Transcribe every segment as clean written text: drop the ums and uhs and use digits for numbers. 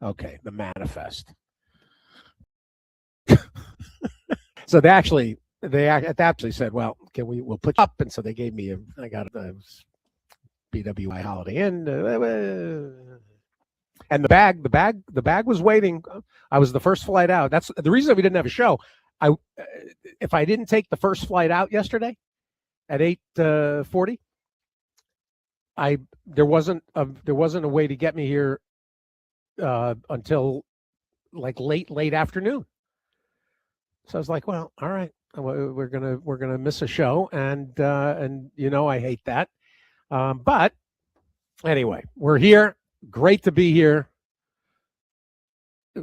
Okay, the manifest. So they actually said, well, we'll put you up. And so they gave me I got a BWI Holiday Inn. And the bag was waiting. I was the first flight out. That's the reason we didn't have a show. If I didn't take the first flight out yesterday at 8:40, there wasn't a way to get me here until like late afternoon. So I was like, well, all right, we're gonna miss a show, and I hate that. But anyway, we're here. Great to be here.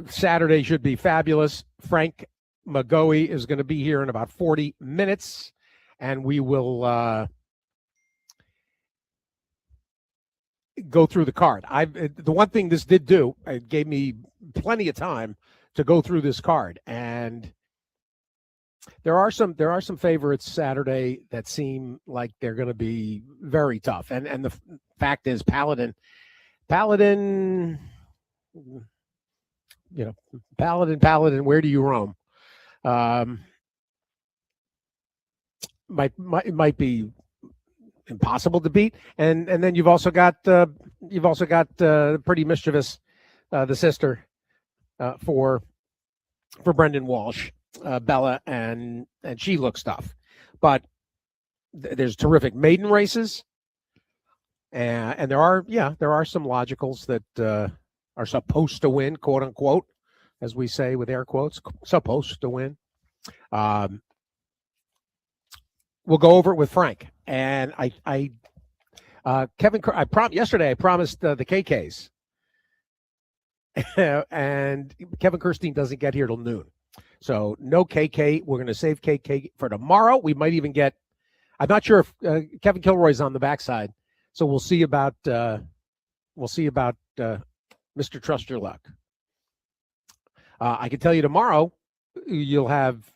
Saturday should be fabulous. Frank McGoey is going to be here in about 40 minutes, and we will go through the card. The one thing this did do, it gave me plenty of time to go through this card, and there are some favorites Saturday that seem like they're going to be very tough, and the fact is Paladin, Paladin, where do you roam? Might be impossible to beat, and then you've also got pretty mischievous, the sister for Brendan Walsh, Bella, and she looks tough, but there's terrific maiden races, and there are some logicals that are supposed to win, quote unquote, as we say with air quotes, supposed to win. We'll go over it with Frank, and Kevin. Yesterday I promised the KKs, and Kevin Kirstein doesn't get here till noon, so no KK. We're going to save KK for tomorrow. We might even get. I'm not sure if Kevin Kilroy's on the backside, so we'll see about Mr. Trust Your Luck. I can tell you tomorrow you'll have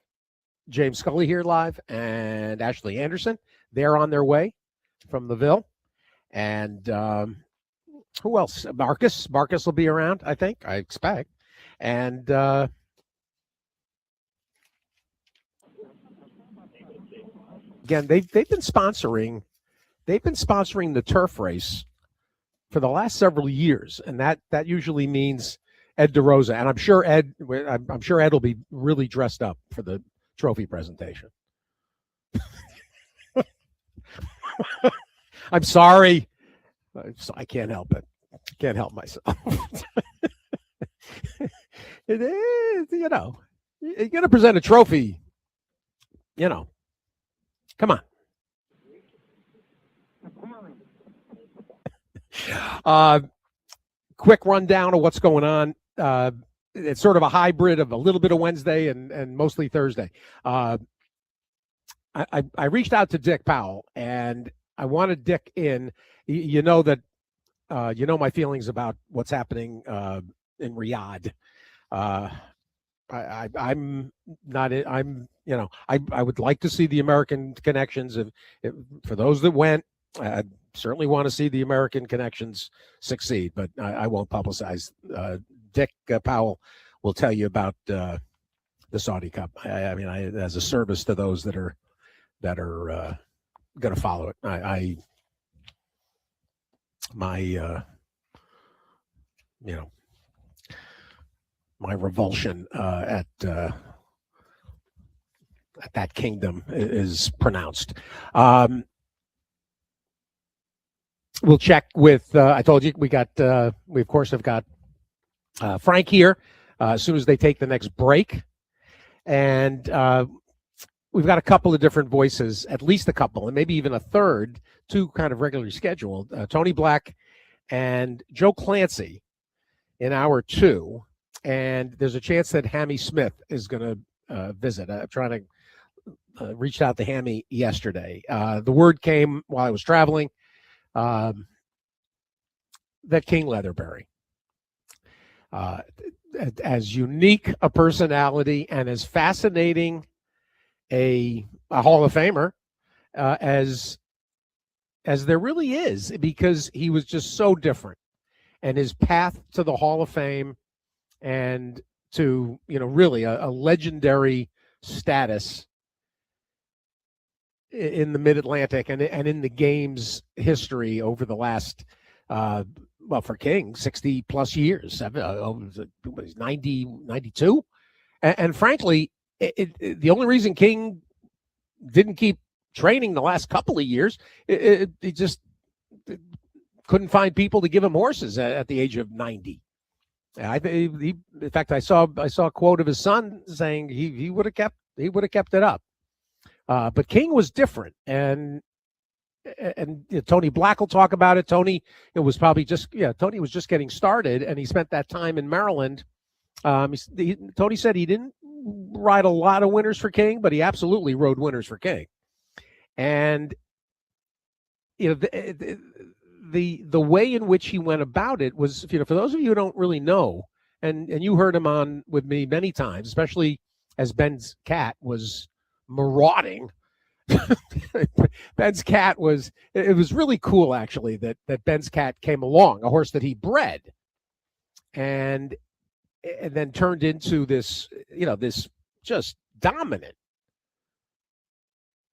James Scully here live and Ashley Anderson. They're on their way from the Ville. And who else? Marcus will be around, I expect. And again, they've been sponsoring the turf race for the last several years, and that usually means Ed DeRosa, and I'm sure Ed will be really dressed up for the trophy presentation. I'm sorry, I can't help it. I can't help myself. It is, you're going to present a trophy. Come on. Quick rundown of what's going on. It's sort of a hybrid of a little bit of Wednesday and mostly Thursday. I reached out to Dick Powell, and I wanted Dick in. That my feelings about what's happening in Riyadh. I'm not. I would like to see the American connections. If for those that went, I certainly want to see the American connections succeed, but I won't publicize. Dick Powell will tell you about the Saudi Cup. As a service to those that are going to follow it. My revulsion at that kingdom is pronounced. We'll check with. I told you we of course have got Frank here as soon as they take the next break, and we've got a couple of different voices, at least a couple, and maybe even a third, two kind of regularly scheduled. Tony Black and Joe Clancy in hour 2, and there's a chance that Hammy Smith is going to visit. I'm trying to reach out to Hammy yesterday. The word came while I was traveling that King Leatherberry, as unique a personality and as fascinating a Hall of Famer as there really is, because he was just so different, and his path to the Hall of Fame and to really a legendary status in the Mid-Atlantic and in the game's history over the last, for King, 60 plus years, 90, 92. And frankly, the only reason King didn't keep training the last couple of years, he just couldn't find people to give him horses at the age of 90. In fact, I saw a quote of his son saying he would have kept it up. But King was different, and Tony Black will talk about it. Tony, Tony was just getting started, and he spent that time in Maryland. Tony said he didn't ride a lot of winners for King, but he absolutely rode winners for King. And the way in which he went about it was, for those of you who don't really know, and you heard him on with me many times, especially as Ben's cat was marauding. Ben's cat was really cool, actually, that Ben's cat came along, a horse that he bred, and then turned into this, this just dominant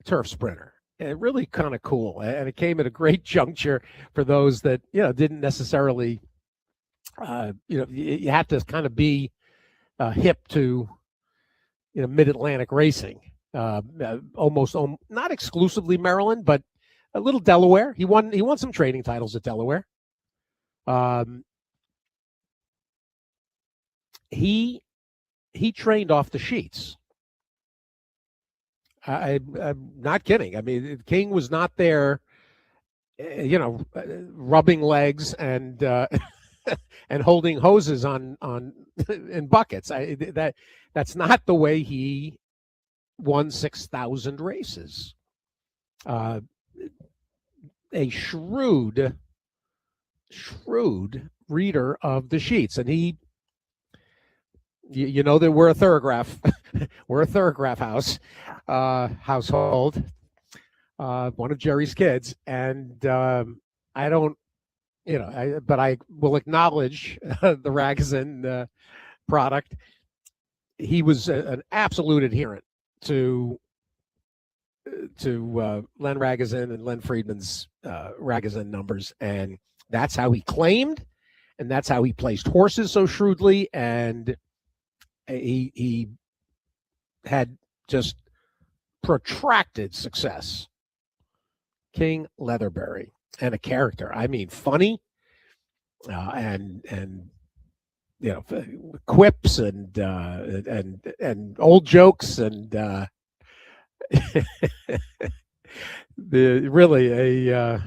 turf sprinter. And really kind of cool. And it came at a great juncture for those that, didn't necessarily, you have to kind of be hip to, Mid-Atlantic racing. Almost not exclusively Maryland, but a little Delaware. He won some training titles at Delaware. He trained off the sheets. I'm not kidding. I mean, King was not there, rubbing legs and and holding hoses on in buckets. That's not the way he won 6,000 races. A shrewd reader of the sheets, and he. That we're a thoroughgraph, household, one of Jerry's kids, and I don't, but I will acknowledge the Ragozin product. He was an absolute adherent to Len Ragozin and Len Friedman's Ragozin numbers, and that's how he claimed, and that's how he placed horses so shrewdly, and he had just protracted success. King Leatherbury, and a character. I mean, funny, and quips and old jokes, and really a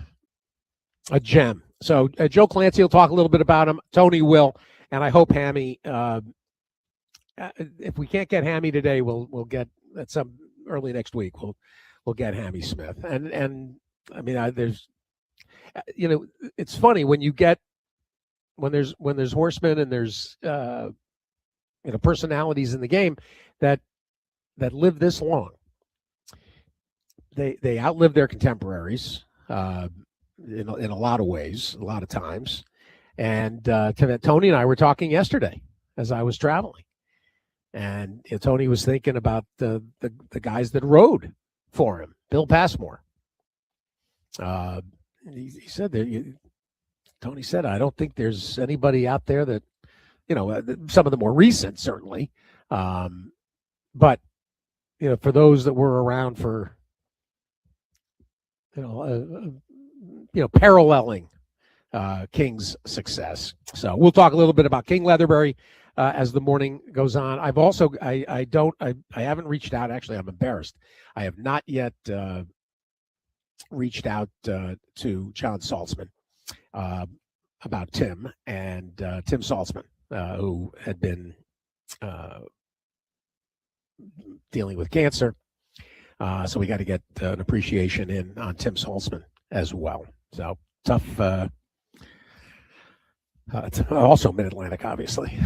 gem. So Joe Clancy will talk a little bit about him. Tony will, and I hope Hammy. If we can't get Hammy today, we'll get at some early next week. We'll get Hammy Smith, and I mean, there's, it's funny when there's horsemen and there's personalities in the game that live this long. They outlive their contemporaries in a lot of ways, a lot of times. And Tony and I were talking yesterday as I was traveling. And Tony was thinking about the guys that rode for him. Bill Passmore. He said that Tony said, I don't think there's anybody out there that, some of the more recent certainly, but for those that were around for, paralleling King's success. So we'll talk a little bit about King Leatherbury as the morning goes on. I've also I haven't reached out. Actually, I'm embarrassed. I have not yet reached out to John Saltzman about Tim and Tim Saltzman, who had been dealing with cancer. So we got to get an appreciation in on Tim Saltzman as well. So tough. It's also Mid-Atlantic, obviously.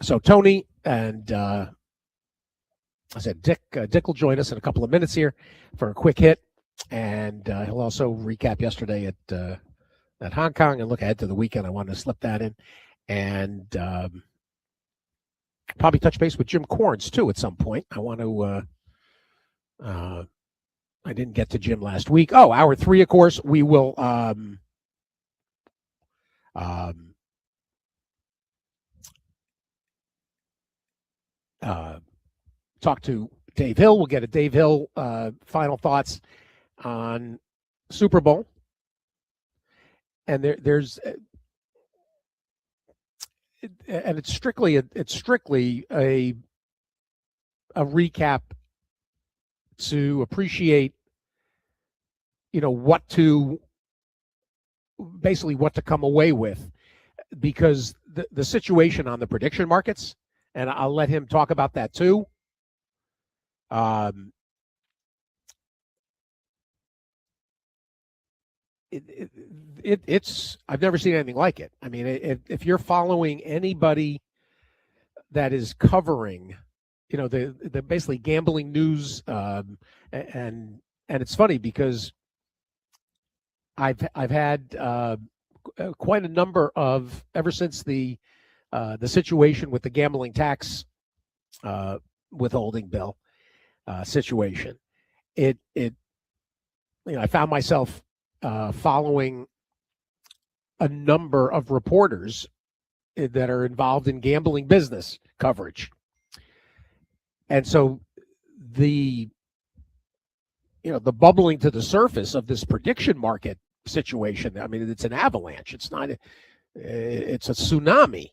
So Tony and I said Dick will join us in a couple of minutes here for a quick hit, and he'll also recap yesterday at at Hong Kong and look ahead to the weekend. I wanted to slip that in, and probably touch base with Jim Corns too at some point. I want to. I didn't get to Jim last week. Oh, hour 3, of course, we will talk to Dave Hill. We'll get a Dave Hill final thoughts on Super Bowl. And there's and it's strictly a recap to appreciate, what to come away with, because the situation on the prediction markets, and I'll let him talk about that too. It's I've never seen anything like it. I mean, if you're following anybody that is covering, the basically gambling news, and it's funny because I've had quite a number of, ever since the situation with the gambling tax withholding bill situation, I found myself following a number of reporters that are involved in gambling business coverage. And so the bubbling to the surface of this prediction market situation, I mean, it's an avalanche. It's not, it's a tsunami.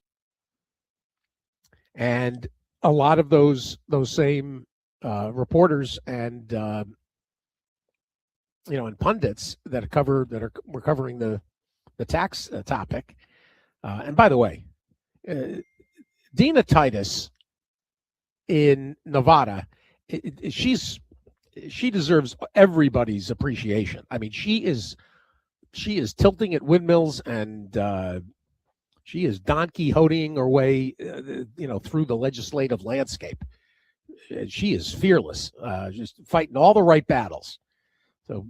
And a lot of those same reporters and and pundits that were covering the tax topic. And by the way, Dina Titus in Nevada, she deserves everybody's appreciation. I mean, she is tilting at windmills, and she is Don Quixoting her way, through the legislative landscape. She is fearless, just fighting all the right battles. So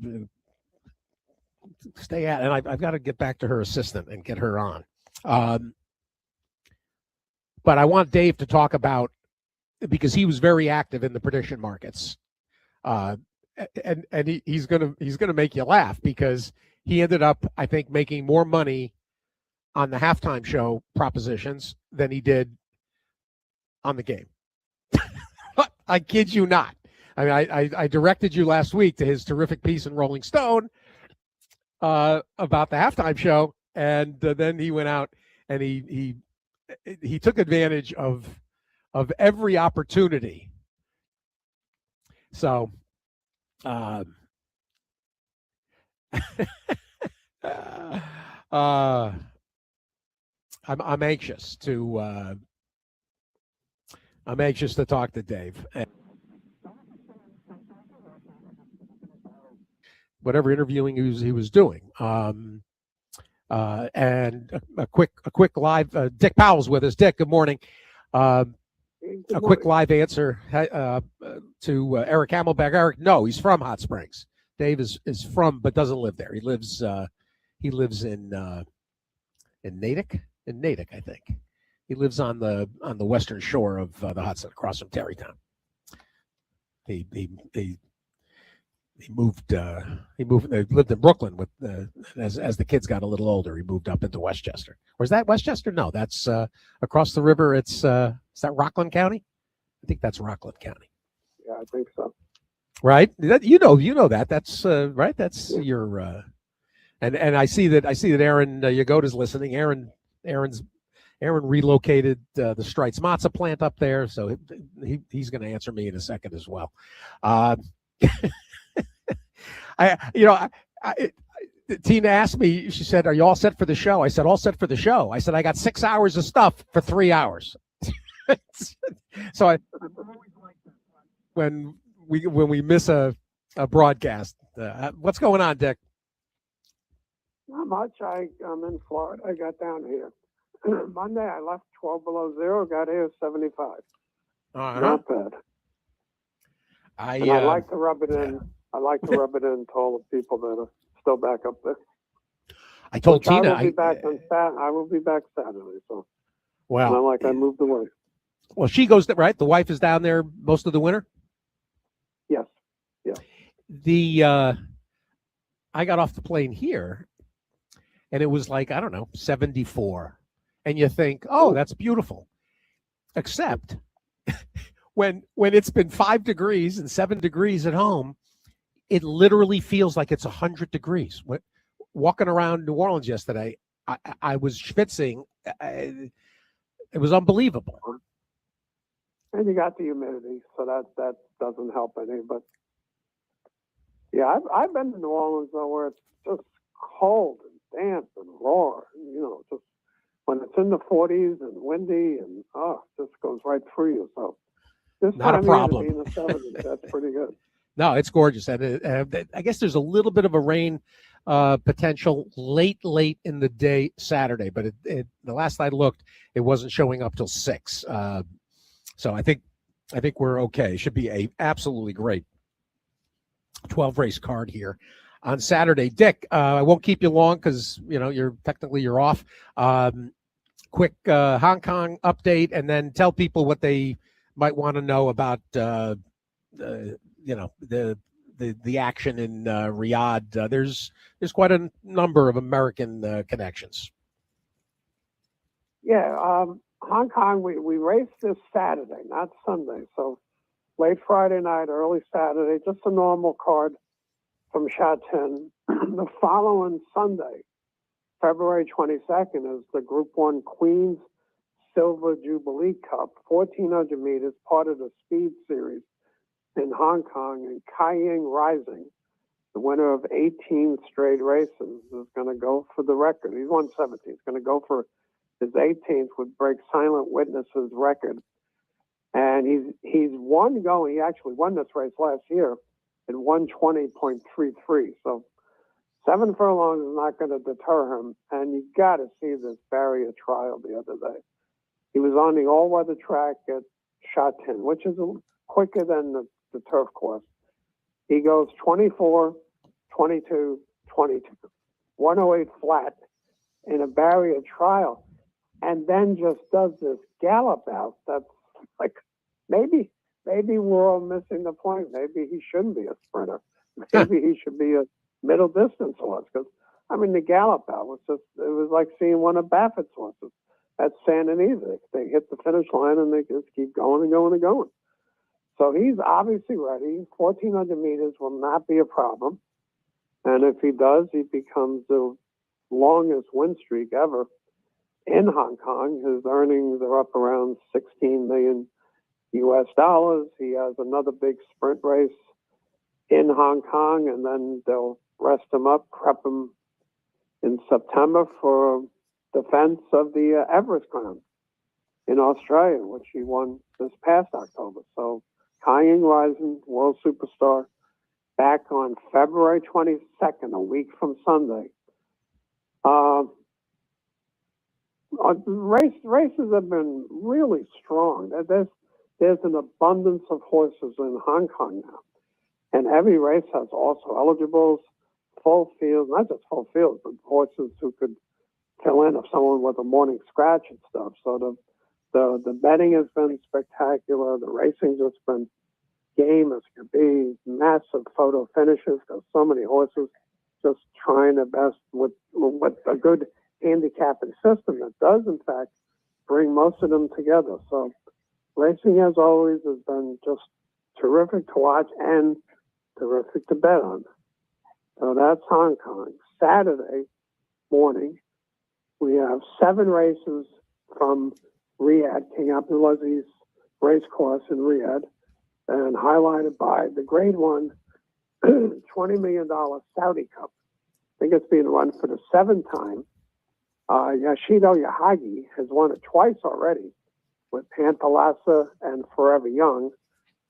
stay at it. And I've got to get back to her assistant and get her on. But I want Dave to talk about, because he was very active in the prediction markets, and he's gonna make you laugh, because he ended up, I think, making more money on the halftime show propositions than he did on the game. I kid you not. I mean, I directed you last week to his terrific piece in Rolling Stone about the halftime show, and then he went out and he took advantage of every opportunity. So, I'm anxious to talk to Dave. Whatever interviewing he was doing. And a quick live, Dick Powell's with us. Dick, good morning. A quick live answer to Eric Hamelback. Eric, no, he's from Hot Springs. Dave is from, but doesn't live there. He lives in Natick, I think. He lives on the western shore of the Hudson, across from Terrytown. He moved. They lived in Brooklyn with as the kids got a little older. He moved up into Westchester. Or is that Westchester? No, that's across the river. It's is that Rockland County? I think that's Rockland County. Yeah, I think so. Right. You know that. That's right. That's your. And I see that Aaron Yagoda's listening. Aaron relocated the Streitz Matzah plant up there, so he's going to answer me in a second as well. Tina asked me, she said, "Are you all set for the show?" I said, "All set for the show." I said, "I got 6 hours of stuff for 3 hours." So I'm always like that when we miss a broadcast. What's going on, Dick? Not much. I'm in Florida. I got down here Monday. I left 12 below zero. Got here 75. Not bad. I like to rub it in. I like to rub it in to all the people that are still back up there. I told Tina I will be back Saturday. So, well, and I'm like, I moved away. Well, she goes right. The wife is down there most of the winter. Yes. Yeah. I got off the plane here, and it was like, I don't know, 74, and you think, oh, that's beautiful, except when it's been 5 degrees and 7 degrees at home, it literally feels like it's 100 degrees. Walking around New Orleans yesterday, I was schwitzing. It was unbelievable. And you got the humidity, so that doesn't help any. But yeah, I've been to New Orleans though, where it's just cold and damp and raw. You know, just when it's in the 40s and windy, and it just goes right through you. So this not time a problem. Of year to be in the 70s, that's pretty good. No, it's gorgeous, and I guess there's a little bit of a rain potential late in the day Saturday, but the last I looked, it wasn't showing up till 6. So I think we're okay. It should be a absolutely great 12 race card here on Saturday. Dick, I won't keep you long because you're off. Quick Hong Kong update, and then tell people what they might want to know about the action in Riyadh. There's quite a number of American connections. Yeah, Hong Kong, we raced this Saturday, not Sunday. So late Friday night, early Saturday, just a normal card from Shatin. The following Sunday, February 22nd, is the Group 1 Queens Silver Jubilee Cup, 1,400 meters, part of the Speed Series in Hong Kong. And Kaiying Rising, the winner of 18 straight races, is going to go for the record. He's won 17. He's going to go for his 18th, would break Silent Witness's record. And he's going. He actually won this race last year in 1:20.33. So 7 furlongs is not going to deter him. And you got to see this barrier trial the other day. He was on the all-weather track at Shatin, which is quicker than the turf course. He goes 24, 22, 22, 108 flat in a barrier trial, and then just does this gallop out. That's like, maybe we're all missing the point. Maybe he shouldn't be a sprinter. Maybe he should be a middle distance horse. Because the gallop out was it was like seeing one of Baffert's horses at Santa Anita. They hit the finish line and they just keep going and going and going. So he's obviously ready. 1,400 meters will not be a problem. And if he does, he becomes the longest win streak ever in Hong Kong. His earnings are up around $16 million US. He has another big sprint race in Hong Kong, and then they'll rest him up, prep him in September for defense of the Everest Crown in Australia, which he won this past October. So Kaiying Rising, world superstar, back on February 22nd, a week from Sunday. Races have been really strong. There's an abundance of horses in Hong Kong now. And every race has also eligibles, full fields, not just full fields, but horses who could fill in if someone with a morning scratch and stuff. So the betting has been spectacular. The racing's just been game as could be. Massive photo finishes because so many horses just trying their best with a good handicapping system that does, in fact, bring most of them together. So racing, as always, has been just terrific to watch and terrific to bet on. So that's Hong Kong. Saturday morning, we have 7 races from Riyadh, King Abdulaziz's race course in Riyadh, and highlighted by the Grade 1 $20 million Saudi Cup. I think it's being run for the 7th time. Yashido Yahagi has won it twice already with Panthalassa and Forever Young.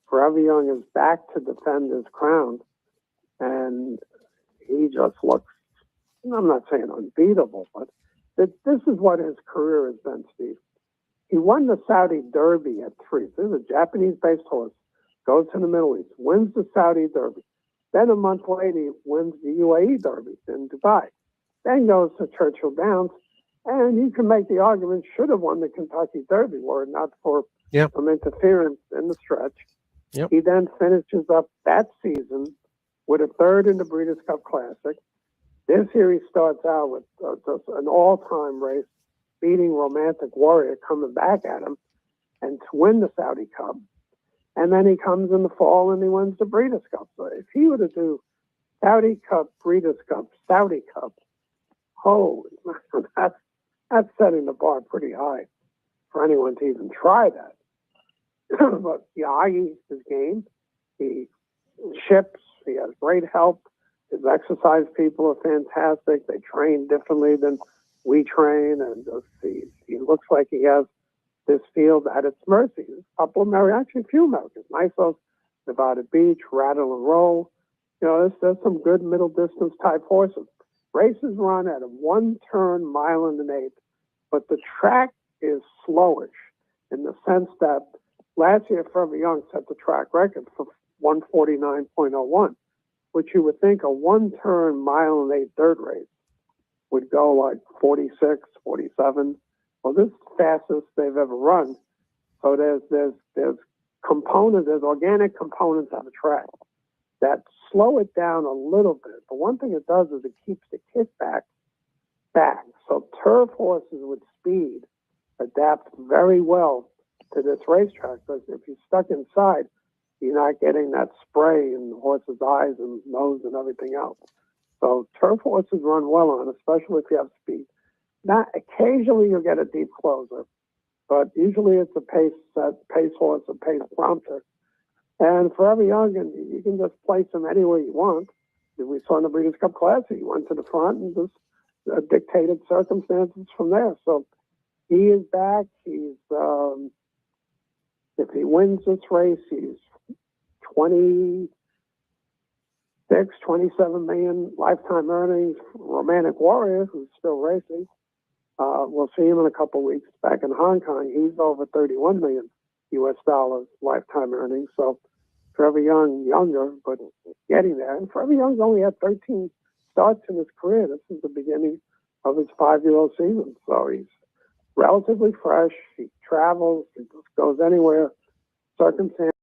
Forever Young is back to defend his crown, and he just looks, I'm not saying unbeatable, but this is what his career has been, Steve. He won the Saudi Derby at 3. This is a Japanese-based horse, goes to the Middle East, wins the Saudi Derby. Then a month later, he wins the UAE Derby in Dubai. then goes to Churchill Downs. And you can make the argument should have won the Kentucky Derby were it not for some interference in the stretch. Yep. He then finishes up that season with a third in the Breeders' Cup Classic. This year he starts out with just an all-time race, beating Romantic Warrior, coming back at him, and to win the Saudi Cup. And then he comes in the fall and he wins the Breeders' Cup. So if he were to do Saudi Cup, Breeders' Cup, Saudi Cup, holy, that's setting the bar pretty high for anyone to even try that. But he's his game. He ships. He has great help. His exercise people are fantastic. They train differently than we train, and he looks like he has this field at its mercy. There's a couple of actually a few Americans. Nisos, Nevada Beach, Rattle and Roll. There's some good middle distance type horses. Races run at a 1-turn mile and an eighth, but the track is slowish in the sense that last year Forever Young set the track record for 149.01, which you would think a 1-turn mile and eighth dirt race would go like 46, 47. Well, this is the fastest they've ever run. So there's components, there's organic components on the track that slow it down a little bit. But one thing it does is it keeps the kickback back. So turf horses with speed adapt very well to this racetrack, because if you're stuck inside, you're not getting that spray in the horse's eyes and nose and everything else. So turf horses run well on, especially if you have speed. Now, occasionally you'll get a deep closer, but usually it's a pace horse, a pace prompter. And Forever Young, and you can just place him anywhere you want. We saw in the Breeders' Cup Classic, he went to the front and just dictated circumstances from there. So he is back. He's if he wins this race, he's 26, 27 million lifetime earnings. Romantic Warrior, who's still racing, we'll see him in a couple of weeks back in Hong Kong. He's over 31 million US dollars lifetime earnings. So Forever Young, younger, but getting there. And Forever Young's only had 13 starts in his career. This is the beginning of his 5-year-old season. So he's relatively fresh. He travels. He just goes anywhere. Circumstances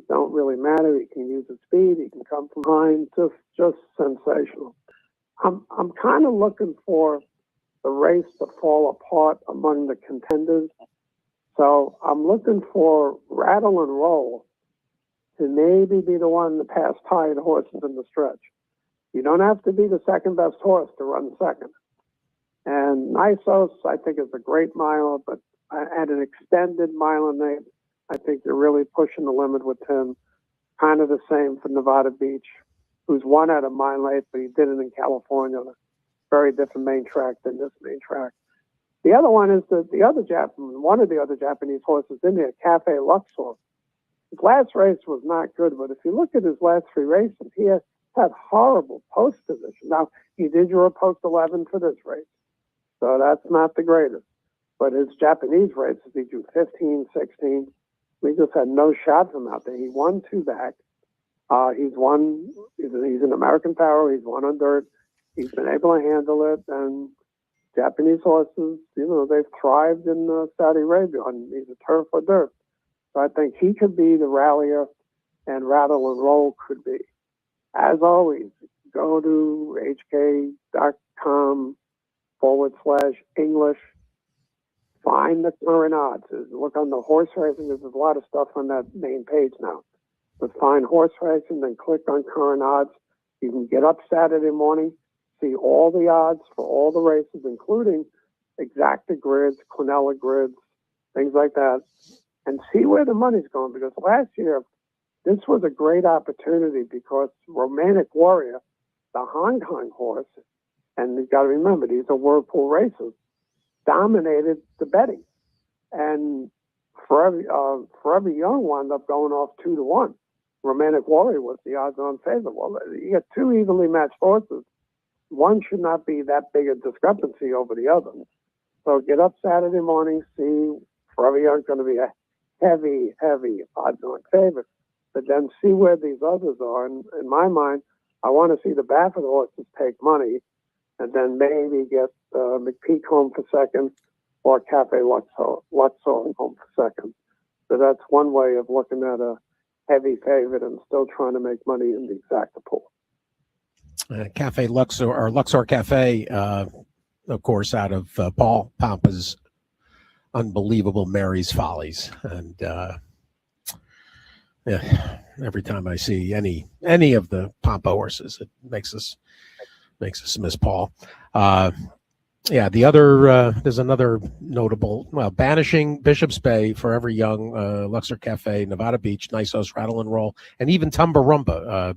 don't really matter. He can use his speed. He can come from behind. Just sensational. I'm kind of looking for the race to fall apart among the contenders. So I'm looking for Rattle and Roll to maybe be the one to pass tired horses in the stretch. You don't have to be the second best horse to run second. And Nisos, I think, is a great miler, but at an extended mile and eight, I think you're really pushing the limit with him. Kind of the same for Nevada Beach, who's won at a mile and eight, but he did it in California on a very different main track than this main track. The other one is one of the other Japanese horses in there, Cafe Luxor. His last race was not good, but if you look at his last 3 races, he has had horrible post position. Now, he did draw post 11 for this race, so that's not the greatest. But his Japanese races, he drew 15, 16. We just had no shot from out there. He won 2 back. He's an American Power. He's won on dirt. He's been able to handle it, and Japanese horses, they've thrived in Saudi Arabia on either turf or dirt. So I think he could be the rallier, and Rattle and Roll could be. As always, go to hk.com/English. Find the current odds. Look on the horse racing. There's a lot of stuff on that main page now. But find horse racing, then click on current odds. You can get up Saturday morning, see all the odds for all the races, including exacta grids, quinella grids, things like that, and see where the money's going. Because last year, this was a great opportunity because Romantic Warrior, the Hong Kong horse, and you've got to remember, these are Whirlpool races, dominated the betting. And Forever Young wound up going off 2-1. Romantic Warrior was the odds-on favorite. Well, you get 2 evenly matched horses. One should not be that big a discrepancy over the other. So get up Saturday morning, see Forever Young's going to be a heavy, heavy odds-on favorite. But then see where these others are. And in my mind, I want to see the Baffert horses take money and then maybe get McPeak home for second, or Cafe Luxor home for second. So that's one way of looking at a heavy favorite and still trying to make money in the exacta pool. Cafe Luxor, or Luxor Cafe, of course, out of Paul Pompa's unbelievable Mary's Follies, and yeah, every time I see any of the Pompa horses, it makes us miss Paul. Yeah, the other there's another notable, Banishing Bishop's Bay, Forever Young, Luxor Cafe, Nevada Beach, Nisos, Rattle and Roll, and even Tumbarumba.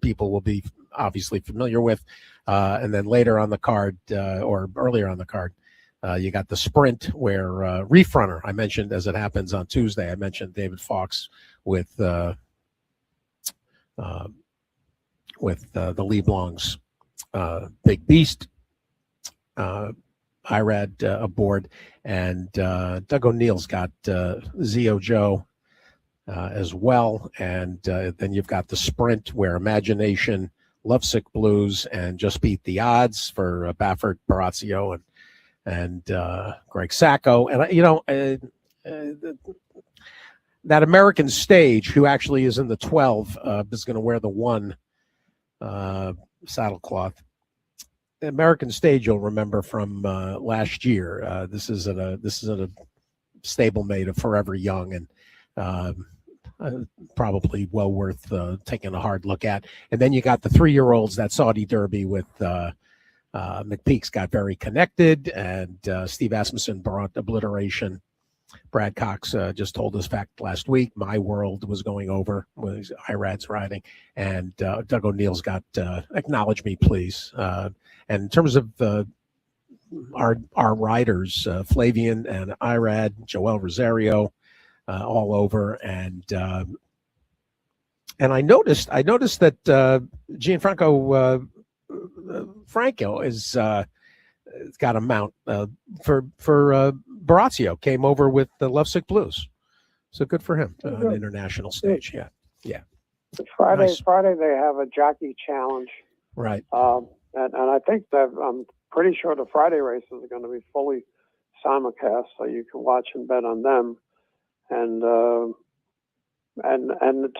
People will be obviously familiar with, and then later on the card, or earlier on the card, you got the Sprint, where Reef Runner, I mentioned, as it happens on Tuesday, I mentioned David Fox with the Lee Blong's Big Beast IRAD aboard, and Doug O'Neill's got Zio Joe as well, and then you've got the Sprint, where Imagination, Lovesick Blues, and Just Beat the Odds for Baffert, Barazio, and Greg Sacco, and that American Stage, who actually is in the 12, is going to wear the 1 saddlecloth. The American Stage, you'll remember from last year. This is a stablemate of Forever Young, and probably well worth taking a hard look at. And then you got the 3-year-olds, that Saudi Derby with McPeak's got Very Connected, and Steve Asmussen brought Obliteration. Brad Cox just told us fact last week. My World was going over with IRAD's riding, and Doug O'Neill's got Acknowledge Me Please. And in terms of our riders, Flavian and IRAD, Joel Rosario, all over, and I noticed that Gianfranco Franco is got a mount for Barazio, came over with the Lovesick Blues, so good for him on an international stage. Yeah. Friday, Nice. Friday they have a jockey challenge, Right. and I think that I'm pretty sure the Friday races are going to be fully simulcast, so you can watch and bet on them. And the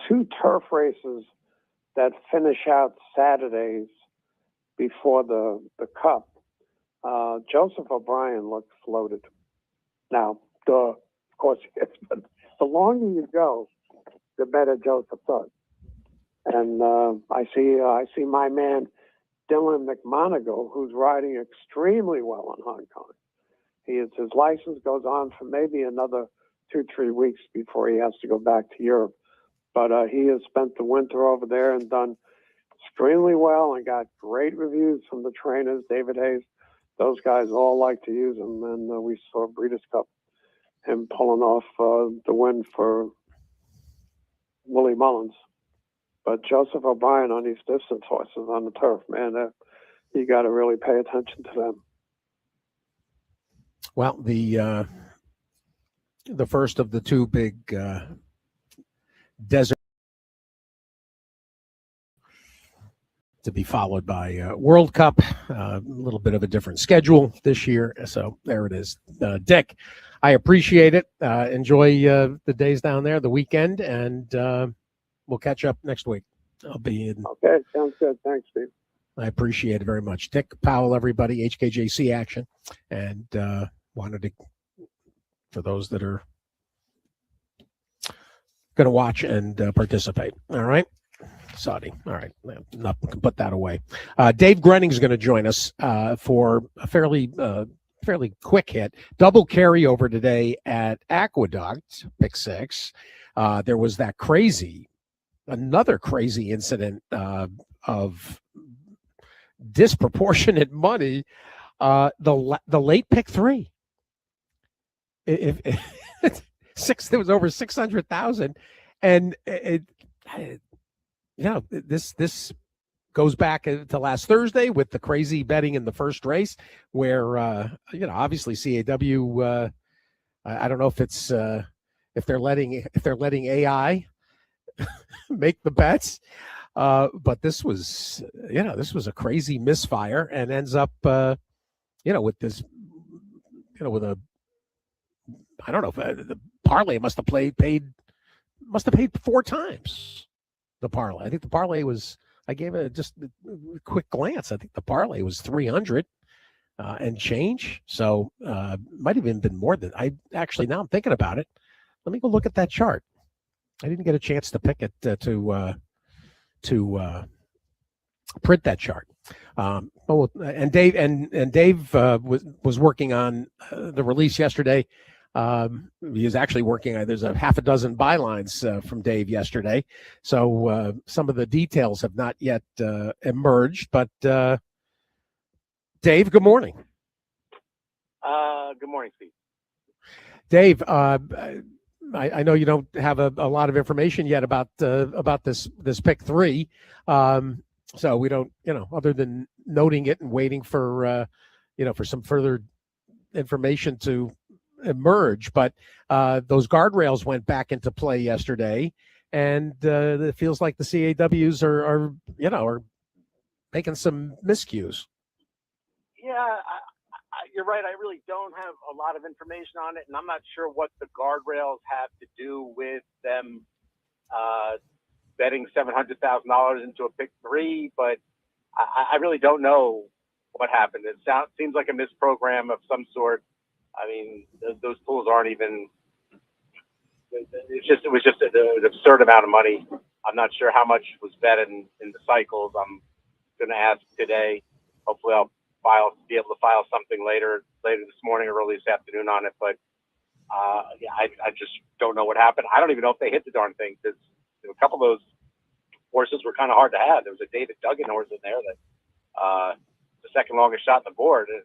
2 turf races that finish out Saturdays before the Cup, Joseph O'Brien looks loaded. Now, of course he is, but the longer you go, the better Joseph does. And I see my man Dylan McMonagle, who's riding extremely well in Hong Kong. His license goes on for maybe another 2-3 weeks before he has to go back to Europe. But he has spent the winter over there and done extremely well and got great reviews from the trainers, David Hayes. Those guys all like to use him. And we saw Breeders' Cup, him pulling off the win for Willie Mullins. But Joseph O'Brien on these distance horses on the turf, man, you got to really pay attention to them. Well, the first of the 2 big desert to be followed by World Cup, a little bit of a different schedule this year. So there it is. Dick, I appreciate it. Enjoy the days down there, the weekend, and we'll catch up next week. I'll be in. Okay, sounds good. Thanks, Steve. I appreciate it very much. Dick Powell, everybody, HKJC Action, and wanted to, for those that are going to watch and participate. All right. Saudi. All right. Nothing can put that away. Dave Grenning is going to join us for a fairly quick hit. Double carryover today at Aqueduct, pick 6. There was that another crazy incident of disproportionate money. The late pick 3. There was over 600,000, and this goes back to last Thursday with the crazy betting in the first race, where obviously CAW. I don't know if it's if they're letting AI make the bets, But this was, this was a crazy misfire, and ends up, with this, with a, I don't know, the parlay must have paid 4 times the parlay. I think the parlay was, I gave it just a quick glance. I think the parlay was 300 and change. So might have even been more than now I'm thinking about it. Let me go look at that chart. I didn't get a chance to pick it to print that chart. And Dave was working on the release yesterday. He is actually working. There's a half a dozen bylines from Dave yesterday, so some of the details have not yet emerged. But Dave, good morning. Good morning, Steve. Dave, I know you don't have a lot of information yet about this pick 3. So we don't, other than noting it and waiting for, for some further information to emerge. But those guardrails went back into play yesterday, and it feels like the CAWs are making some miscues. Yeah, you're right. I really don't have a lot of information on it, and I'm not sure what the guardrails have to do with them betting $700,000 into a pick 3, but I really don't know what happened. It seems like a misprogram of some sort. I mean, those pools aren't even. It was just an absurd amount of money. I'm not sure how much was bet in the cycles. I'm going to ask today. Hopefully, I'll be able to file something later this morning or early this afternoon on it. But I just don't know what happened. I don't even know if they hit the darn thing, because a couple of those horses were kind of hard to have. There was a David Duggan horse in there that the second longest shot on the board. And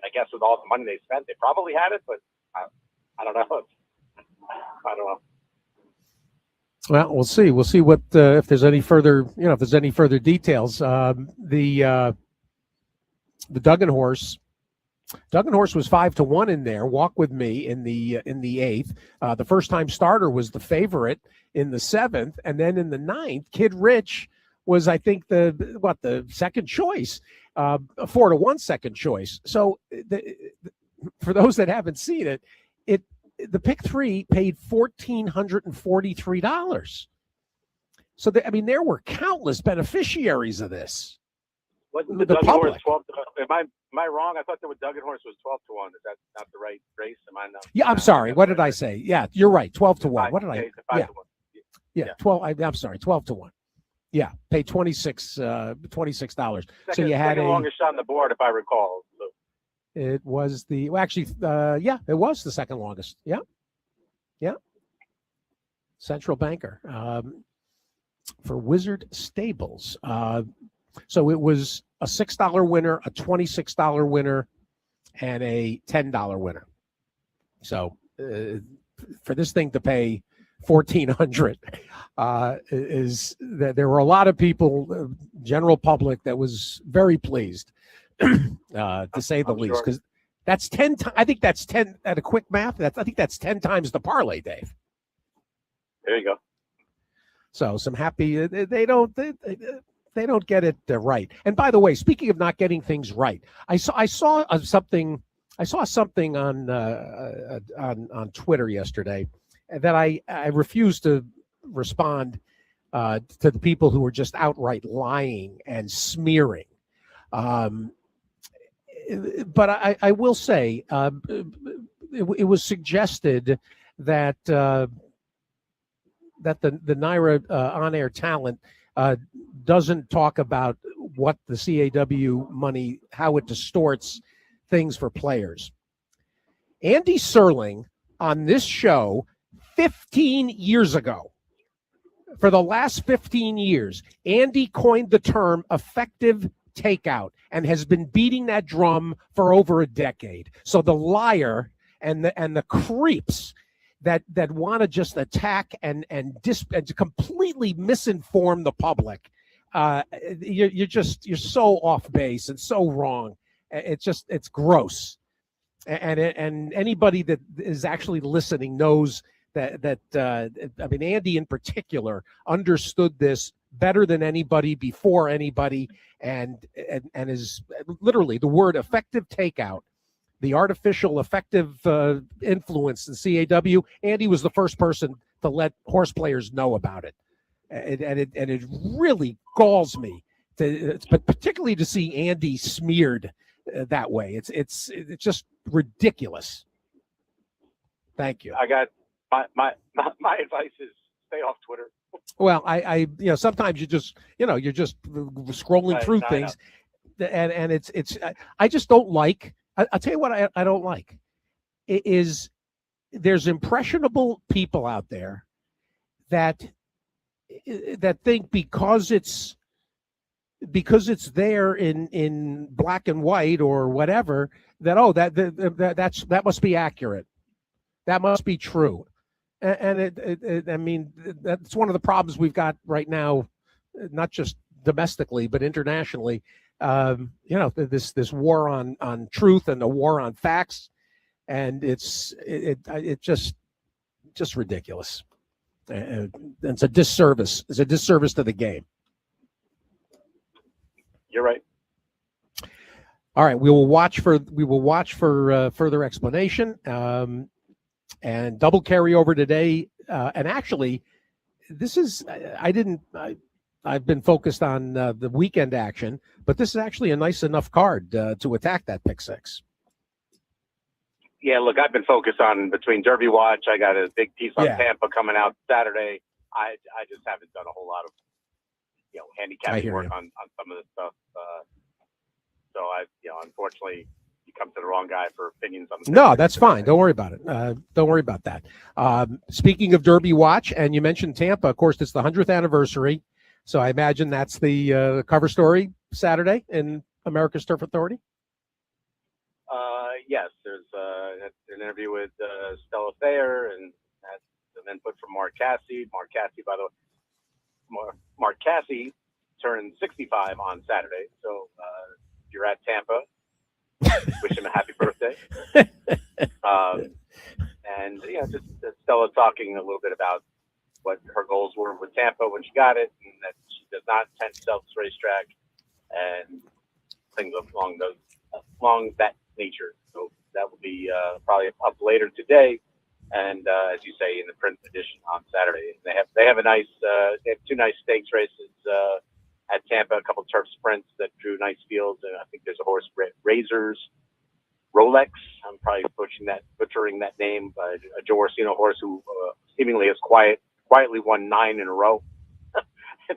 I guess with all the money they spent, they probably had it, but I don't know. I don't know. Well, we'll see. We'll see what if there's any further, if there's any further details. The Duggan horse was 5-1 in there. Walk with Me in the 8th. The first time starter was the favorite in the 7th, and then in the 9th, Kid Rich was, I think, the second choice, a 4-1 second choice. So for those that haven't seen it, the pick 3 paid $1,443. So there were countless beneficiaries of this. Wasn't the Duggan horse 12 to 1? Am I wrong? I thought the Duggan horse was 12 to 1. Is that not the right race? Am I not? Yeah, I'm sorry. What did I say? Yeah, you're right. 12 to 1. What did I? Yeah, 12. I'm sorry. 12 to 1. Yeah, paid $26. So you had second longest shot on the board, if I recall. So. It was it was the second longest. Yeah. Central Banker for Wizard Stables. So it was a $6 winner, a $26 winner, and a $10 winner. So for this thing to pay $1,400 is that there were a lot of people, general public, that was very pleased, to say the least, because that's 10. I think that's 10 at a quick math. I think that's 10 times the parlay, Dave. There you go. So some happy. They don't get it right. And by the way, speaking of not getting things right, I saw something on Twitter yesterday that I refused to respond to the people who were just outright lying and smearing. But I will say it was suggested that the NYRA on-air talent doesn't talk about what the CAW money, how it distorts things for players. Andy Serling on this show 15 years ago, for the last 15 years, Andy coined the term effective takeout and has been beating that drum for over a decade. So the liar and the creeps that want to just attack and to completely misinform the public, you're so off base and so wrong. It's gross. And anybody that is actually listening knows that Andy in particular understood this better than anybody before anybody, and is literally the word effective takeout, the artificial effective influence in CAW. Andy was the first person to let horse players know about it, and it really galls me but particularly to see Andy smeared that way. It's just ridiculous. Thank you. I got my advice is stay off Twitter. Well, I sometimes you're just scrolling through things, and it's I just don't like. I'll tell you what I don't like is there's impressionable people out there that think because it's there in black and white or whatever that that must be accurate, that must be true, and I mean that's one of the problems we've got right now, not just domestically but internationally. This war on truth and the war on facts, and it's just ridiculous. It's a disservice. It's a disservice to the game. You're right. All right, we will watch for further explanation, and double carryover today. And actually, this is I've been focused on the weekend action, but this is actually a nice enough card to attack that pick six. Yeah, look, I've been focused on between Derby Watch. I got a big piece on Yeah. Tampa coming out Saturday. I just haven't done a whole lot of handicapping work on some of this stuff. So I unfortunately you come to the wrong guy for opinions on. No, that's fine. Don't worry about it. Don't worry about that. Speaking of Derby Watch, and you mentioned Tampa, of course, it's the 100th anniversary. So I imagine that's the cover story Saturday in America's Turf Authority. Yes, there's an interview with Stella Thayer and input from Mark Cassie. Mark Cassie, by the way, Mark Cassie turned 65 on Saturday. So if you're at Tampa, wish him a happy birthday. And just Stella talking a little bit about what her goals were with Tampa when she got it, and that she does not intend to sell this racetrack and things along that nature. So that will be probably up later today, and as you say, in the print edition on Saturday. They have they have two nice stakes races at Tampa, a couple of turf sprints that drew nice fields, and I think there's a horse, Razors Rolex. I'm probably butchering that name, but a Joe Orsino horse who seemingly has quietly won 9 in a row,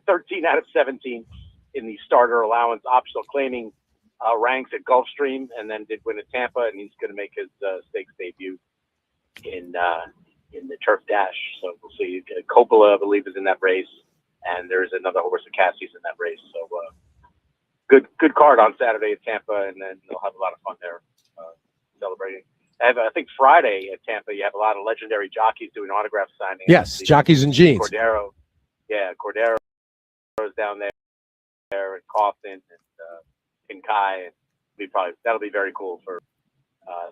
13 out of 17 in the starter allowance optional claiming ranks at Gulfstream, and then did win at Tampa, and he's going to make his stakes debut in the Turf Dash. So we'll see. Coppola, I believe, is in that race, and there's another horse of Cassie's in that race. So good card on Saturday at Tampa, and then they'll have a lot of fun there celebrating. I think Friday at Tampa, you have a lot of legendary jockeys doing autograph signings. Yes, Jockeys and Jeans. Cordero is down there, and Coffin and Kinkai. That'll be very cool for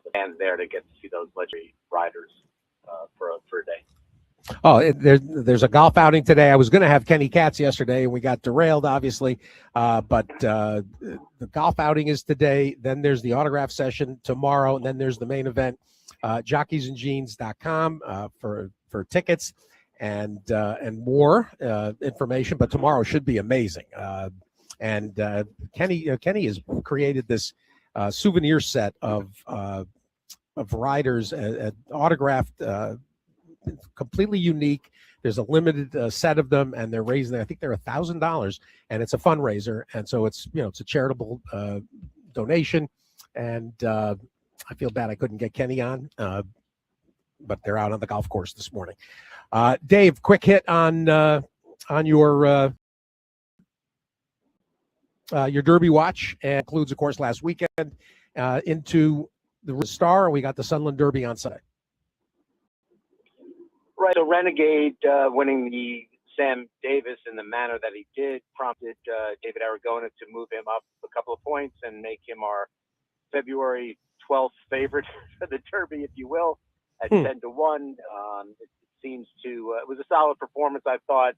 the fans there to get to see those legendary riders for a day. Oh, there's a golf outing today. I was going to have Kenny Katz yesterday, and we got derailed, obviously. But the golf outing is today. Then there's the autograph session tomorrow, and then there's the main event. Jockeysandjeans.com for tickets and more information. But tomorrow should be amazing. And Kenny has created this souvenir set of riders, autographed. Completely unique. There's a limited set of them, and they're raising. I think they're $1,000, and it's a fundraiser, and so it's it's a charitable donation. And I feel bad I couldn't get Kenny on, but they're out on the golf course this morning. Dave, quick hit on your Derby watch, and includes, of course, last weekend into the Star. We got the Sunland Derby on Sunday. Right, so Renegade winning the Sam Davis in the manner that he did prompted David Aragona to move him up a couple of points and make him our February 12th favorite for the Derby, if you will, at 10-1. It seems to it was a solid performance, I thought.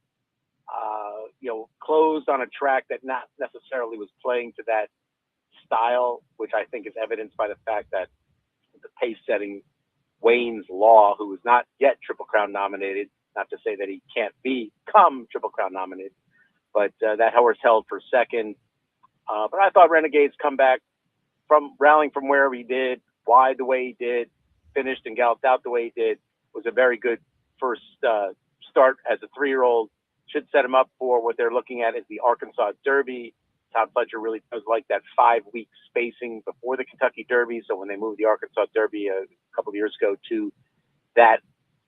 closed on a track that not necessarily was playing to that style, which I think is evidenced by the fact that the pace-setting Wayne's Law, who is not yet Triple Crown nominated, not to say that he can't become Triple Crown nominated, but that horse held for second. But I thought Renegade's comeback from rallying from wherever he did, wide the way he did, finished and galloped out the way he did, was a very good first start as a 3-year-old. Should set him up for what they're looking at as the Arkansas Derby. Todd Pledger really does like that 5-week spacing before the Kentucky Derby. So when they moved the Arkansas Derby a couple of years ago to that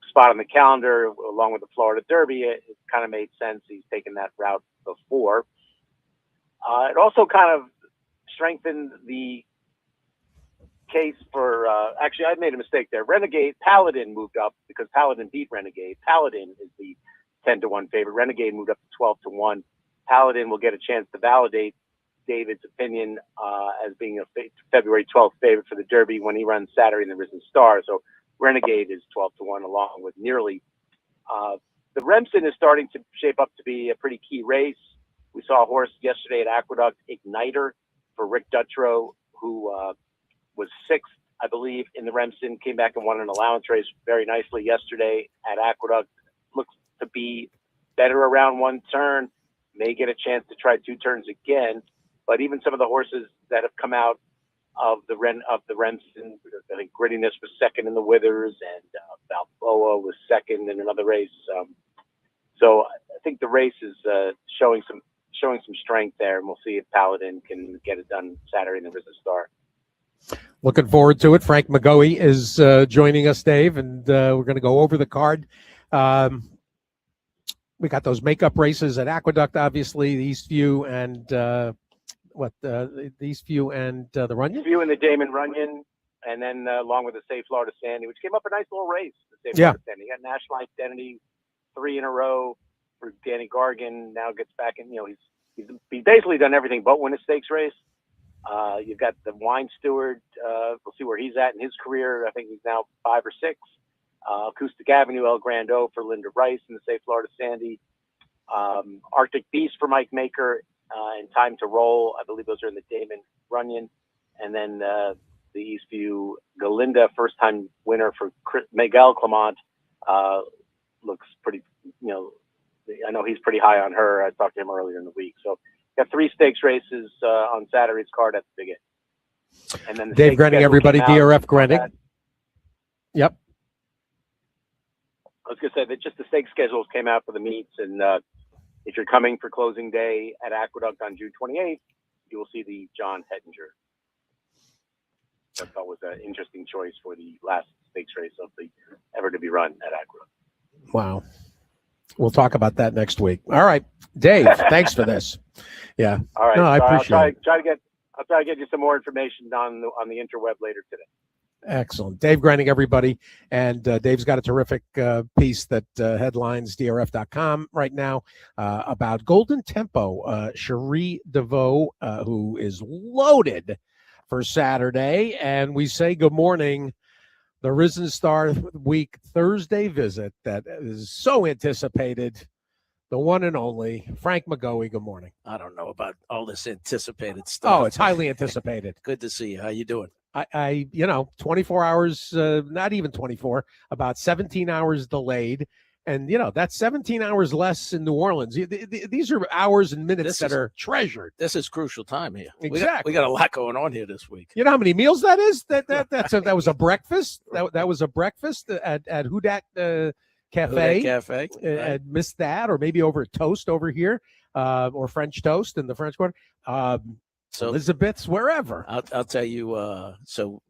spot on the calendar, along with the Florida Derby, it kind of made sense. He's taken that route before. It also kind of strengthened the case for, actually, I made a mistake there. Paladin moved up because Paladin beat Renegade. Paladin is the 10-1 favorite. Renegade moved up to 12-1. Paladin will get a chance to validate David's opinion as being a February 12th favorite for the Derby when he runs Saturday in the Risen Star. So Renegade is 12-1 along with Nearly. The Remsen is starting to shape up to be a pretty key race. We saw a horse yesterday at Aqueduct, Igniter, for Rick Dutrow, who was 6th, I believe, in the Remsen, came back and won an allowance race very nicely yesterday at Aqueduct. Looks to be better around one turn, may get a chance to try 2 turns again. But even some of the horses that have come out of the Remsen, I think Grittiness was second in the Withers, and Balboa was second in another race. So I think the race is showing some strength there, and we'll see if Paladin can get it done Saturday in the Risen Star. Looking forward to it. Frank McGoey is joining us, Dave, and we're going to go over the card. We got those makeup races at Aqueduct, obviously, the Eastview and the Eastview and the Runyon? Eastview and the Damon Runyon, and then along with the Safe Florida Sandy, which came up a nice little race. The Safe Florida Sandy. You got National Identity 3 in a row for Danny Gargan. Now gets back in. He's basically done everything but win a stakes race. You've got the Wine Steward. We'll see where he's at in his career. I think he's now 5 or 6. Acoustic Avenue, El Grando for Linda Rice in the Safe Florida Sandy. Arctic Beast for Mike Maker and Time to Roll. I believe those are in the Damon Runyon. And then the Eastview Galinda, first-time winner for Miguel Clement. Looks pretty, I know he's pretty high on her. I talked to him earlier in the week. So got 3 stakes races on Saturday's card at the Big End. And then Dave Grenning, everybody, DRF Grenning. Yep. I was going to say that just the stake schedules came out for the meets, and if you're coming for closing day at Aqueduct on June 28th, you will see the John Hettinger. I thought was an interesting choice for the last stakes race of the ever to be run at Aqueduct. Wow. We'll talk about that next week. All right, Dave, thanks for this. Yeah. All right. No, I appreciate it. I'll try to get you some more information on the interweb later today. Excellent. Dave Grenning, everybody. And Dave's got a terrific piece that headlines DRF.com right now about Golden Tempo. Cherie DeVoe, who is loaded for Saturday. And we say good morning. The Risen Star Week Thursday visit that is so anticipated. The one and only Frank McGoey. Good morning. I don't know about all this anticipated stuff. Oh, it's highly anticipated. Good to see you. How you doing? I 24 hours, not even 24, about 17 hours delayed. And, that's 17 hours less in New Orleans. These are hours and minutes that are treasured. This is crucial time here. Exactly. We got a lot going on here this week. You know how many meals that is? That was a breakfast. That was a breakfast at Houdat Cafe. Houdat Cafe. I missed that, or maybe over toast over here, or French toast in the French Quarter. So Elizabeth's, wherever. I'll tell you. So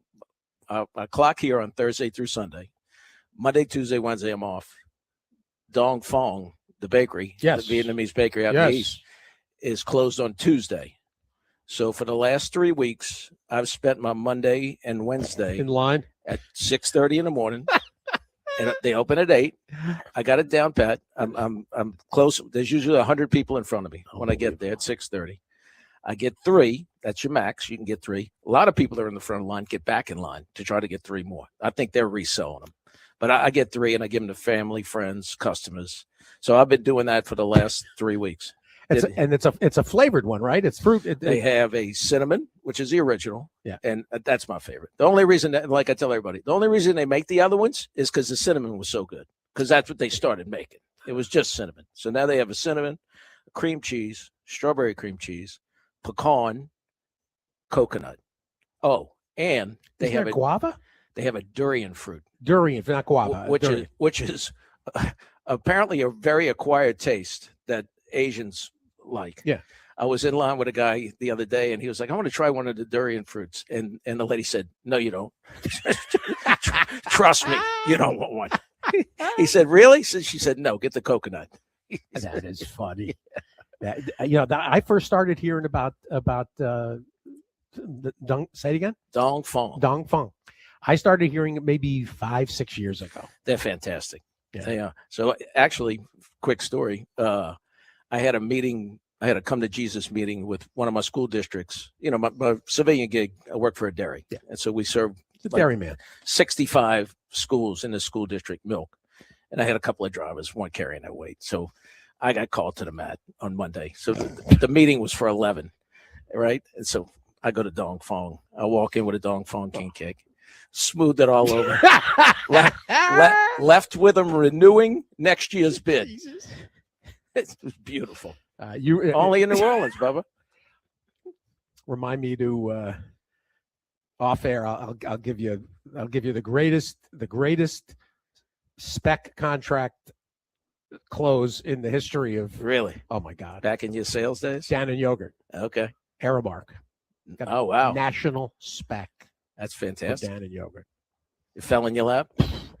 I clock here on Thursday through Sunday. Monday, Tuesday, Wednesday, I'm off. Dong Fong, the bakery, yes, the Vietnamese bakery out in the East, is closed on Tuesday. So for the last 3 weeks, I've spent my Monday and Wednesday in line at 6:30 in the morning. And they open at 8. I got it down pat. I'm close. There's usually 100 people in front of me when I get there at 6:30. I get 3. That's your max. You can get 3. A lot of people that are in the front of the line get back in line to try to get 3 more. I think they're reselling them. But I get 3, and I give them to family, friends, customers. So I've been doing that for the last 3 weeks. It's a flavored one, right? It's fruit. They have a cinnamon, which is the original. Yeah. And that's my favorite. The only reason that, like I tell everybody, the only reason they make the other ones is because the cinnamon was so good, because that's what they started making. It was just cinnamon. So now they have a cinnamon, cream cheese, strawberry cream cheese, pecan, coconut. Oh, and they have a guava. They have a durian fruit. Durian, not guava. Which is apparently a very acquired taste that Asians like. Yeah. I was in line with a guy the other day, and he was like, "I want to try one of the durian fruits," and the lady said, "No, you don't. Trust me, you don't want one." He said, "Really?" She said, "No, get the coconut." That is funny. I first started hearing about the say it again. Dong Fong. Dong Fong. I started hearing it maybe 5-6 years ago. They're fantastic. Yeah. They are. So actually, quick story. I had a meeting. I had a come to Jesus meeting with one of my school districts. You know, my civilian gig. I work for a dairy, and so we serve the dairyman 65 schools in the school district milk. And I had a couple of drivers, one carrying that weight. So I got called to the mat on Monday. So the meeting was for 11, right? And so I go to Dong Fong. I walk in with a Dong Fong king cake, smoothed it all over, left with them renewing next year's bid. Jesus. It was beautiful. You only in New Orleans, Bubba. Remind me to off air. I'll give you the greatest spec contract close in the history of. Really? Oh my God! Back in your sales days, Dan and Yogurt. Okay. Aramark. Oh wow! National spec. That's fantastic. Dan and Yogurt. It fell in your lap.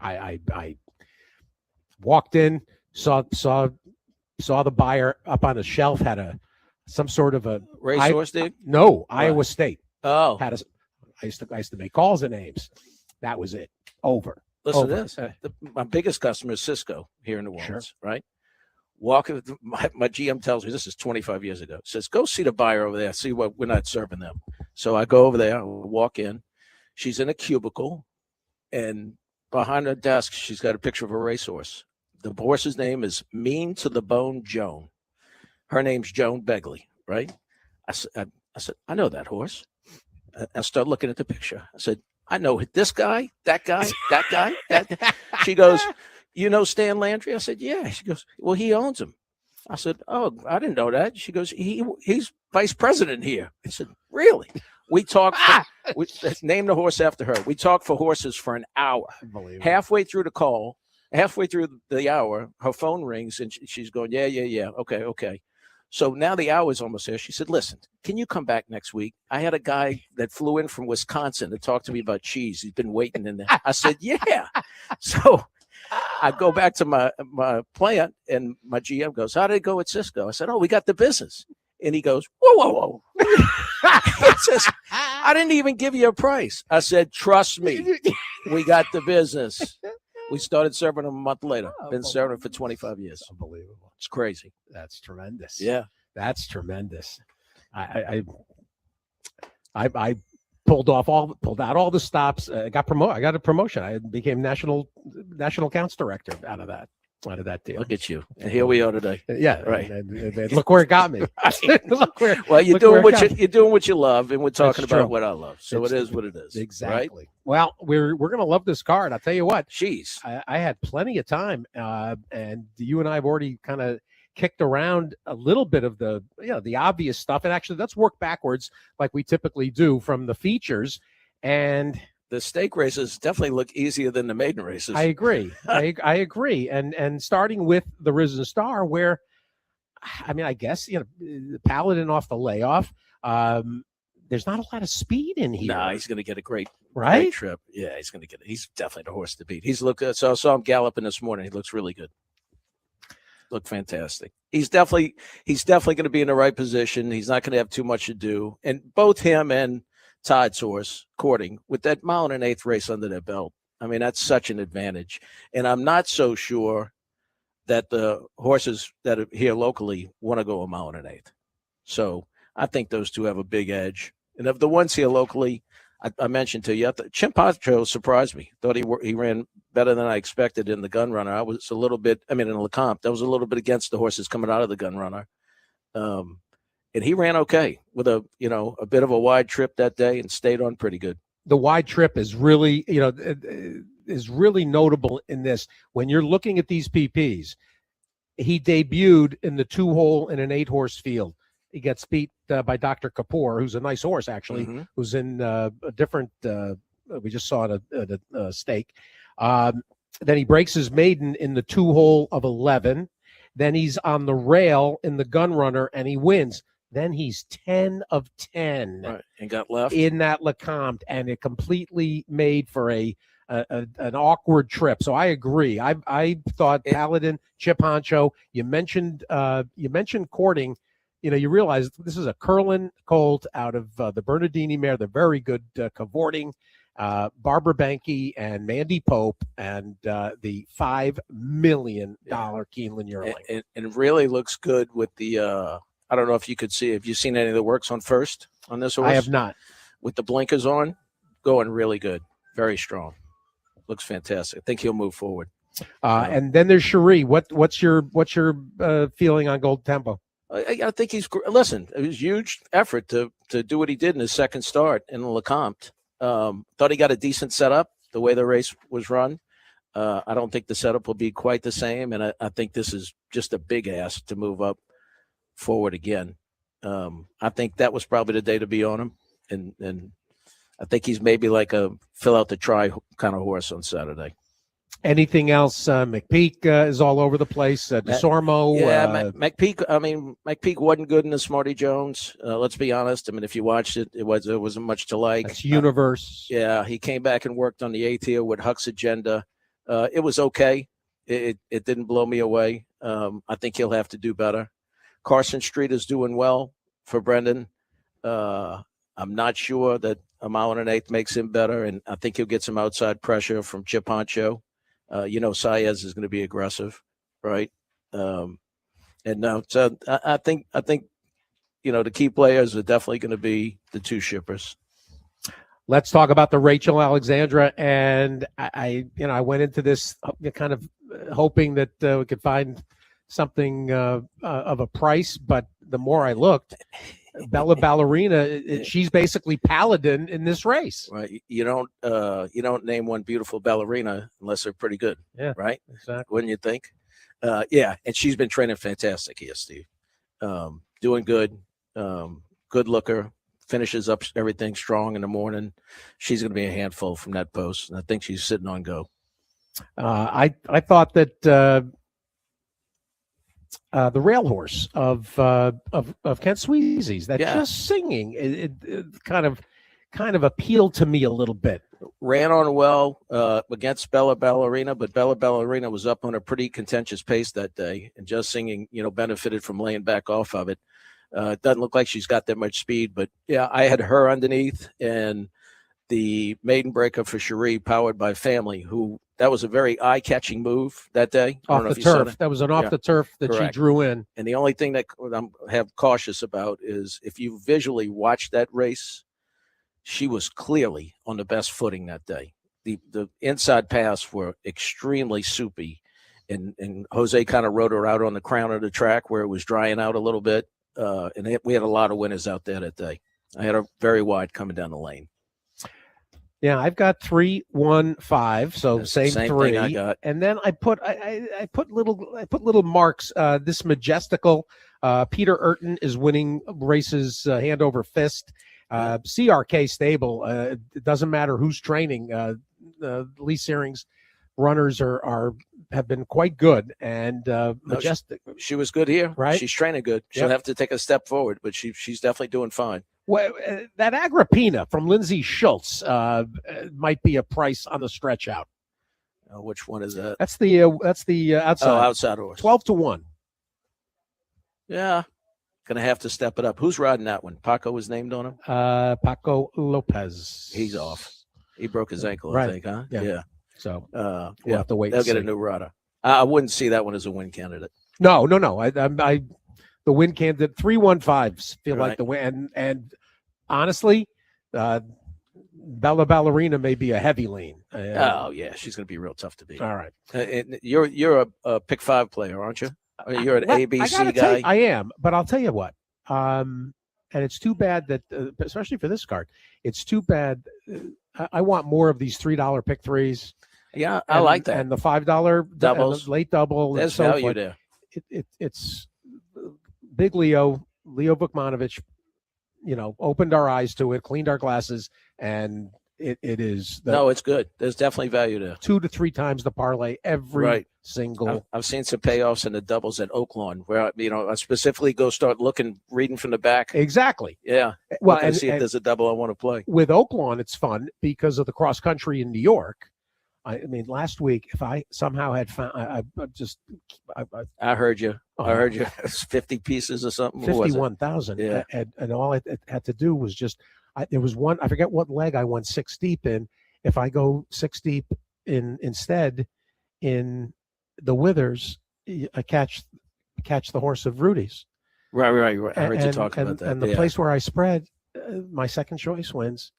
I walked in, saw the buyer up on a shelf, had some sort of a racehorse, dude. No, Iowa State. Oh, I used to make calls and names. That was it. Over. Listen Over. to this. My biggest customer is Cisco here in New Orleans, Sure. right? My GM tells me, this is 25 years ago, says, go see the buyer over there, see what we're not serving them. So I go over there, I walk in. She's in a cubicle, and behind her desk, she's got a picture of a racehorse. The horse's name is Mean to the Bone Joan. Her name's Joan Begley, right? I said, I know that horse. I start looking at the picture. I said, I know this guy, that guy, that guy. She goes, you know Stan Landry? I said, yeah. She goes, well, he owns him. I said, oh, I didn't know that. She goes, he's vice president here. I said, really? We talked. Let's name the horse after her. We talked for horses for an hour. Halfway through the call, halfway through the hour, her phone rings and she's going, yeah. Okay. So now the hour's almost there. She said, listen, can you come back next week? I had a guy that flew in from Wisconsin to talk to me about cheese. He's been waiting in there. I said, yeah. So I go back to my plant, and my GM goes, how did it go at Cisco? I said, oh, we got the business. And he goes, whoa. He says, I didn't even give you a price. I said, trust me, we got the business. We started serving them a month later. Been serving them for 25 years. Unbelievable. It's crazy. That's tremendous. Yeah. That's tremendous. I pulled out all the stops. I got a promotion. I became national accounts director out of that deal. Look at you. And here we are today. Yeah. Right. And look where it got me. Well, you're doing what you love, and we're talking about what I love. So it is what it is. Exactly. Right? Well, we're gonna love this card. I'll tell you what. Jeez. I had plenty of time, and you and I have already kind of kicked around a little bit of the obvious stuff, and actually let's work backwards like we typically do from the features. And the stake races definitely look easier than the maiden races. I agree. I agree. And starting with the Risen Star, where I guess the Paladin off the layoff. There's not a lot of speed in here. No, he's going to get a great trip. Yeah, he's definitely the horse to beat. So I saw him galloping this morning. He looks really good. Look fantastic. He's definitely going to be in the right position. He's not going to have too much to do. And both him and Todd's horse, Courting, with that 1 1/8 race under their belt. I mean, that's such an advantage. And I'm not so sure that the horses that are here locally want to go 1 1/8. So I think those two have a big edge. And of the ones here locally, I mentioned to you, Chip Poncho surprised me. Thought he ran better than I expected in the gun runner. I was a little bit, in LeCompte, I was a little bit against the horses coming out of the gun runner. And he ran okay with a bit of a wide trip that day and stayed on pretty good. The wide trip is really, is really notable in this. When you're looking at these PPs, he debuted in the 2-hole in an 8-horse field. He gets beat by Dr. Kapoor, who's a nice horse, actually, who's in a different, we just saw it at a stake. Then he breaks his maiden in the 2-hole of 11. Then he's on the rail in the gun runner, and he wins. Then he's 10 of 10 right, and got left in that LeCompte, and it completely made for an awkward trip. So I agree. I thought Paladin, Chip Honcho. You mentioned courting. You realize this is a Curlin colt out of the Bernardini mare. They're very good cavorting. Barbara Banke and Mandy Pope, and the $5 million Keeneland yearling. And it really looks good with the. I don't know if you could see. Have you seen any of the works on first on this horse? I have not. With the blinkers on, going really good, very strong. Looks fantastic. I think he'll move forward. And then there's Cherie. What's your feeling on Gold Tempo? I think he's listen. It was a huge effort to do what he did in his second start in LeCompte. Thought he got a decent setup the way the race was run. I don't think the setup will be quite the same, and I think this is just a big ask to move up forward again. I think that was probably the day to be on him, and I think he's maybe like a fill out the try kind of horse on Saturday. Anything else? McPeak is all over the place. DeSormo. Yeah, McPeak. McPeak wasn't good in the Smarty Jones. Let's be honest. If you watched it, it wasn't much to like. That's Universe. Yeah, he came back and worked on the 8th here with Huck's Agenda. It was okay. It didn't blow me away. I think he'll have to do better. Carson Street is doing well for Brendan. I'm not sure that a 1 1/8 makes him better, and I think he'll get some outside pressure from Chip Honcho. Saez is going to be aggressive, right? So I think the key players are definitely going to be the 2 shippers. Let's talk about the Rachel Alexandra, and I went into this kind of hoping that we could find something of a price, but the more I looked, Bella Ballerina, she's basically Paladin in this race. Right. You don't name one beautiful ballerina unless they're pretty good. Yeah. Right. Exactly. Wouldn't you think? Yeah. And she's been training fantastic here, Steve. Doing good. Good looker. Finishes up everything strong in the morning. She's going to be a handful from that post, and I think she's sitting on go. I thought that the rail horse of Kent Sweezy's, just singing, it kind of appealed to me a little bit. Ran on well against Bella Ballerina, but Bella Ballerina was up on a pretty contentious pace that day, and just singing, benefited from laying back off of it. It doesn't look like she's got that much speed, but yeah, I had her underneath, and the maiden breaker for Cherie, powered by Family, that was a very eye-catching move that day. Off the turf. That was an off the turf that Correct. She drew in. And the only thing that I'm cautious about is if you visually watch that race, she was clearly on the best footing that day. The inside paths were extremely soupy, and Jose kind of rode her out on the crown of the track where it was drying out a little bit. And we had a lot of winners out there that day. I had her very wide coming down the lane. Yeah, I've got 3, 1, 5, so That's same the same 3. thing I got. And then I put little marks. This Majestical, Peter Urton is winning races hand over fist. CRK stable. It doesn't matter who's training. Lee Searing's runners have been quite good, and Majestic. She was good here, right? She's training good. She'll have to take a step forward, but she's definitely doing fine. Well, that Agrippina from Lindsay Schultz might be a price on the stretch out. Which one is that? That's the outside. Oh, outside horse. 12-1. Yeah, gonna have to step it up. Who's riding that one? Paco was named on him. Paco Lopez. He's off. He broke his ankle, right. I think, huh? Yeah. So we'll have to wait. They'll get a new rider. I wouldn't see that one as a win candidate. No. The win candidate 3-1-5s feel like the win, and honestly, Bella Ballerina may be a heavy lean. Oh yeah, she's going to be real tough to beat. All right. And you're a pick 5 player, aren't you? I mean, you're an I ABC gotta tell guy. you, I am, but I'll tell you what. And it's too bad that, especially for this card, it's too bad. I want more of these $3 pick threes. Yeah, I like that. And the $5 doubles, late double. There's and so value forth. there. It's big Leo Vukmanovic, opened our eyes to it, cleaned our glasses, and it is. It's good. There's definitely value there. 2 to 3 times the parlay every single. I've seen some payoffs in the doubles at Oaklawn where I specifically go start reading from the back. Exactly. Yeah. Well, and see if there's a double I want to play. With Oaklawn, it's fun because of the cross country in New York. I mean, last week, if I somehow had found, I heard you. I heard you. 50 pieces or something. 51,000. Yeah. And all I had to do was just, there was one, I forget what leg I went 6 deep in. If I go 6 deep instead in the Withers, I catch the horse of Rudy's. Right. I heard you talking about that. And the place where I spread, my second choice wins.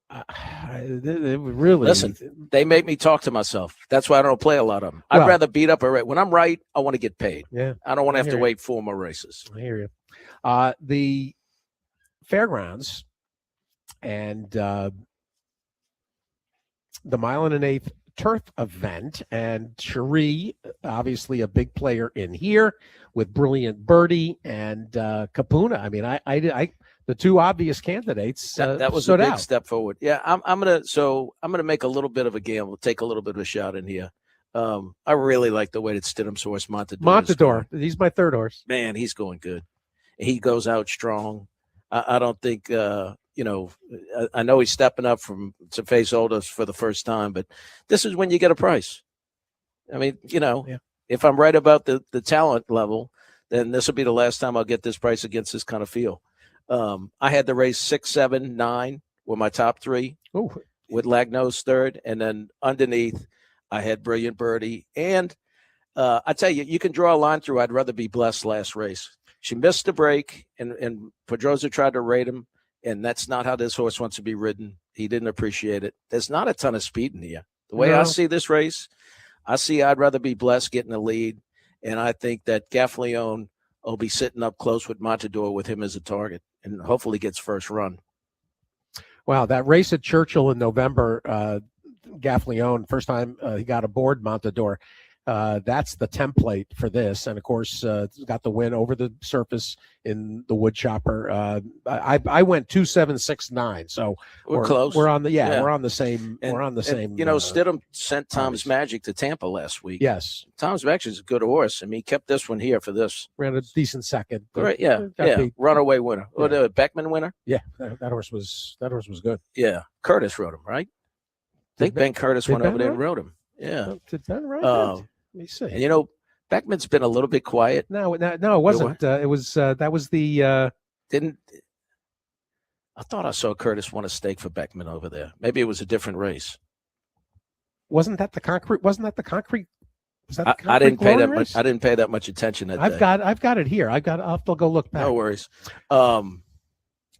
Really, listen, they make me talk to myself. That's why I don't play a lot of them. I'd rather beat up a race. When I'm right, I want to get paid. Yeah, I don't want to have to wait 4 more races. I hear you. The fairgrounds and the 1 1/8 turf event, and Cherie, obviously a big player in here with Brilliant Birdie and Capuna. I mean, I the 2 obvious candidates that was a big step forward. Yeah, I'm gonna make a little bit of a gamble, take a little bit of a shot in here. I really like the way that Stidham's horse Montador. He's my 3rd horse. Man, he's going good. He goes out strong. I don't think I know he's stepping up to face Oldest for the first time, but this is when you get a price. I mean, if I'm right about the talent level, then this will be the last time I'll get this price against this kind of field. I had the race 6, 7, 9 were my top 3. Ooh. With Lagnos 3rd, and then underneath I had Brilliant Birdie. And I tell you, you can draw a line through. I'd rather be Blessed last race. She missed the break, and Pedroza tried to rate him, and that's not how this horse wants to be ridden. He didn't appreciate it. There's not a ton of speed in here. The way I see this race, I'd rather be Blessed getting the lead, and I think that Gaffleone will be sitting up close with Montador with him as a target, and hopefully gets first run. Wow, that race at Churchill in November, Gaffleone, first time he got aboard Montador. That's the template for this, and of course, got the win over the surface in the wood chopper. I went 2, 7, 6, 9, so we're close. We're on the we're on the same. We're on the same. Stidham sent Tom's Magic to Tampa last week. Yes, Tom's Magic is a good horse. I mean, he kept this one here for this. Ran a decent second. Right? Yeah. Runaway winner. Yeah. Or the Beckman winner. Yeah, that horse was good. Yeah, Curtis rode him, right? I think Ben Curtis went over there and rode him. Yeah. Did Ben ride that? Let me see. And Beckman's been a little bit quiet. No, it wasn't. It was that was the. I thought I saw Curtis won a stake for Beckman over there. Maybe it was a different race. Wasn't that the concrete? Was that the concrete I didn't pay that race? much. I didn't pay that much attention that day. I've got it here. I'll have to go look back. No worries.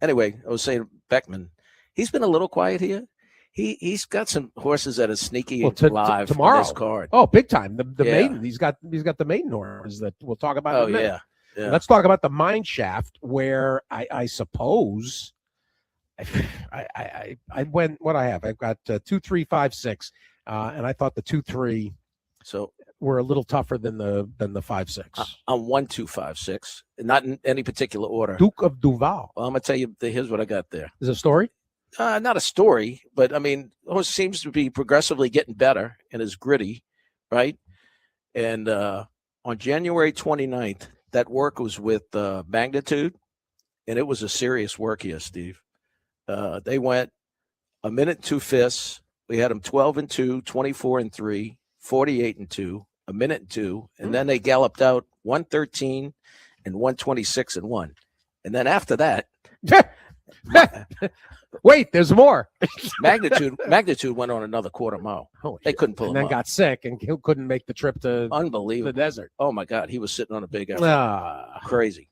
Anyway, I was saying Beckman. He's been a little quiet here. He's got some horses that are sneaky live tomorrow. On this card. Oh, big time! The maiden. He's got the maiden horses that we'll talk about. Oh yeah. Let's talk about the mine shaft, where I suppose I went. What I have, I've got 2, 3, 5, 6, and I thought the 2, 3 were a little tougher than the 5, 6. I'm 1, 2, 5, 6, not in any particular order. Duke of Duval. Well, I'm gonna tell you. Here's what I got there. Is it a story? Not a story, but I mean, horse seems to be progressively getting better and is gritty, right? And on January 29th, that work was with Magnitude, and it was a serious work here, Steve. They went 1 minute 2 fifths. We had them 12-2, 24-3, 48-2, 1 minute 2, and then they galloped out 113 and 126-1, and then after that. Wait, there's more. Magnitude went on another quarter mile. They couldn't pull him and then up. got sick and couldn't make the trip to Unbelievable. the desert. Oh my God, he was sitting on a big effort. Crazy.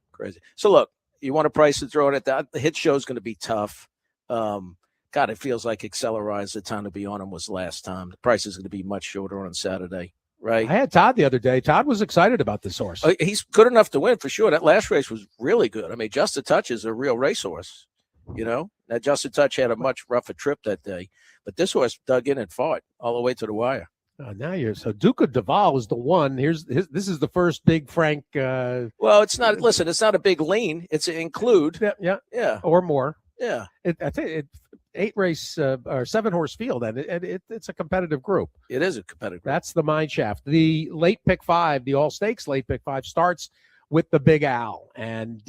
So look, you want a price to throw it at that? The hit show is going to be tough. Got God, it feels like Accelerise, the time to be on him was last time. The price is going to be much shorter on Saturday, right? I had Todd the other day. Todd was excited about this horse. He's good enough to win for sure. That last race was really good. I mean, Just a Touch is a real racehorse. Now Just a Touch had a much rougher trip that day, but this horse dug in and fought all the way to the wire. So Duca Duval is the one. This is the first big Frank. Well, it's not. Listen, it's not a big lean. It's an include. Yeah, or more. Yeah, I think it 8-race or 7-horse field, and it's a competitive group. It is a competitive group. That's the mine shaft. The late pick 5, the all stakes late pick 5 starts with the Big Al, and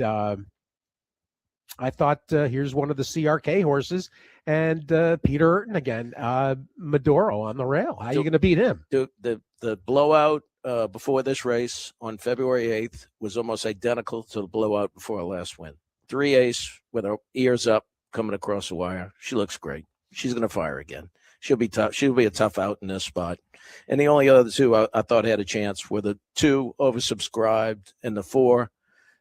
I thought here's one of the CRK horses, and Peter Urton again, Maduro on the rail. How are you going to beat him? The blowout before this race on February 8th was almost identical to the blowout before our last win. 3-ace with her ears up coming across the wire. She looks great. She's going to fire again. She'll be tough. She'll be a tough out in this spot. And the only other two I thought had a chance were the 2 oversubscribed and the 4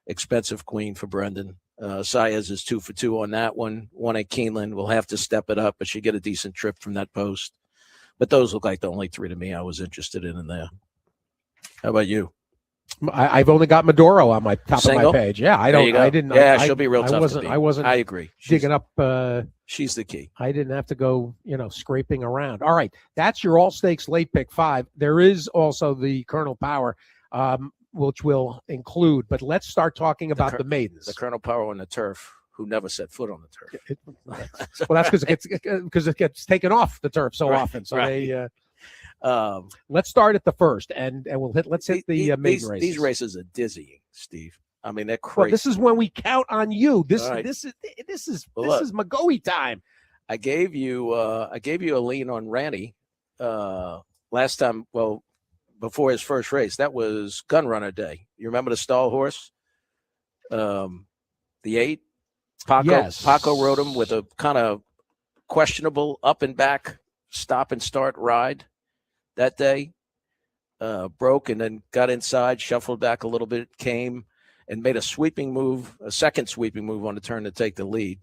expensive queen for Brendan. Saez is 2 for 2 on that one. One at Keeneland. We'll have to step it up, but she get a decent trip from that post. But those look like the only 3 to me I was interested in there. How about you? I've only got Maduro on my top Single? of my page. Yeah, I didn't. Yeah, she'll be real tough. I wasn't. I agree. Digging up. She's the key. I didn't have to go, scraping around. All right, that's your all stakes late pick 5. There is also the Colonel Power, which will include. But let's start talking about the maidens. The Colonel Power on the turf, who never set foot on the turf. Well, that's because it gets taken off the turf so often. So right. let's start at the first, and let's hit the maiden races. These races are dizzying, Steve. I mean, they're crazy. Well, this is when we count on you. This right. is McGoey time. I gave you a lean on Randy last time. Well, before his first race, that was Gunrunner Day. You remember the stall horse, the 8. Paco. Yes. Paco rode him with a kind of questionable up and back stop and start ride that day. Broke and then got inside, shuffled back a little bit, came and made a second sweeping move on the turn to take the lead.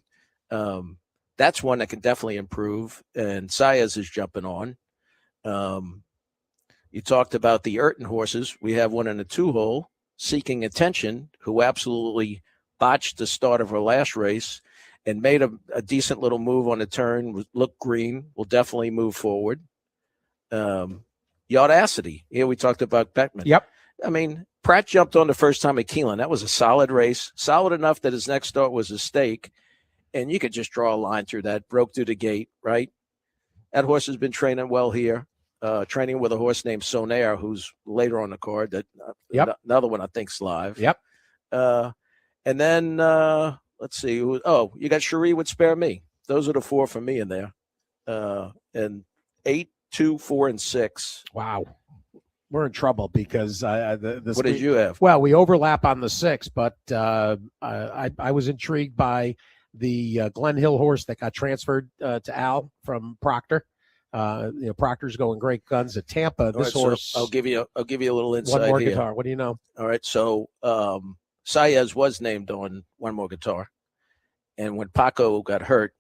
That's one that can definitely improve, and Saez is jumping on. You talked about the Urton horses. We have one in a 2-hole, Seeking Attention, who absolutely botched the start of her last race and made a decent little move on the turn, looked green, will definitely move forward. Audacity. Here we talked about Beckman. Yep. I mean, Pratt jumped on the first time at Keeneland. That was a solid race, solid enough that his next start was a stake, and you could just draw a line through that. Broke through the gate, right? That horse has been training well here, training with a horse named Sonaire, who's later on the card. That another one I think's live. Yep. And then let's see. You got Cherie with Spare Me. Those are the 4 for me in there. And 8, 2, 4, and 6. Wow. We're in trouble because what did you have? Well, we overlap on the 6, but I was intrigued by the Glen Hill horse that got transferred to Al from Proctor. Proctor's going great guns at Tampa. This horse. So I'll give you a little insight. One More here. Guitar. What do you know? All right. So Saez was named on One More Guitar, and when Paco got hurt,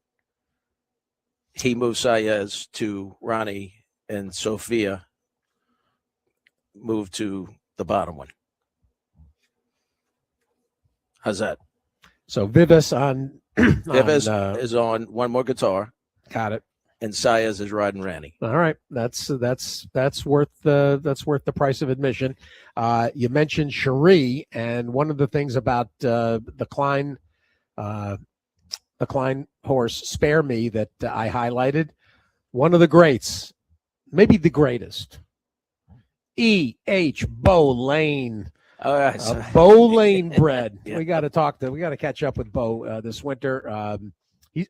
he moved Saez to Ronnie, and Sophia moved to the bottom one. How's that? So Vivis on Vivis is on One More Guitar. Got it. And Saez is riding Ranny. All right, that's worth the price of admission. You mentioned Cherie, and one of the things about the Klein horse Spare Me that I highlighted, one of the greats, maybe the greatest, E.H. Bo Lane. All right, Bo Lane bred. Yeah. We got to catch up with Bo this winter. He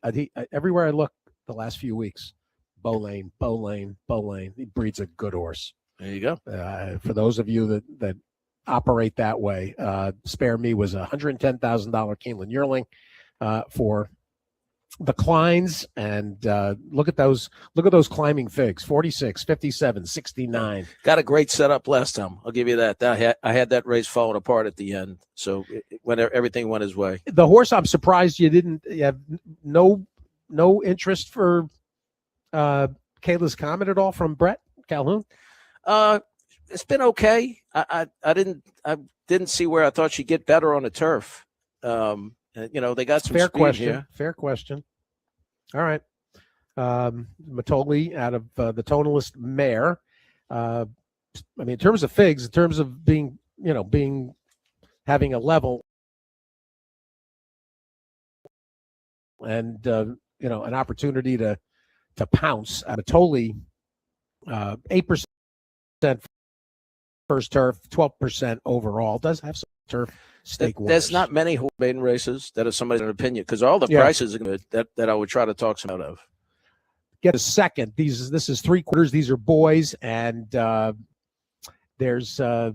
everywhere I look the last few weeks, Bo Lane. He breeds a good horse. There you go. For those of you that operate that way, Spare Me was $110,000 Keeneland yearling for the Kleins, and look at those climbing figs: 46, 57, 69. Got a great setup last time. I'll give you that. I had that race falling apart at the end, so everything went his way. The horse, I'm surprised you have no no interest for Kayla's Comet at all from Brett Calhoun? It's been okay. I didn't see where I thought she'd get better on the turf. They got some fair speed question. here. Fair question. All right. Matoli out of the Tonalist Mare. In terms of figs, in terms of being having a level and an opportunity to pounce. Matoli, 8% first turf, 12% overall. Does have some turf stake winners. There's not many maiden races that are somebody's opinion because all the prices are good that I would try to talk some out of. Get a second. This is 3/4. These are boys, and there's a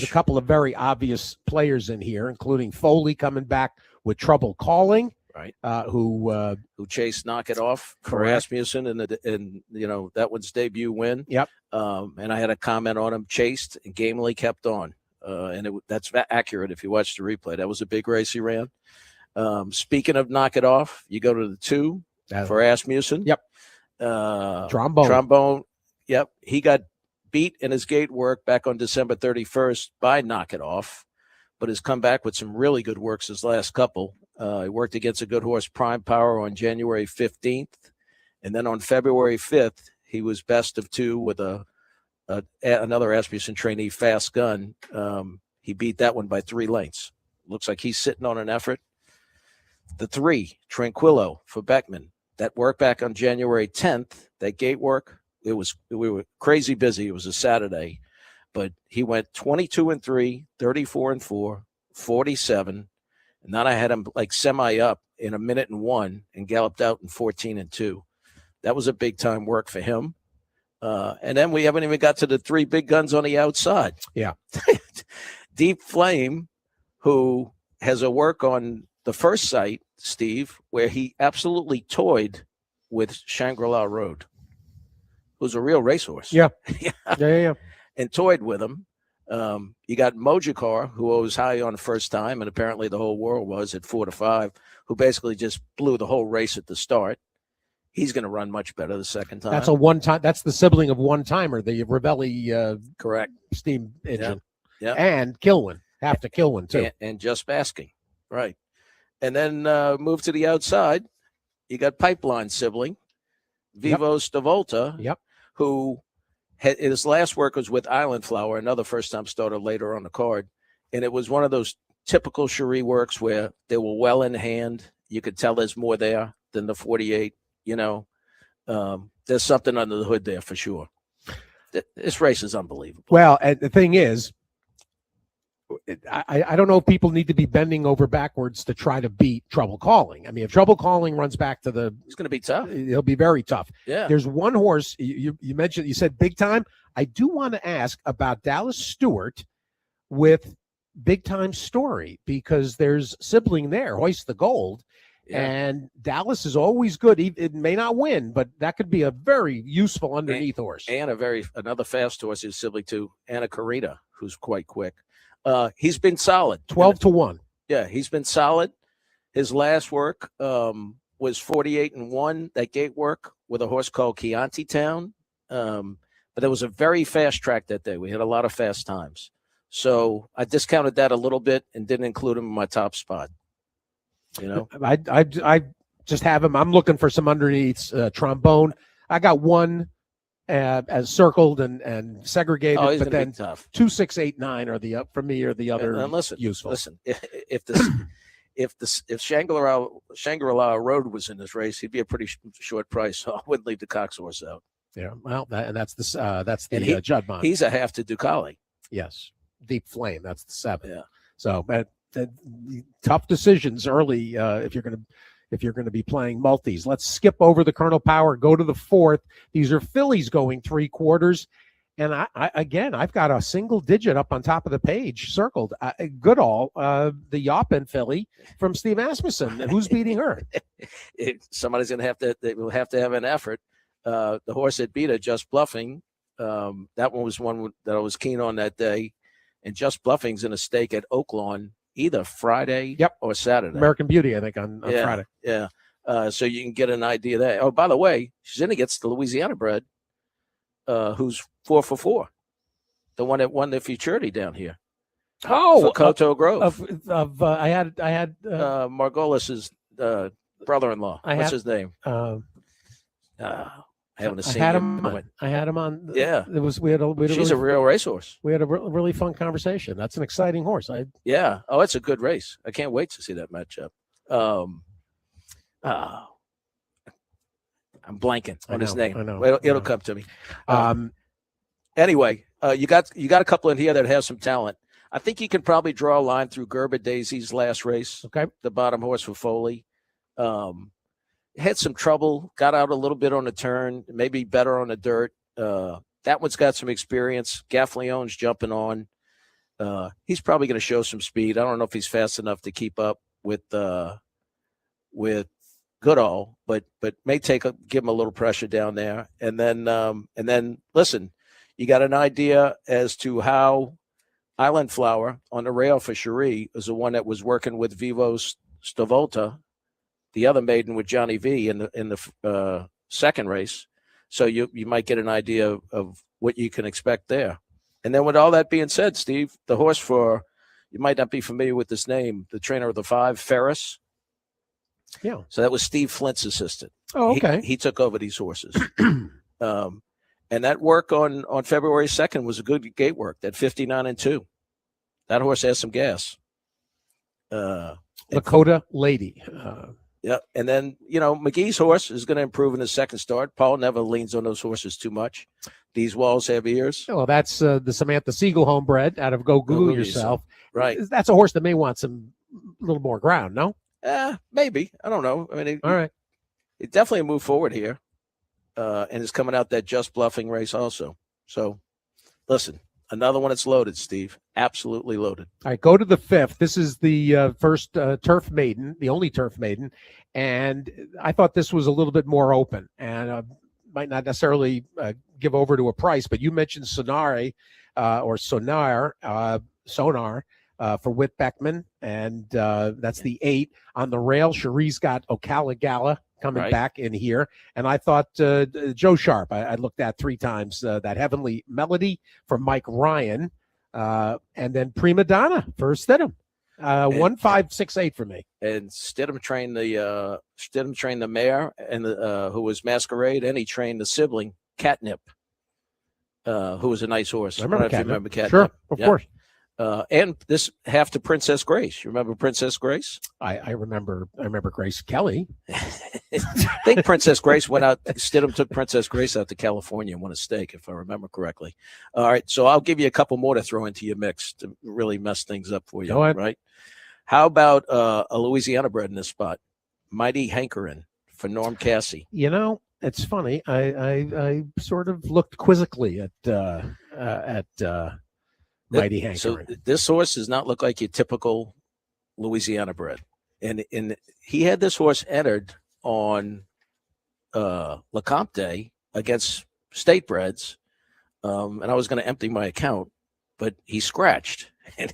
couple of very obvious players in here, including Foley coming back with Trouble Calling, right? Who chased Knock It Off for Rasmussen and that one's debut win. Yep. And I had a comment on him. Chased and gamely kept on, and that's accurate if you watch the replay. That was a big race he ran. Speaking of Knock It Off, you go to the 2 for Rasmussen. Yep. Trombone. Yep. He got beat in his gate work back on December 31st by Knock It Off, but has come back with some really good works his last couple. He worked against a good horse, Prime Power, on January 15th. And then on February 5th, he was best of 2 with another Rasmussen trainee, Fast Gun. He beat that one by 3 lengths. Looks like he's sitting on an effort. The 3, Tranquillo for Beckman. That work back on January 10th, that gate work, we were crazy busy. It was a Saturday, but he went 22-3, 34-4, 47. And then I had him like semi up in 1:01 and galloped out in 14-2. That was a big time work for him. And then we haven't even got to the 3 big guns on the outside. Yeah. Deep Flame, who has a work on the first site, Steve, where he absolutely toyed with Shangri-La Road, who's a real racehorse. Yeah. Yeah. And toyed with him. You got Mojicar, who was high on the first time, and apparently the whole world was at 4-5, who basically just blew the whole race at the start. He's going to run much better the second time. That's a one-time. That's the sibling of One-Timer, the Ravelli correct steam engine. Yeah. And Kilwin. Have to Kilwin too. And Just Basking. Right. And then move to the outside. You got Pipeline sibling, Vivo Stavolta, who his last work was with Island Flower, another first-time starter later on the card. And it was one of those typical Cherie works where they were well in hand. You could tell there's more there than the 48. There's something under the hood there for sure. This race is unbelievable. Well, and the thing is, I don't know if people need to be bending over backwards to try to beat Trouble Calling. I mean, if Trouble Calling runs back to it's going to be tough. It'll be very tough. Yeah. There's one horse you mentioned. You said Big Time. I do want to ask about Dallas Stewart with Big Time Story, because there's sibling there, Hoist the Gold. Yeah. And Dallas is always good. It may not win, but that could be a very useful underneath horse. And another fast horse is sibling to Anna Karina, who's quite quick. He's been solid. 12-1. Yeah, he's been solid. His last work was 48-1. That gate work with a horse called Chianti Town. But it was a very fast track that day. We had a lot of fast times. So I discounted that a little bit and didn't include him in my top spot. I just have him. I'm looking for some underneaths. Trombone. I got one as circled and segregated, but then 2, 6, 8, 9 are the for me are the other useful. Listen, if Shangri-La Road was in this race, he'd be a pretty short price. So I wouldn't leave the Cox horse out. Yeah, well, that's the Judd. He's a half to Ducali. Yes, Deep Flame. That's the 7. Yeah. So, tough decisions early if you're going to be playing multis. Let's skip over the Colonel Power, go to the 4th. These are fillies going 3/4. And I've got a single digit up on top of the page circled. Goodall, the Yoppin filly from Steve Asmussen. Who's beating her? Somebody's going to have to. They will have to have an effort. The horse that beat her, Just Bluffing. That one was one that I was keen on that day. And Just Bluffing's in a stake at Oaklawn either Friday or Saturday. American Beauty, I think, on Friday. Yeah. So you can get an idea there. Oh, by the way, she's in against the Louisiana bred, who's 4 for 4, the one that won the futurity down here. Oh, for Coteau Grove. I had Margolis's brother-in-law. What's his name? I haven't seen him. I had him on. Yeah, it was. We had a. She's a real racehorse. We had a really fun conversation. That's an exciting horse. Yeah. Oh, it's a good race. I can't wait to see that matchup. I'm blanking on his name. I know. It'll come to me. Anyway, you got a couple in here that have some talent. I think you can probably draw a line through Gerber Daisy's last race. Okay. The bottom horse for Foley. Had some trouble, got out a little bit on the turn, maybe better on the dirt. That one's got some experience. Gaffleone's jumping on. He's probably going to show some speed. I don't know if he's fast enough to keep up with Goodall, but may give him a little pressure down there. And then listen, you got an idea as to how Island Flower on the rail for Cherie is the one that was working with Vivo Stavolta, the other maiden with Johnny V in the second race. So you might get an idea of what you can expect there. And then with all that being said, Steve, the horse you might not be familiar with this name, the trainer of the 5, Ferris. Yeah. So that was Steve Flint's assistant. Oh, okay. He took over these horses. And that work on February 2nd was a good gate work, that 59-2. That horse has some gas. Lakota Lady. Yeah. And then, McGee's horse is going to improve in his second start. Paul never leans on those horses too much. These walls have ears. Well, that's the Samantha Siegel homebred out of Go Google Yourself. Right. That's a horse that may want a little more ground, no? Maybe. I don't know. I mean, all right. It definitely moved forward here. And it's coming out that Just Bluffing race also. So, listen, another one that's loaded, Steve. Absolutely loaded. All right, go to the 5th. This is the first turf maiden, the only turf maiden. And I thought this was a little bit more open and might not necessarily give over to a price, but you mentioned Sonar for Whit Beckman, and that's the 8. On the rail, Cherie's got Ocala Gala coming back in here. And I thought Joe Sharp, I looked at 3 times, that Heavenly Melody from Mike Ryan, and then Prima Donna for Stidham. 1568 for me. And Stidham trained the mare and who was Masquerade, and he trained the sibling Catnip, who was a nice horse. I remember Catnip. If you remember Catnip. Sure, of course. And this half to Princess Grace. You remember Princess Grace? I remember Grace Kelly. I think Princess Grace went out. Stidham took Princess Grace out to California and won a stake, if I remember correctly. All right, so I'll give you a couple more to throw into your mix to really mess things up for you. Go ahead. Right? How about a Louisiana bred in this spot? Mighty Hankerin for Norm Cassie. It's funny. I sort of looked quizzically at Mighty Hankerin. So this horse does not look like your typical Louisiana bred. And he had this horse entered on Lecomte Day against state breds. And I was going to empty my account, but he scratched and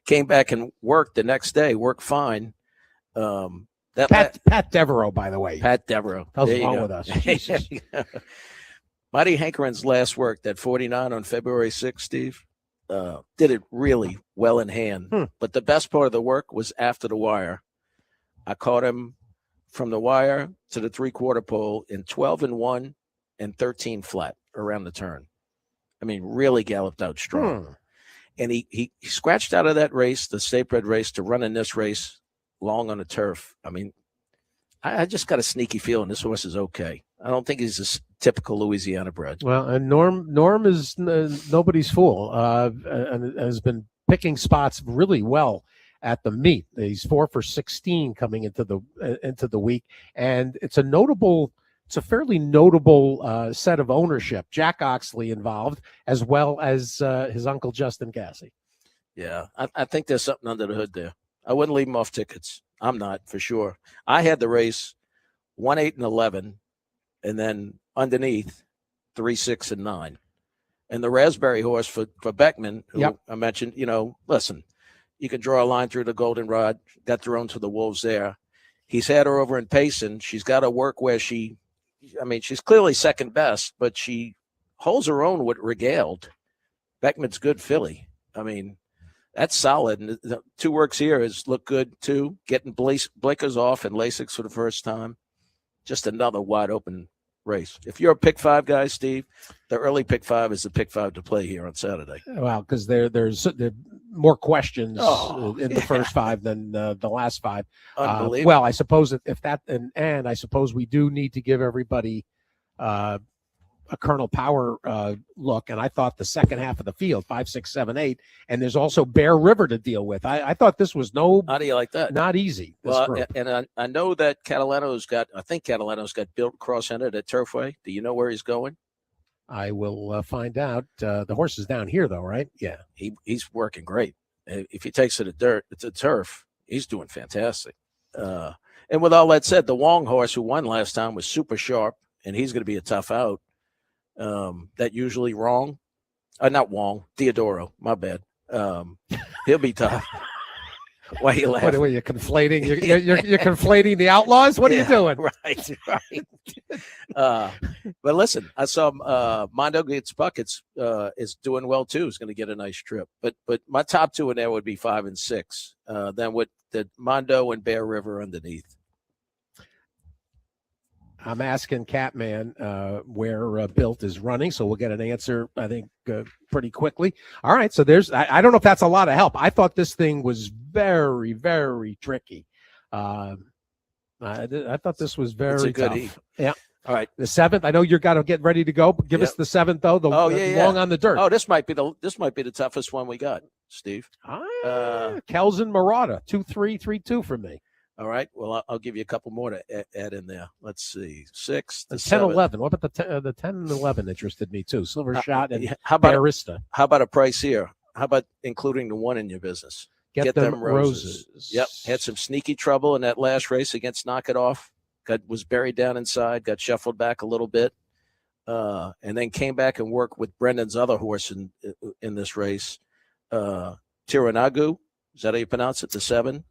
came back and worked the next day, worked fine. Pat Devereaux, by the way. Pat Devereaux. How's wrong with us? Mighty Hankerin's last work, that 49 on February 6th, Steve, did it really well in hand. But the best part of the work was after the wire. I caught him from the wire to the 3/4 pole in 12-1 and 13 flat around the turn. I mean, really galloped out strong. And he scratched out of that race, the state bred race, to run in this race long on the turf. I mean, I just got a sneaky feeling this horse is okay. I don't think he's a typical Louisiana bred. Well, and Norm is nobody's fool, and has been picking spots really well at the meet. He's 4 for 16 coming into the week, and it's a fairly notable set of ownership. Jack Oxley involved, as well as his uncle Justin Cassie. Yeah, I think there's something under the hood there. I wouldn't leave him off tickets. I'm not, for sure. I had the race 1, 8, and 11, and then underneath 3, 6, and 9. And the Raspberry horse for Beckman, who I mentioned, listen, you can draw a line through the goldenrod, got thrown to the wolves there. He's had her over in Payson. She's got to work where she's clearly second best, but she holds her own with Regaled. Beckman's good filly. I mean, that's solid. And the 2 works here has looked good too. Getting blinkers off and Lasix for the first time. Just another wide open race. If you're a pick 5 guy, Steve, the early pick 5 is the pick 5 to play here on Saturday. Well, because there's more questions in the first 5 than the last 5. Unbelievable. Well, I suppose if that and I suppose we do need to give everybody a Colonel Power look, and I thought the second half of the field 5, 6, 7, 8, and there's also Bear River to deal with. I thought this was How do you like that? not easy. And I know that Catalano's got built cross-ended at Turfway. Do you know where he's going? I will find out. The horse is down here, though, right? Yeah. He's working great. If he takes it to dirt, it's a turf. He's doing fantastic. And with all that said, the Wong horse who won last time was super sharp, and he's going to be a tough out. That usually wrong. Not Wong, Theodoro. My bad. He'll be tough. Why are you laughing? What are you conflating? You're conflating the Outlaws? What are you doing? Right. But listen, I saw Mondo Gets Buckets is doing well too. He's going to get a nice trip. But my top 2 in there would be 5 and 6. Then with the Mondo and Bear River underneath. I'm asking Catman where Built is running, so we'll get an answer, I think, pretty quickly. All right, so I don't know if that's a lot of help. I thought this thing was very, very tricky. I thought this was very good tough. heat. Yeah. All right. The 7th, I know you're got to get ready to go. Give us the 7th, though, long on the dirt. Oh, this might be the toughest one we got, Steve. Kelson Murata, 2-3, 3-2 for me. All right. Well, I'll give you a couple more to add in there. Let's see. 6 to 10, 11. What about the 10 and 11 interested me too? Silver Shot and Barista. How about a price here? How about including the 1 in your business? Get them roses. Yep. Had some sneaky trouble in that last race against Knock It Off. Was buried down inside, got shuffled back a little bit, and then came back and worked with Brendan's other horse in this race, Tiranagu. Is that how you pronounce it? The 7.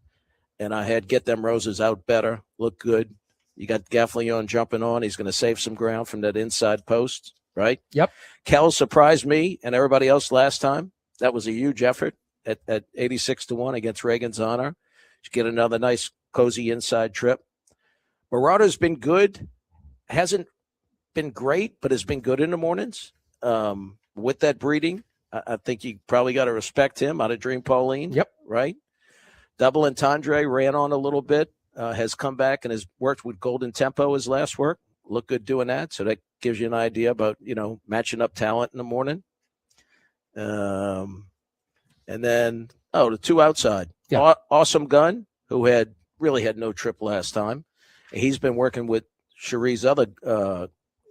And I had Get Them Roses out better, look good. You got Gaffleon jumping on. He's going to save some ground from that inside post, right? Yep. Kel surprised me and everybody else last time. That was a huge effort at 86-1 against Reagan's Honor. To get another nice, cozy inside trip. Marauder's been good. Hasn't been great, but has been good in the mornings. With that breeding, I think you probably got to respect him out of Dream Pauline. Yep. Right? Double Entendre ran on a little bit, has come back and has worked with Golden Tempo his last work. Looked good doing that. So that gives you an idea about, matching up talent in the morning. And then, the 2 outside. Yeah. Awesome Gun, who had no trip last time. He's been working with Cherie's other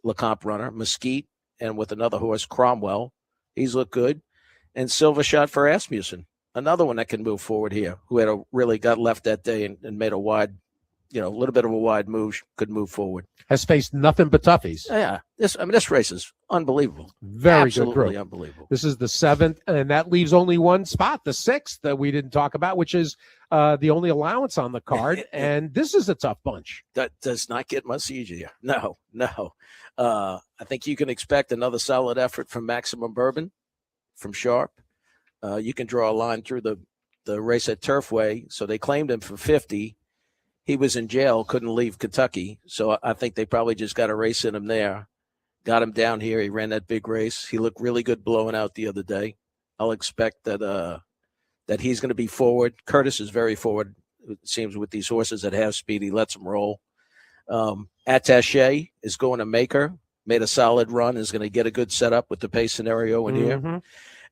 LeComp runner, Mesquite, and with another horse, Cromwell. He's looked good. And Silver Shot for Asmussen. Another one that can move forward here, who had really got left that day and made a wide, a little bit of a wide move, could move forward. Has faced nothing but toughies. Yeah. This race is unbelievable. Very Absolutely good group. Unbelievable. This is the 7th, and that leaves only one spot, the 6th, that we didn't talk about, which is the only allowance on the card. And this is a tough bunch. That does not get much easier. No. I think you can expect another solid effort from Maximum Bourbon, from Sharp. You can draw a line through the race at Turfway. So they claimed him for 50. He was in jail, couldn't leave Kentucky. So I think they probably just got a race in him there. Got him down here. He ran that big race. He looked really good blowing out the other day. I'll expect that he's going to be forward. Curtis is very forward, it seems, with these horses that have speed. He lets them roll. Attaché is going to Maker. Made a solid run. Is going to get a good setup with the pace scenario in here.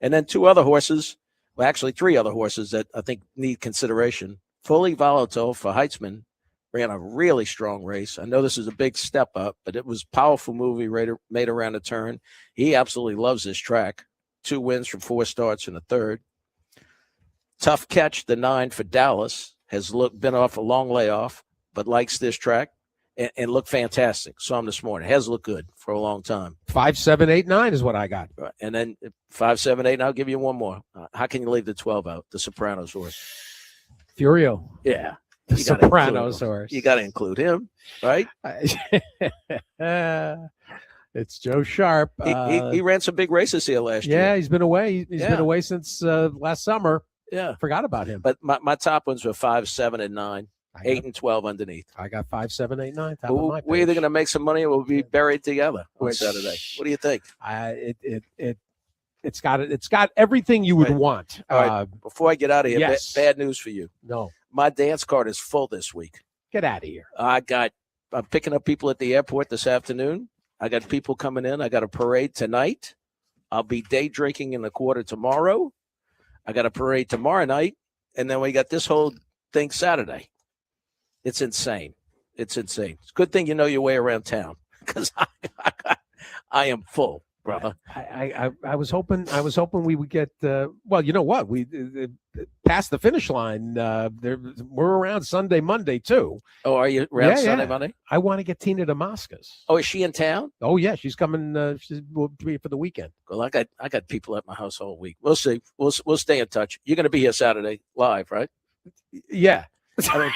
And then 2 other horses, well, actually 3 other horses that I think need consideration. Fully Volatile for Heitzman ran a really strong race. I know this is a big step up, but it was a powerful move he made around the turn. He absolutely loves this track. 2 wins from 4 starts in the 3rd. Tough Catch, the 9 for Dallas, has been off a long layoff, but likes this track and looked fantastic. Saw him this morning. Has looked good for a long time. 5, 7, 8, 9 is what I got. And then 5, 7, 8, and I'll give you one more. How can you leave the 12 out? The Sopranos horse. Furio. Yeah. The You gotta include Sopranos him. horse. You got to include him, right? It's Joe Sharp. He ran some big races here last year. Yeah, he's been away. He's Yeah. been away since last summer. Yeah. Forgot about him. But my top ones were 5, 7, and 9, 8 and 12 underneath. I got 5, 7, 8, 9. Top of my We're either page. going to make some money or we'll be buried together on Which- Saturday. What do you think? It's got everything you would Right. want. All right. Before I get out of here, yes. bad news for you. No, My dance card is full this week. get out of here. I'm picking up people at the airport this afternoon. I got people coming in. I got a parade tonight. I'll be day drinking in the quarter tomorrow. I got a parade tomorrow night. And then we got this whole thing Saturday. It's insane. It's insane. It's a good thing you know your way around town because I am full, brother. I was hoping we would get well, you know what, we past the finish line. We're around Sunday, Monday too. Oh, are you around Yeah, Sunday, yeah. Monday? I want to get Tina Damascus. Oh, is she in town? Oh yeah, she's coming. She will be for the weekend. Well, I got people at my house all week. We'll see. We'll stay in touch. You're going to be here Saturday live, right? Yeah. I mean,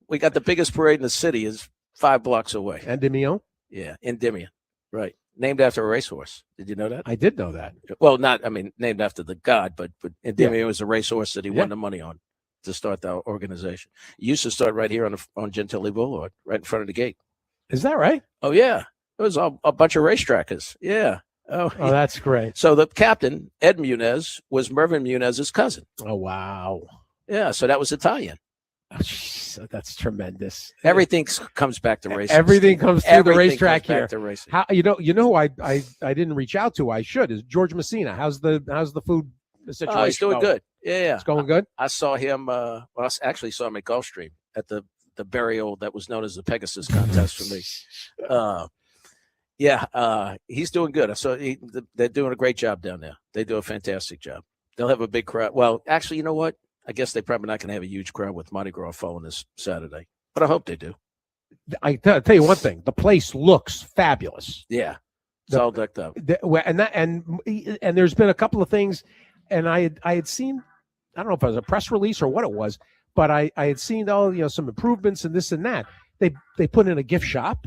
we got the biggest parade in the city is 5 blocks away. Endymion. Yeah, Endymion, right? Named after a racehorse. Did you know that? I did know that. Well, named after the god, but Endymion was a racehorse that he won the money on to start the organization. It used to start right here on Gentilly Boulevard, right in front of the gate. Is that right? Oh yeah, it was a bunch of racetrackers. Yeah. Oh, Oh, that's great. So the captain, Ed Munez, was Mervyn Munez's cousin. Oh wow. Yeah, so that was Italian. Oh, jeez, that's tremendous. Everything comes back to racing. Everything comes through the Everything racetrack comes back here. to racing. How who I didn't reach out to? I should is George Messina. How's the food situation? Oh, he's doing going? good. Yeah, It's going good. I saw him. Well, I actually saw him at Gulfstream at the burial that was known as the Pegasus contest for me. He's doing good. So they're doing a great job down there. They do a fantastic job. They'll have a big crowd. Well, actually, you know what? I guess they're probably not going to have a huge crowd with Mardi Gras following this Saturday, but I hope they do. I tell you one thing: the place looks fabulous. Yeah, it's all decked up. And there's been a couple of things, and I had seen, I don't know if it was a press release or what it was, but I had seen some improvements and this and that. They put in a gift shop.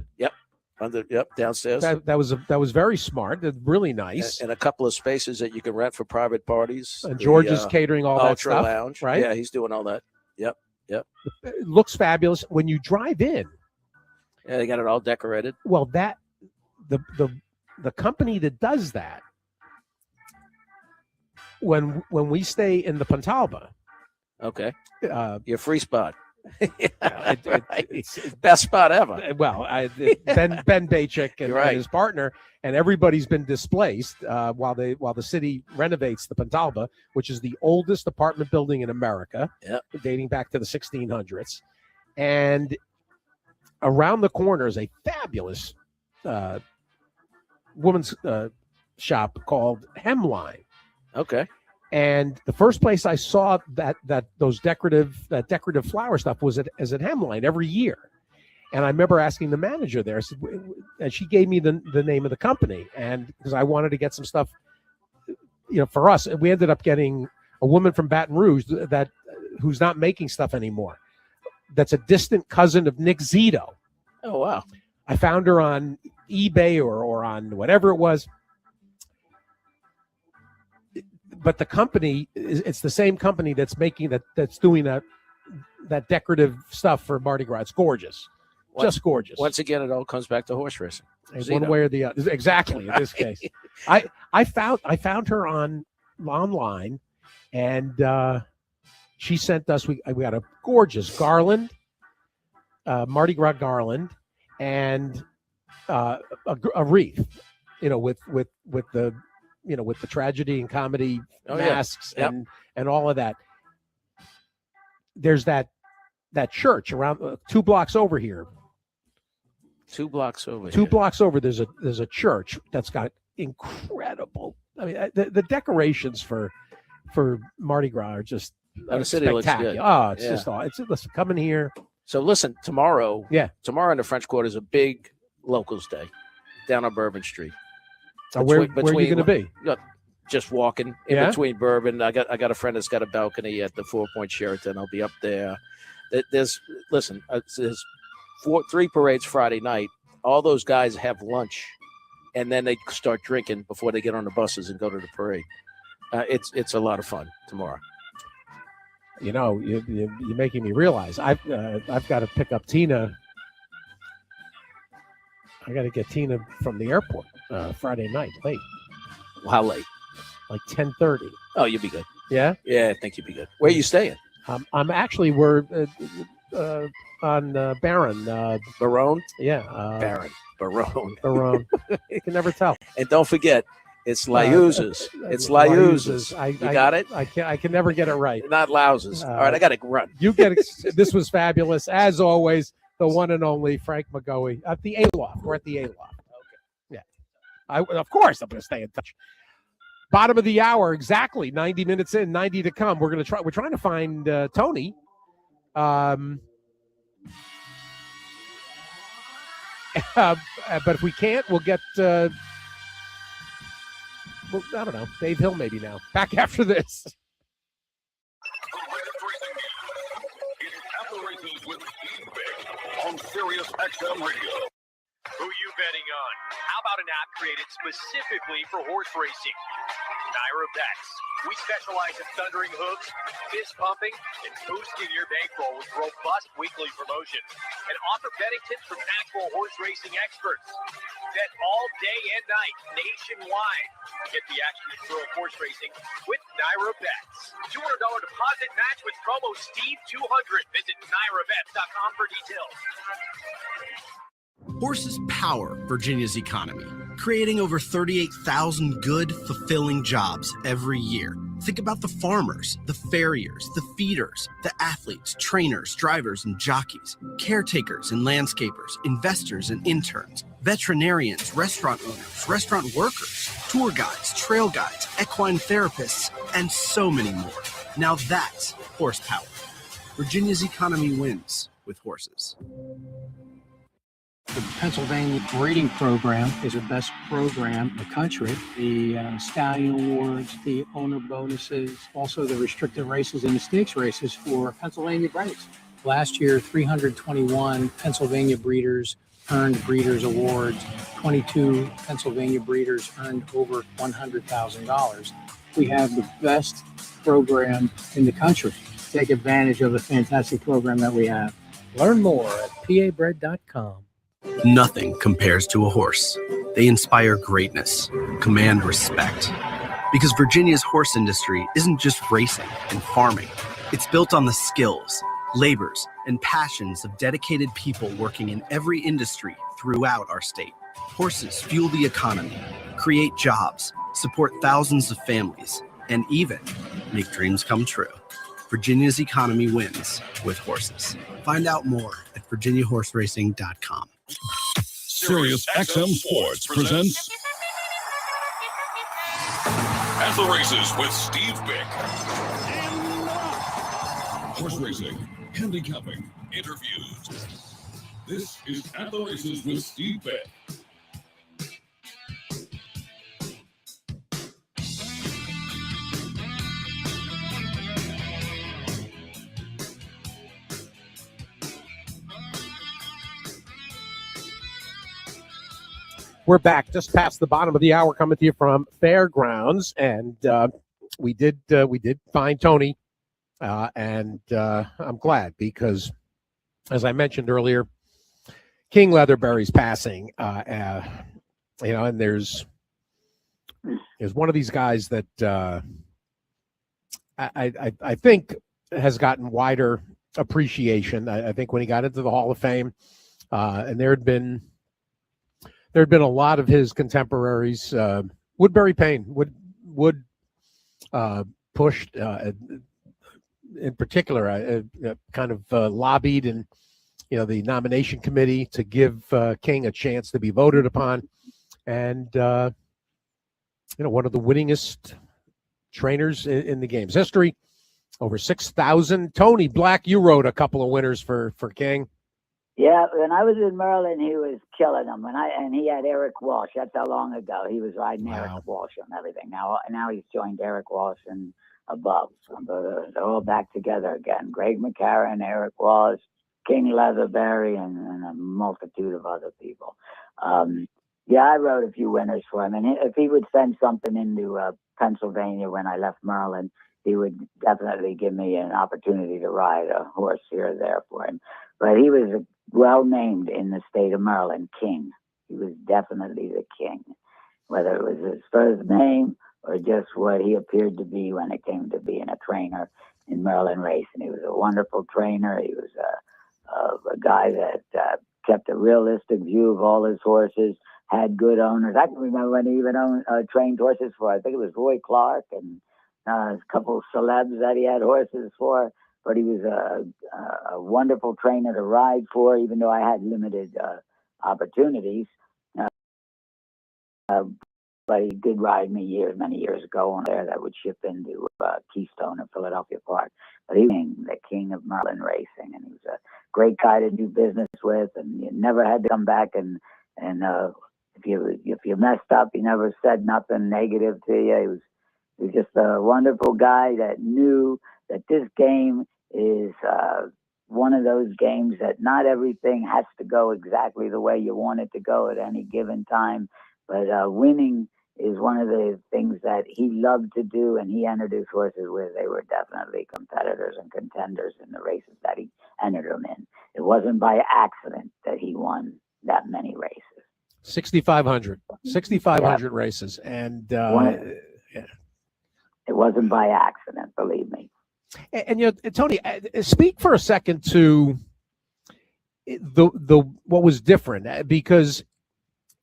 Downstairs. That was very smart. Really nice. And a couple of spaces that you can rent for private parties. And George is catering all that Ultra stuff. Lounge, right? Yeah, he's doing all that. Yep. It looks fabulous when you drive in. Yeah, they got it all decorated. Well, that the company that does that, when we stay in the Pontalba, Okay, your free spot. it's Best spot ever. well, Ben Bachik and right. his partner, and everybody's been displaced while the city renovates the Pontalba, which is the oldest apartment building in America, dating back to the 1600s, and around the corner is a fabulous woman's shop called Hemline. Okay. And the first place I saw that decorative flower stuff was at Hemline every year. And I remember asking the manager there, I said, and she gave me the name of the company, and because I wanted to get some stuff, for us. And we ended up getting a woman from Baton Rouge who's not making stuff anymore. That's a distant cousin of Nick Zito. Oh wow! I found her on eBay or on whatever it was. But the company, it's the same company that's making that's doing that decorative stuff for Mardi Gras. It's gorgeous, just gorgeous. Once again, it all comes back to horse racing. One way or the other. Exactly. In this case, I found her online, and she sent us. We got a gorgeous garland, Mardi Gras garland, and a wreath. With the with the tragedy and comedy masks and all of that. There's that church around 2 blocks over here. 2 blocks over. Two blocks over, there's a church that's got incredible. I mean, the decorations for Mardi Gras are just the city looks good. Oh, it's just all. Listen, come in here. So listen, tomorrow. Yeah, tomorrow in the French Quarter is a big locals day down on Bourbon Street. Where are you going to be? just walking in Yeah? between bourbon. I got a friend that's got a balcony at the 4 Point Sheraton. I'll be up there. There's 3 parades Friday night. All those guys have lunch, and then they start drinking before they get on the buses and go to the parade. It's a lot of fun tomorrow. You know, you're making me realize I've got to pick up Tina. I got to get Tina from the airport Friday night late. How late? Like 10:30. Oh, you'll be good. Yeah? Yeah, I think you'll be good. Where are you staying? I'm actually, we're on Barron. Barone? Yeah. Barone. Barone. You can never tell. And don't forget, it's Liuzes. It's Liuzes. You got it? I can never get it right. Not Louses. All right, I got to run. You get it. This was fabulous. As always, the one and only Frank McGoey at the A-Loft. We're at the A-Loft. Okay. Yeah. Of course, I'm going to stay in touch. Bottom of the hour, exactly 90 minutes in, 90 to come. We're trying to find Tony. But if we can't, we'll get I don't know, Dave Hill maybe now. Back after this. With Steve Byk on Sirius XM Radio. Who you betting on? How about an app created specifically for horse racing? Naira Bets. We specialize in thundering hooks, fist pumping, and boosting your bankroll with robust weekly promotions and offer betting tips from actual horse racing experts. Bet all day and night nationwide. Get the action to thrill horse racing with Naira Bets. $200 deposit match with promo Steve200. Visit NairaBets.com for details. Horses power Virginia's economy, creating over 38,000 good, fulfilling jobs every year. Think about the farmers, the farriers, the feeders, the athletes, trainers, drivers, and jockeys, caretakers and landscapers, investors and interns, veterinarians, restaurant owners, restaurant workers, tour guides, trail guides, equine therapists, and so many more. Now that's horsepower. Virginia's economy wins with horses. The Pennsylvania breeding program is the best program in the country. The stallion awards, the owner bonuses, also the restricted races and the stakes races for Pennsylvania breeds. Last year, 321 Pennsylvania breeders earned breeders awards. 22 Pennsylvania breeders earned over $100,000. We have the best program in the country. Take advantage of the fantastic program that we have. Learn more at pabred.com. Nothing compares to a horse. They inspire greatness, command respect. Because Virginia's horse industry isn't just racing and farming. It's built on the skills, labors, and passions of dedicated people working in every industry throughout our state. Horses fuel the economy, create jobs, support thousands of families, and even make dreams come true. Virginia's economy wins with horses. Find out more at virginiahorseracing.com. Sirius XM Sports presents At the Races with Steve Byk. Horse racing, handicapping, interviews. This is At the Races with Steve Byk. We're back just past the bottom of the hour, coming to you from Fairgrounds, and we did find Tony, and I'm glad because, as I mentioned earlier, King Leatherbury's passing, and there's one of these guys that I think has gotten wider appreciation. I think when he got into the Hall of Fame, and there had been a lot of his contemporaries. Woodbury Payne would pushed in particular, kind of lobbied and the nomination committee to give King a chance to be voted upon, and one of the winningest trainers in the game's history. Over 6,000. Tony Black, you wrote a couple of winners for King. Yeah, when I was in Maryland, he was killing them. And he had Eric Walsh. That's how long ago he was riding Wow. Eric Walsh and everything. Now he's joined Eric Walsh and above. So they're all back together again. Greg McCarran, Eric Walsh, King Leatherberry, and a multitude of other people. Yeah, I wrote a few winners for him. And if he would send something into Pennsylvania when I left Maryland, he would definitely give me an opportunity to ride a horse here or there for him. But he was well named in the state of Maryland, King. He was definitely the king, whether it was his first name or just what he appeared to be when it came to being a trainer in Maryland racing. He was a wonderful trainer. He was a guy that kept a realistic view of all his horses, had good owners. I can remember when he even trained horses for, I think it was Roy Clark and a couple of celebs that he had horses for. But he was a wonderful trainer to ride for, even though I had limited opportunities. But he did ride me many years ago on there that would ship into Keystone and Philadelphia Park. But he was the king of Maryland racing, and he was a great guy to do business with, and you never had to come back and if you messed up, he never said nothing negative to you. He was just a wonderful guy that knew that this game is one of those games that not everything has to go exactly the way you want it to go at any given time. But winning is one of the things that he loved to do, and he entered his horses where they were definitely competitors and contenders in the races that he entered them in. It wasn't by accident that he won that many races. 6,500 races. And it wasn't by accident, believe me. And you know, Tony, speak for a second to the what was different, because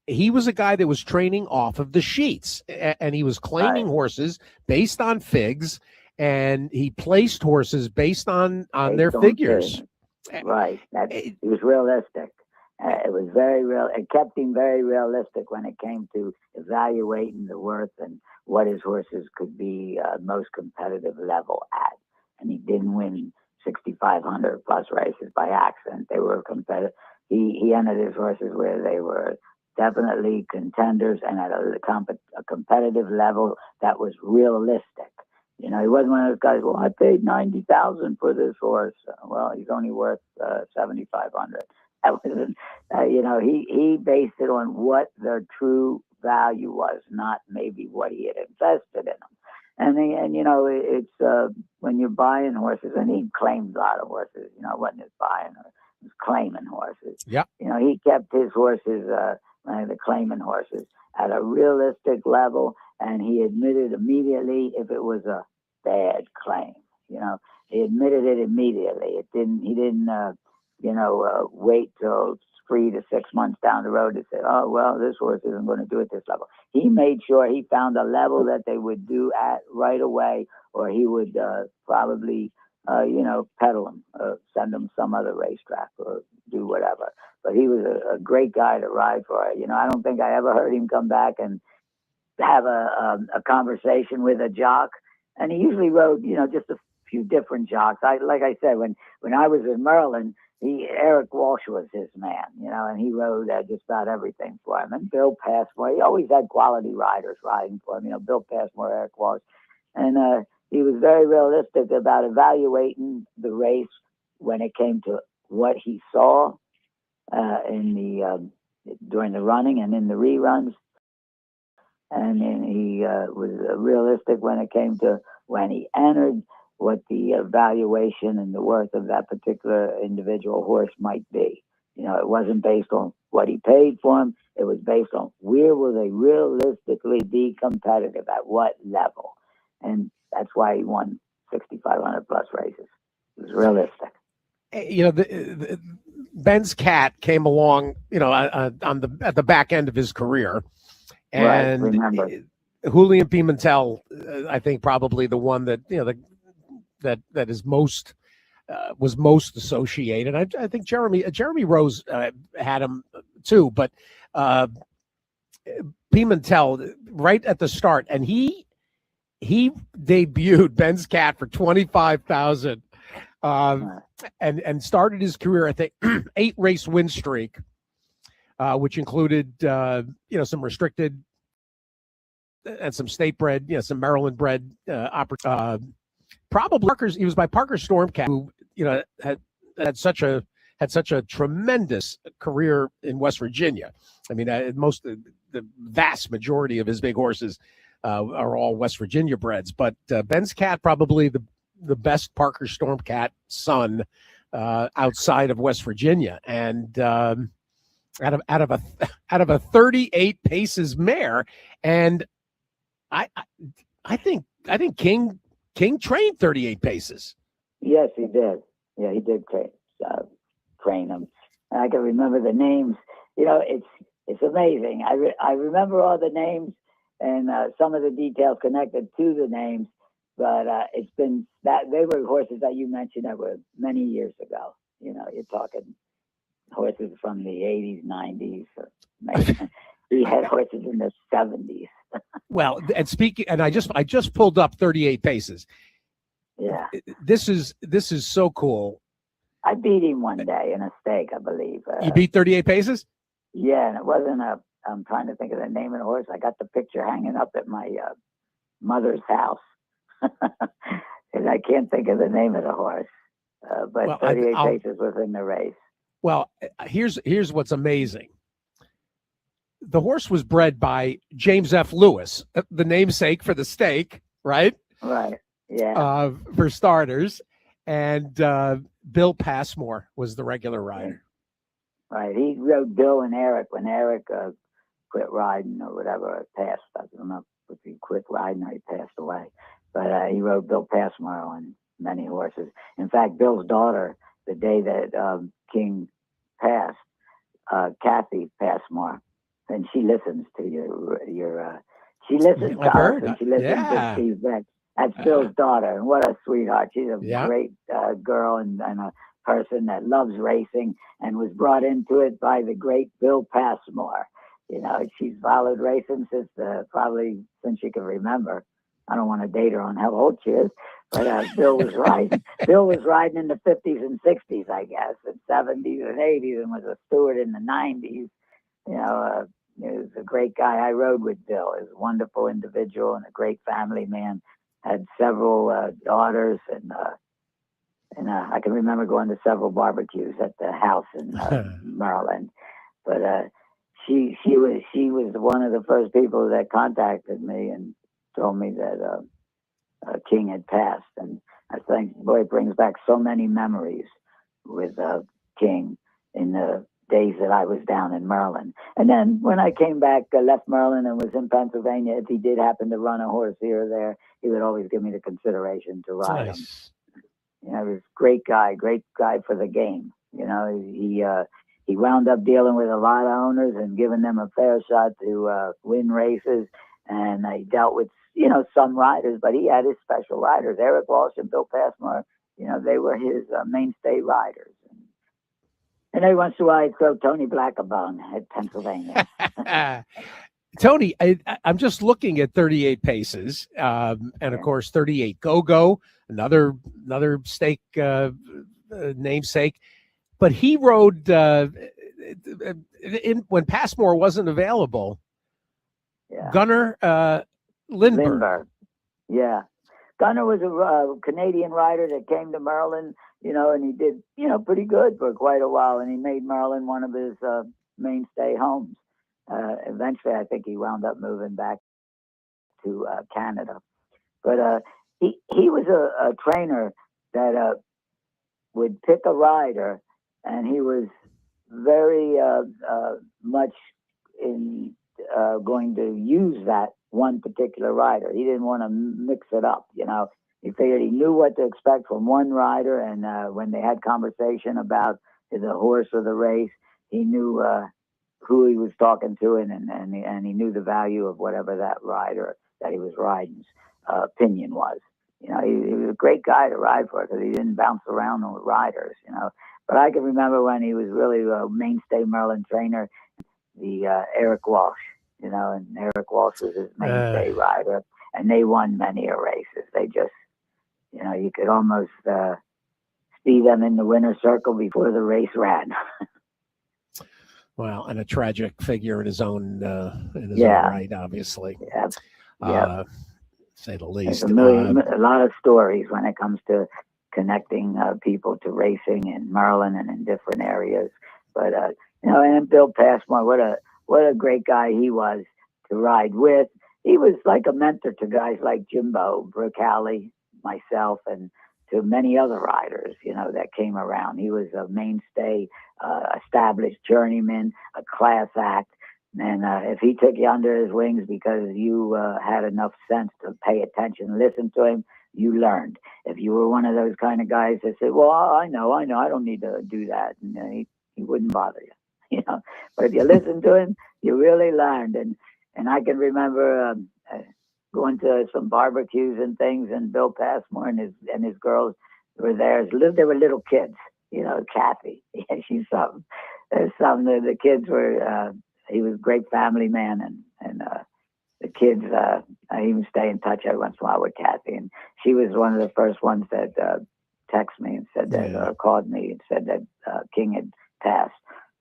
he was a guy that was training off of the sheets, and he was claiming horses based on figs, and he placed horses based on their figures. Right. It was realistic. It was very real. It kept him very realistic when it came to evaluating the worth and what his horses could be most competitive level at. And he didn't win 6,500 plus races by accident. They were competitive. He entered his horses where they were definitely contenders and at a competitive level that was realistic. You know, he wasn't one of those guys, well, I paid $90,000 for this horse. Well, he's only worth $7,500. That wasn't, you know, he based it on what their true value was, not maybe what he had invested in them. And you know, it's when you're buying horses, and he claimed a lot of horses, you know, it wasn't just buying, he was claiming horses. Yeah. You know, he kept his horses, the claiming horses, at a realistic level, and he admitted immediately if it was a bad claim. You know, he admitted it immediately. He didn't wait till 3 to 6 months down the road to say, oh, well, this horse isn't going to do at this level. He made sure he found a level that they would do at right away, or he would probably, pedal him, send him some other racetrack or do whatever. But he was a great guy to ride for. You know, I don't think I ever heard him come back and have a conversation with a jock. And he usually rode, you know, just a few different jocks. Like I said, when I was in Maryland, Eric Walsh was his man, you know, and he rode just about everything for him. And Bill Passmore, he always had quality riders riding for him, you know, Bill Passmore, Eric Walsh. And he was very realistic about evaluating the race when it came to what he saw during the running and in the reruns. And then he was realistic when it came to when he entered, what the valuation and the worth of that particular individual horse might be. You know, it wasn't based on what he paid for him. It was based on where will they realistically be competitive, at what level. And that's why he won 6,500 plus races. It was realistic. You know, Ben's Cat came along, you know, at the back end of his career. And right, remember. Julian Pimentel, I think probably the one that, you know, that is most was most associated. I think Jeremy Rose had him too, but Pimentel right at the start, and he debuted Ben's Cat for $25,000. and started his career, I think, 8-race win streak, which included some restricted and some state bred, some Maryland bred probably Parker's. He was by Parker Stormcat, who had such a tremendous career in West Virginia. I mean, the vast majority of his big horses are all West Virginia breds, but Ben's Cat probably the best Parker Stormcat son outside of West Virginia, and out of a 38 paces mare, and I think King trained 38 paces. Yes, he did. Yeah, he did train them. And I can remember the names. It's amazing. I remember all the names and some of the details connected to the names, but it's been that they were horses that you mentioned that were many years ago. You're talking horses from the 80s, 90s. Maybe. He had horses in the 70s. Well, and I just pulled up 38 paces. Yeah. This is so cool. I beat him one day in a stake, I believe. You beat 38 paces? Yeah, and it wasn't I'm trying to think of the name of the horse. I got the picture hanging up at my mother's house. And I can't think of the name of the horse. But 38 paces was in the race. Well, here's what's amazing. The horse was bred by James F. Lewis, the namesake for the stake, right? Right. Yeah. For starters, and Bill Passmore was the regular rider. Right. He rode Bill and Eric when Eric quit riding or whatever, passed. I don't know if he quit riding or he passed away, but he rode Bill Passmore on many horses. In fact, Bill's daughter, the day that King passed, Kathy Passmore, and she listens to she listens to us, and she listens to Steve Byk. That's Bill's daughter, and what a sweetheart. She's a great girl and a person that loves racing and was brought into it by the great Bill Passmore. She's followed racing since probably since she can remember. I don't want to date her on how old she is, but Bill was riding. Bill was riding in the 50s and 60s, I guess, and 70s and 80s, and was a steward in the 90s. He was a great guy. I rode with Bill. He was a wonderful individual and a great family man. Had several daughters, and I can remember going to several barbecues at the house in Maryland. But she was one of the first people that contacted me and told me that King had passed. And I think, boy, it brings back so many memories with King in the days that I was down in Maryland. And then when I came back, left Maryland and was in Pennsylvania, if he did happen to run a horse here or there, he would always give me the consideration to ride him. He was a great guy for the game. He wound up dealing with a lot of owners and giving them a fair shot to win races. And he dealt with, some riders, but he had his special riders. Eric Walsh and Bill Passmore, they were his mainstay riders. And every once in a while, I'd throw Tony Black a bone at Pennsylvania. Tony, I'm just looking at 38 paces, and of course 38 Go-Go, another stake namesake. But he rode when Passmore wasn't available. Yeah. Gunnar Lindbergh. Yeah. Gunnar was a Canadian rider that came to Maryland, and he did, pretty good for quite a while. And he made Maryland one of his mainstay homes. Eventually, I think he wound up moving back to Canada. But he was a trainer that would pick a rider, and he was very much in going to use that one particular rider. He didn't want to mix it up, He figured he knew what to expect from one rider, and when they had conversation about the horse or the race, he knew who he was talking to, and he knew the value of whatever that rider that he was riding's opinion was. He was a great guy to ride for because he didn't bounce around with riders, But I can remember when he was really a mainstay Maryland trainer, the Eric Walsh, and Eric Walsh was his mainstay rider, and they won many races. They just, you could almost see them in the winner's circle before the race ran. Well, and a tragic figure in his own own Yeah. right, obviously, Yeah. Yeah. say the There's least. a lot of stories when it comes to connecting people to racing in Maryland and in different areas. But and Bill Passmore, what a great guy he was to ride with. He was like a mentor to guys like Jimbo Bricali, myself, and to many other riders, that came around. He was a mainstay, established journeyman, a class act. And if he took you under his wings because you had enough sense to pay attention, listen to him, you learned. If you were one of those kind of guys that said, "Well, I know, I don't need to do that," and he wouldn't bother you, But if you listened to him, you really learned. And I can remember going to some barbecues and things, and Bill Passmore and his girls were there. They were little kids, Kathy. Yeah, she's something. There's some the kids were. He was a great family man, and the kids. I even stay in touch every once in a while with Kathy, and she was one of the first ones that texted me and said that, or called me and said that King had passed.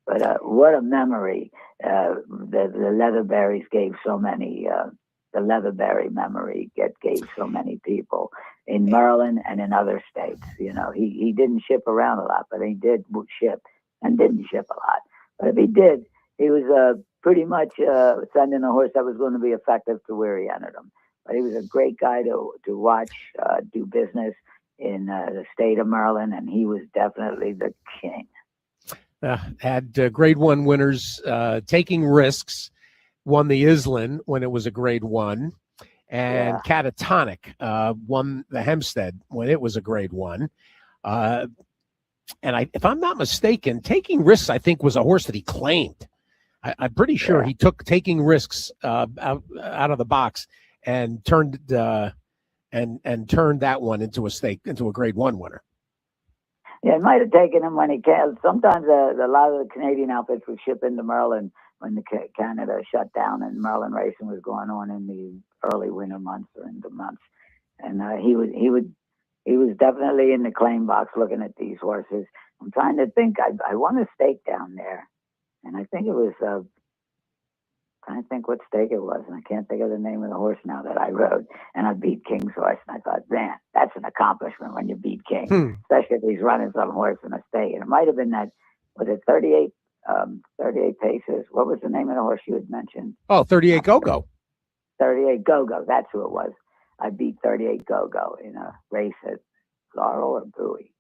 But what a memory! The Leatherberries gave so many. The Leatherberry memory gave so many people in Maryland and in other states. He didn't ship around a lot, but he did ship and didn't ship a lot. But if he did, he was pretty much sending a horse that was going to be effective to where he entered him. But he was a great guy to watch do business in the state of Maryland, and he was definitely the king. Had Grade 1 winners taking risks, won the Island when it was a Grade 1, and Catatonic won the Hempstead when it was a Grade 1. And if I'm not mistaken, Taking Risks, I think, was a horse that he claimed. I'm pretty sure he took Taking Risks out of the box and turned that one into a Grade 1 winner. Yeah, it might have taken him when he can. Sometimes a lot of the Canadian outfits would ship into Maryland when the Canada shut down and Maryland racing was going on in the early winter months or in the months. And he was definitely in the claim box looking at these horses. I'm trying to think. I won a stake down there, and I think it was. Trying to think what stake it was, and I can't think of the name of the horse now that I rode. And I beat King's horse, and I thought, man, that's an accomplishment when you beat King, especially if he's running some horse in a stake. And it might have been that, was it 38 paces? What was the name of the horse you had mentioned? Oh, 38 Go-Go. 38 Go-Go, that's who it was. I beat 38 Go-Go in a race at Laurel or Bowie.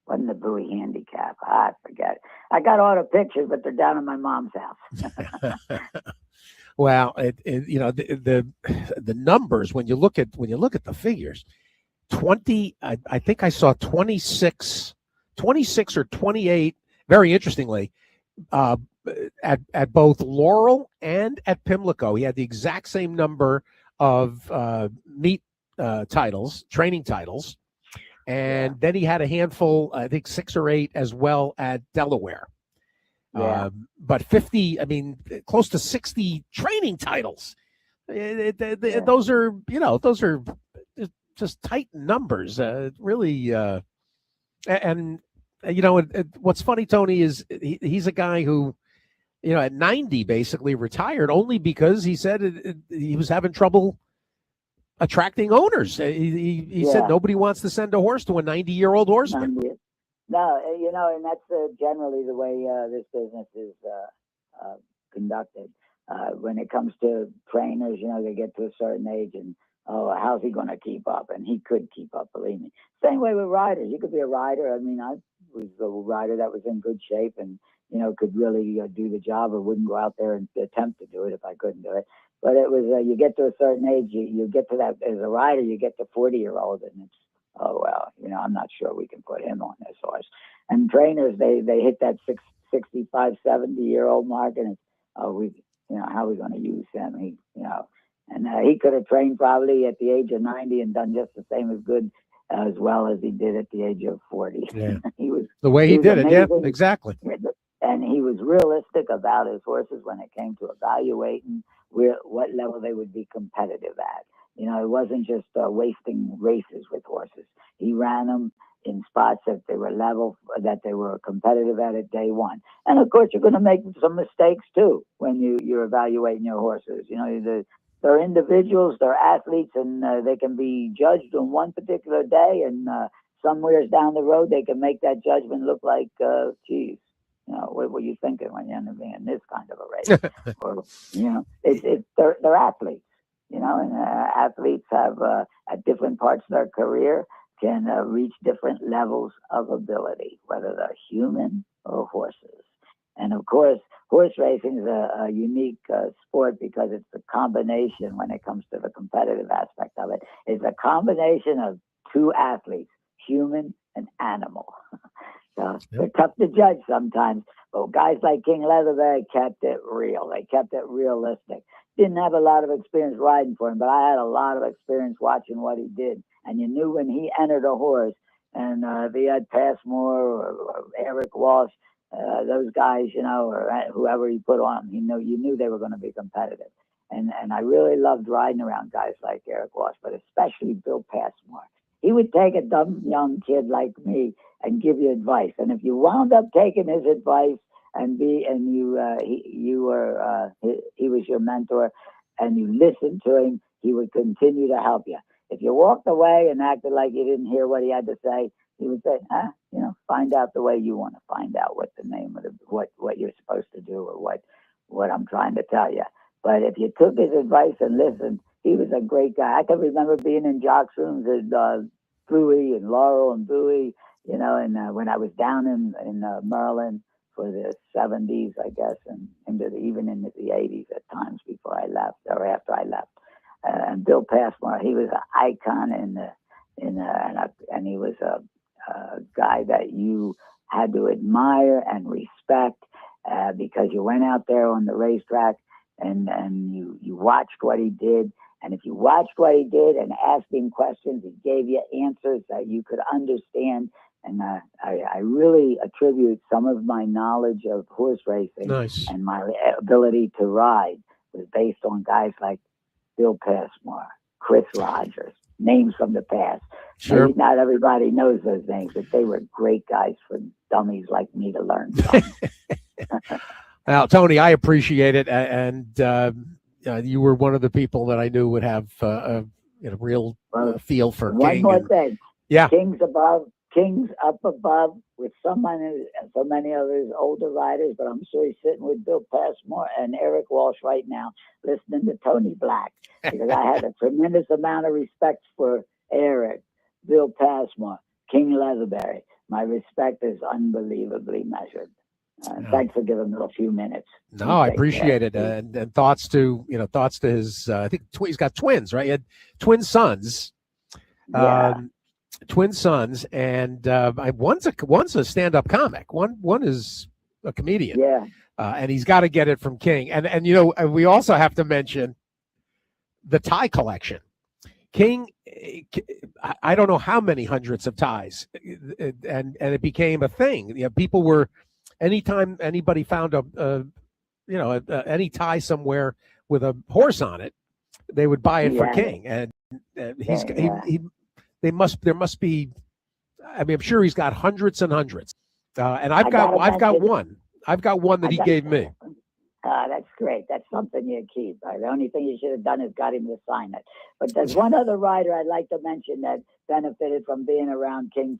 Wasn't the Bowie handicap? I forget. I got all the pictures, but they're down in my mom's house. Well, the numbers when you look at the figures, 20. I think I saw 26 or 28. Very interestingly, at both Laurel and at Pimlico, he had the exact same number of meet titles, training titles, and then he had a handful, I think 6 or 8 as well at Delaware. But 50, close to 60 training titles. Those are just tight numbers. Really, what's funny, Tony, is he's a guy who, at 90 basically retired only because he said he was having trouble attracting owners. He said nobody wants to send a horse to a 90-year-old horseman. No, and that's generally the way this business is conducted. When it comes to trainers, they get to a certain age and, how's he going to keep up? And he could keep up, believe me. Same way with riders. You could be a rider. I was a rider that was in good shape and, could really do the job or wouldn't go out there and attempt to do it if I couldn't do it. But it was, you get to a certain age, you get to that, as a rider, you get to 40-year-old and it's, I'm not sure we can put him on this horse. And trainers, they hit that 65, 70-year-old mark, and it's, how are we going to use him? He could have trained probably at the age of 90 and done just the same as well as he did at the age of 40. Yeah. He was did amazing. it. Yeah, exactly. And he was realistic about his horses when it came to evaluating what level they would be competitive at. It wasn't just wasting races with horses. He ran them in spots that they were level, that they were competitive at day one. And of course, you're going to make some mistakes too when you're evaluating your horses. You know, they're individuals, they're athletes, and they can be judged on one particular day, and somewhere down the road they can make that judgment look like, geez, you know, what were you thinking when you're in this kind of a race? Or, you know, they're athletes. You know, and athletes have at different parts of their career can reach different levels of ability, whether they're human or horses. And of course, horse racing is a unique sport because it's a combination when it comes to the competitive aspect of it. It's a combination of two athletes, human and animal. So they're tough to judge sometimes, but guys like King Leatherberry kept it real. They kept it realistic. Didn't have a lot of experience riding for him, but I had a lot of experience watching what he did. And you knew when he entered a horse, and if he had Passmore or Eric Walsh, those guys, you know, or whoever he put on him, you knew they were going to be competitive. And I really loved riding around guys like Eric Walsh, but especially Bill Passmore. He would take a dumb young kid like me and give you advice. And if you wound up taking his advice he was your mentor, and you listened to him, he would continue to help you. If you walked away and acted like you didn't hear what he had to say, he would say, you know, find out the way you want to find out what the name of what you're supposed to do, or what I'm trying to tell you. But if you took his advice and listened, he was a great guy. I can remember being in jocks rooms at Bowie and Laurel and Bowie, you know, and when I was down in Maryland for the 70s, I guess, and even into the 80s at times before I left or after I left. And Bill Passmore, he was an icon and he was a guy that you had to admire and respect because you went out there on the racetrack and you watched what he did. And if you watched what he did and asked him questions, he gave you answers that you could understand. And I really attribute some of my knowledge of horse racing and my ability to ride was based on guys like Bill Passmore, Chris Rogers, names from the past. Sure. Maybe not everybody knows those names, but they were great guys for dummies like me to learn from. Well, Tony, I appreciate it. And you were one of the people that I knew would have a real feel for King. One more thing. Yeah. King's up above with so many of his older riders, but I'm sure he's sitting with Bill Passmore and Eric Walsh right now listening to Tony Black, because I had a tremendous amount of respect for Eric, Bill Passmore, King Leatherberry. My respect is unbelievably measured. Thanks for giving me a few minutes. No, I appreciate it. And thoughts to his, I think he's got twins, right? He had twin sons. Yeah. Twin sons, and one's a stand-up comic. One is a comedian. Yeah. And he's got to get it from King. And you know, we also have to mention the tie collection. King, I don't know how many hundreds of ties, and it became a thing. You know, people were, anytime anybody found any tie somewhere with a horse on it, they would buy it for King. And there must be, I mean, I'm sure he's got hundreds and hundreds. And I've got one that he gave me. That's great. That's something you keep. The only thing you should have done is got him to sign it. But there's one other rider I'd like to mention that benefited from being around King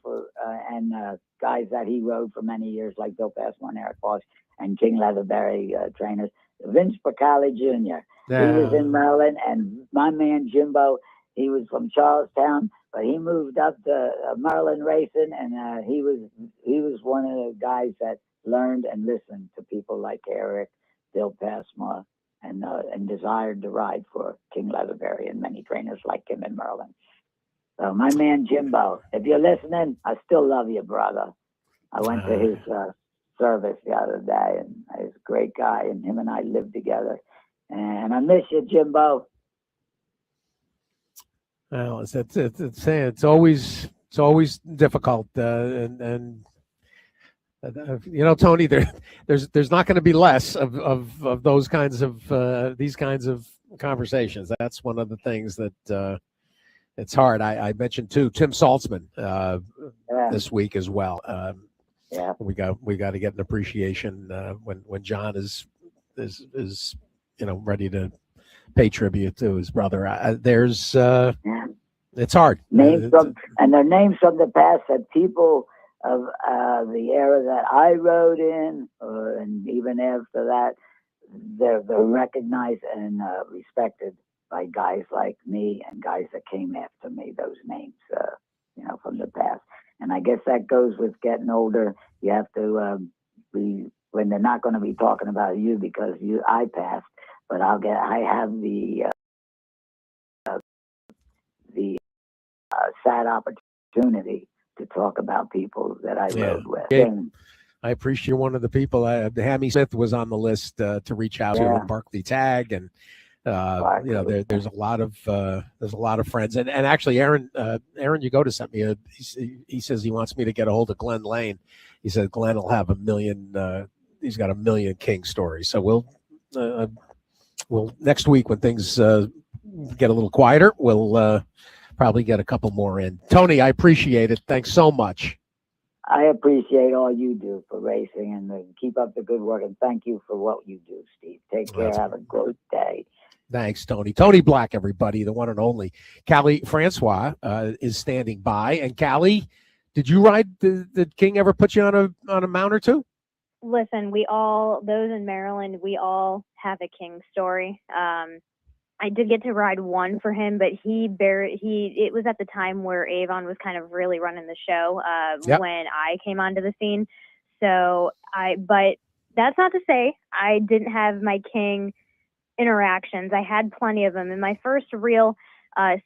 and guys that he rode for many years, like Bill Passmore and Eric Walsh and King Leatherberry trainers. Vince Picali Jr. He was in Maryland, and my man Jimbo, he was from Charlestown, but he moved up to Maryland racing, and he was one of the guys that learned and listened to people like Eric, Bill Passmore, and desired to ride for King Leatherberry and many trainers like him in Maryland. So my man Jimbo, if you're listening, I still love you, brother. I went to his service the other day, and he's a great guy, and him and I lived together. And I miss you, Jimbo. Well, it's always difficult, and you know, Tony, there's not going to be less of those kinds of these kinds of conversations. That's one of the things that it's hard. I mentioned too, Tim Saltzman, this week as well. Yeah. We got to get an appreciation when John is ready to pay tribute to his brother. It's hard. And they're names from the past that people of the era that I rode in, and even after that, they're recognized and respected by guys like me and guys that came after me. Those names, from the past. And I guess that goes with getting older. You have to be, when they're not going to be talking about you because I passed, but I have the sad opportunity to talk about people that I rode with. I appreciate you're one of the people. Hammy Smith was on the list to reach out to, and Barkley Tag, and there's a lot of friends, and actually Aaron Yagoda sent me he says he wants me to get a hold of Glenn Lane. He said Glenn will have 1 million. He's got 1 million King stories. So we'll next week when things get a little quieter, we'll probably get a couple more in. Tony, I appreciate it. Thanks so much. I appreciate all you do for racing, and keep up the good work. And thank you for what you do, Steve. Take care. Have a great day. Thanks, Tony. Tony Black, everybody, the one and only. Callie Francois is standing by. And Callie, did you ride? Did King ever put you on a mount or two? Listen, those in Maryland, we all have a King story. I did get to ride one for him, but it was at the time where Avon was kind of really running the show when I came onto the scene. But that's not to say I didn't have my King interactions. I had plenty of them. And my first real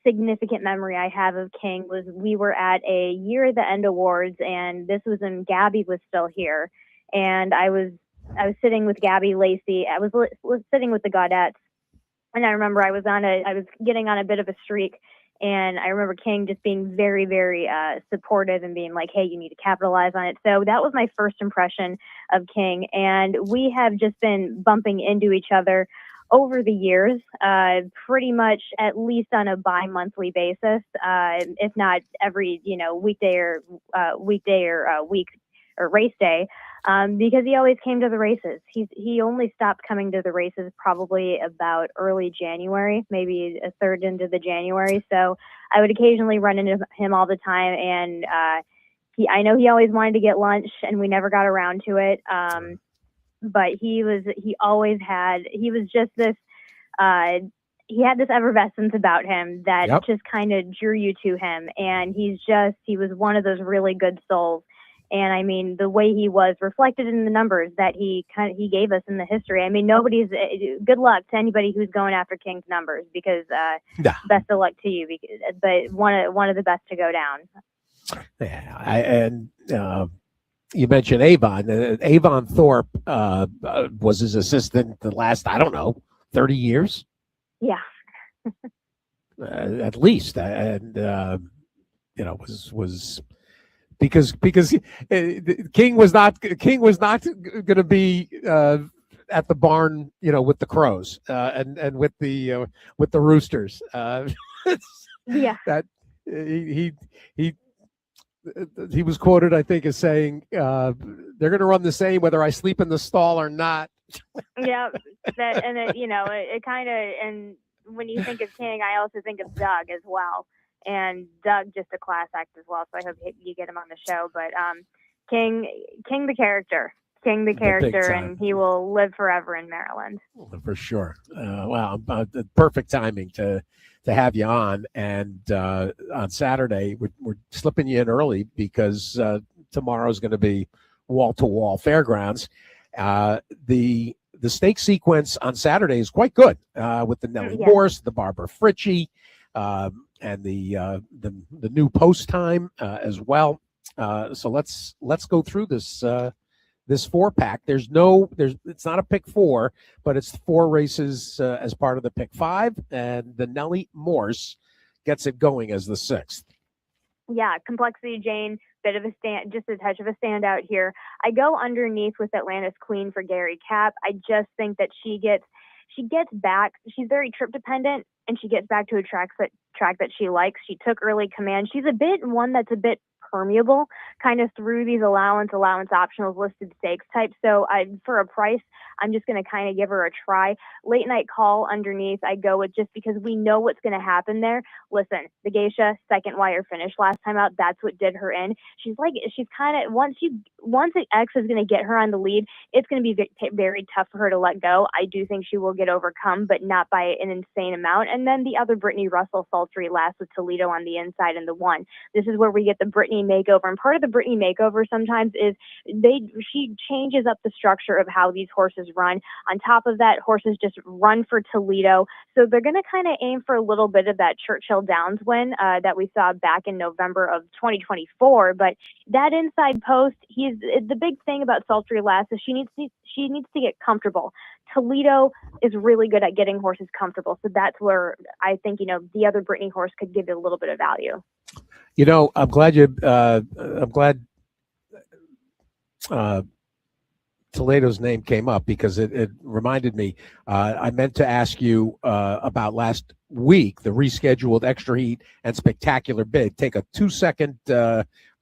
significant memory I have of King was we were at a Year at the End Awards, and this was when Gabby was still here. And I was sitting with Gabby Lacey. I was sitting with the Gaudettes. And I remember I was getting on a bit of a streak, and I remember King just being very, very supportive and being like, hey, you need to capitalize on it. So that was my first impression of King. And we have just been bumping into each other over the years, pretty much at least on a bi-monthly basis, if not every, weekday or week or race day. Because he always came to the races. He only stopped coming to the races probably about early January, maybe a third into the January. So I would occasionally run into him all the time, and I know he always wanted to get lunch, and we never got around to it. But he was just this. He had this effervescence about him that just kind of drew you to him, and he was one of those really good souls. And I mean, the way he was reflected in the numbers that he gave us in the history. I mean, good luck to anybody who's going after King's numbers, because best of luck to you. But one of the best to go down. Yeah, you mentioned Avon. Avon Thorpe was his assistant the last 30 years. Yeah, at least, and was. Because King was not going to be at the barn, with the crows and with the roosters. That he was quoted, I think, as saying, "They're going to run the same whether I sleep in the stall or not." Yeah, it kind of, and when you think of King, I also think of Doug as well. And Doug, just a class act as well. So I hope you get him on the show. But King the character, and he will live forever in Maryland. For sure. Wow, the perfect timing to have you on. And on Saturday, we're slipping you in early because tomorrow's going to be wall-to-wall fairgrounds. The stake sequence on Saturday is quite good with the Nellie Morse, the Barbara Fritchie, and the new post time as well. So let's go through this 4-pack. It's not a pick 4, but it's 4 races as part of the pick 5, and the Nellie Morse gets it going as the 6th. Yeah, Complexity Jane, bit of just a touch of a standout here. I go underneath with Atlantis Queen for Gary Capp. I just think that she gets back. She's very trip dependent, and she gets back to a track that she likes. She took early command. She's one that's a bit permeable. kind of through these allowance optionals listed stakes type. So for a price, I'm just going to kind of give her a try. Late night call underneath, I go with just because we know what's going to happen there. Listen, the Geisha second wire finish last time out, that's what did her in. She's kind of, once the X is going to get her on the lead, it's going to be very tough for her to let go. I do think she will get overcome, but not by an insane amount. And then the other Brittany Russell Sultry last with Toledo on the inside and the 1. This is where we get the Brittany makeover. And part of the Brittany makeover sometimes is she changes up the structure of how these horses run. On top of that, horses just run for Toledo. So they're going to kind of aim for a little bit of that Churchill Downs win that we saw back in November of 2024. But that inside post, the big thing about Sultry last is she needs to get comfortable. Toledo is really good at getting horses comfortable. So that's where I think, the other Brittany horse could give it a little bit of value. I'm glad Toledo's name came up because it reminded me. I meant to ask you about last week, the rescheduled extra heat and spectacular bid. Take a 2-second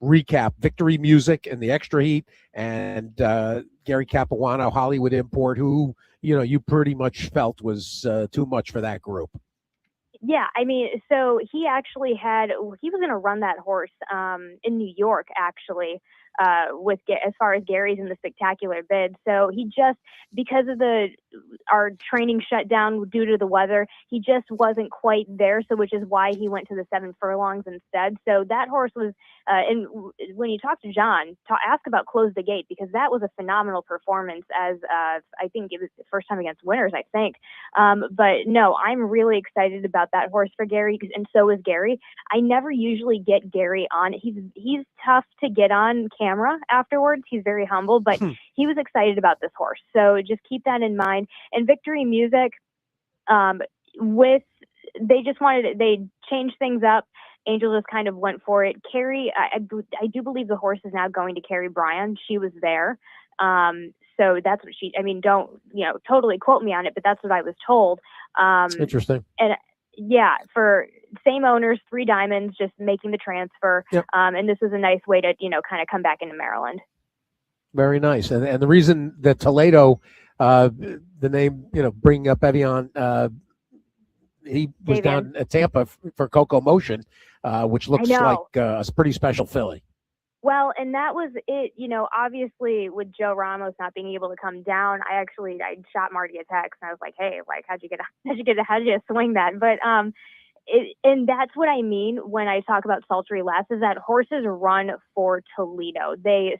recap. Victory Music in the extra heat, and Gary Capuano, Hollywood Import, who you pretty much felt was too much for that group. Yeah, so he was going to run that horse in New York, actually, as far as Gary's in the spectacular bid. So he just, because of our training shut down due to the weather, he just wasn't quite there. So which is why he went to the 7 furlongs instead. So that horse was, and when you talk to John, ask about Close the Gate, because that was a phenomenal performance as I think it was the first time against winners, I think. But no, I'm really excited about that horse for Gary, and so is Gary. I never usually get Gary on. He's tough to get on camera afterwards. He's very humble, but he was excited about this horse. So just keep that in mind. And Victory Music, they changed things up. Angel just kind of went for it. Carrie, I do believe the horse is now going to carry Brian. She was there. So that's what don't, totally quote me on it, but that's what I was told. Interesting. And yeah, for same owners, 3 Diamonds, just making the transfer. Yep. And this is a nice way to, kind of come back into Maryland. Very nice. And the reason that Toledo, the name, bringing up Evian, he was down at Tampa for Coco Motion, which looks like a pretty special filly. Well, and that was it, obviously with Joe Ramos not being able to come down, I shot Marty a text and I was like, hey, how'd you swing that? But, and that's what I mean when I talk about Sultry last, is that horses run for Toledo.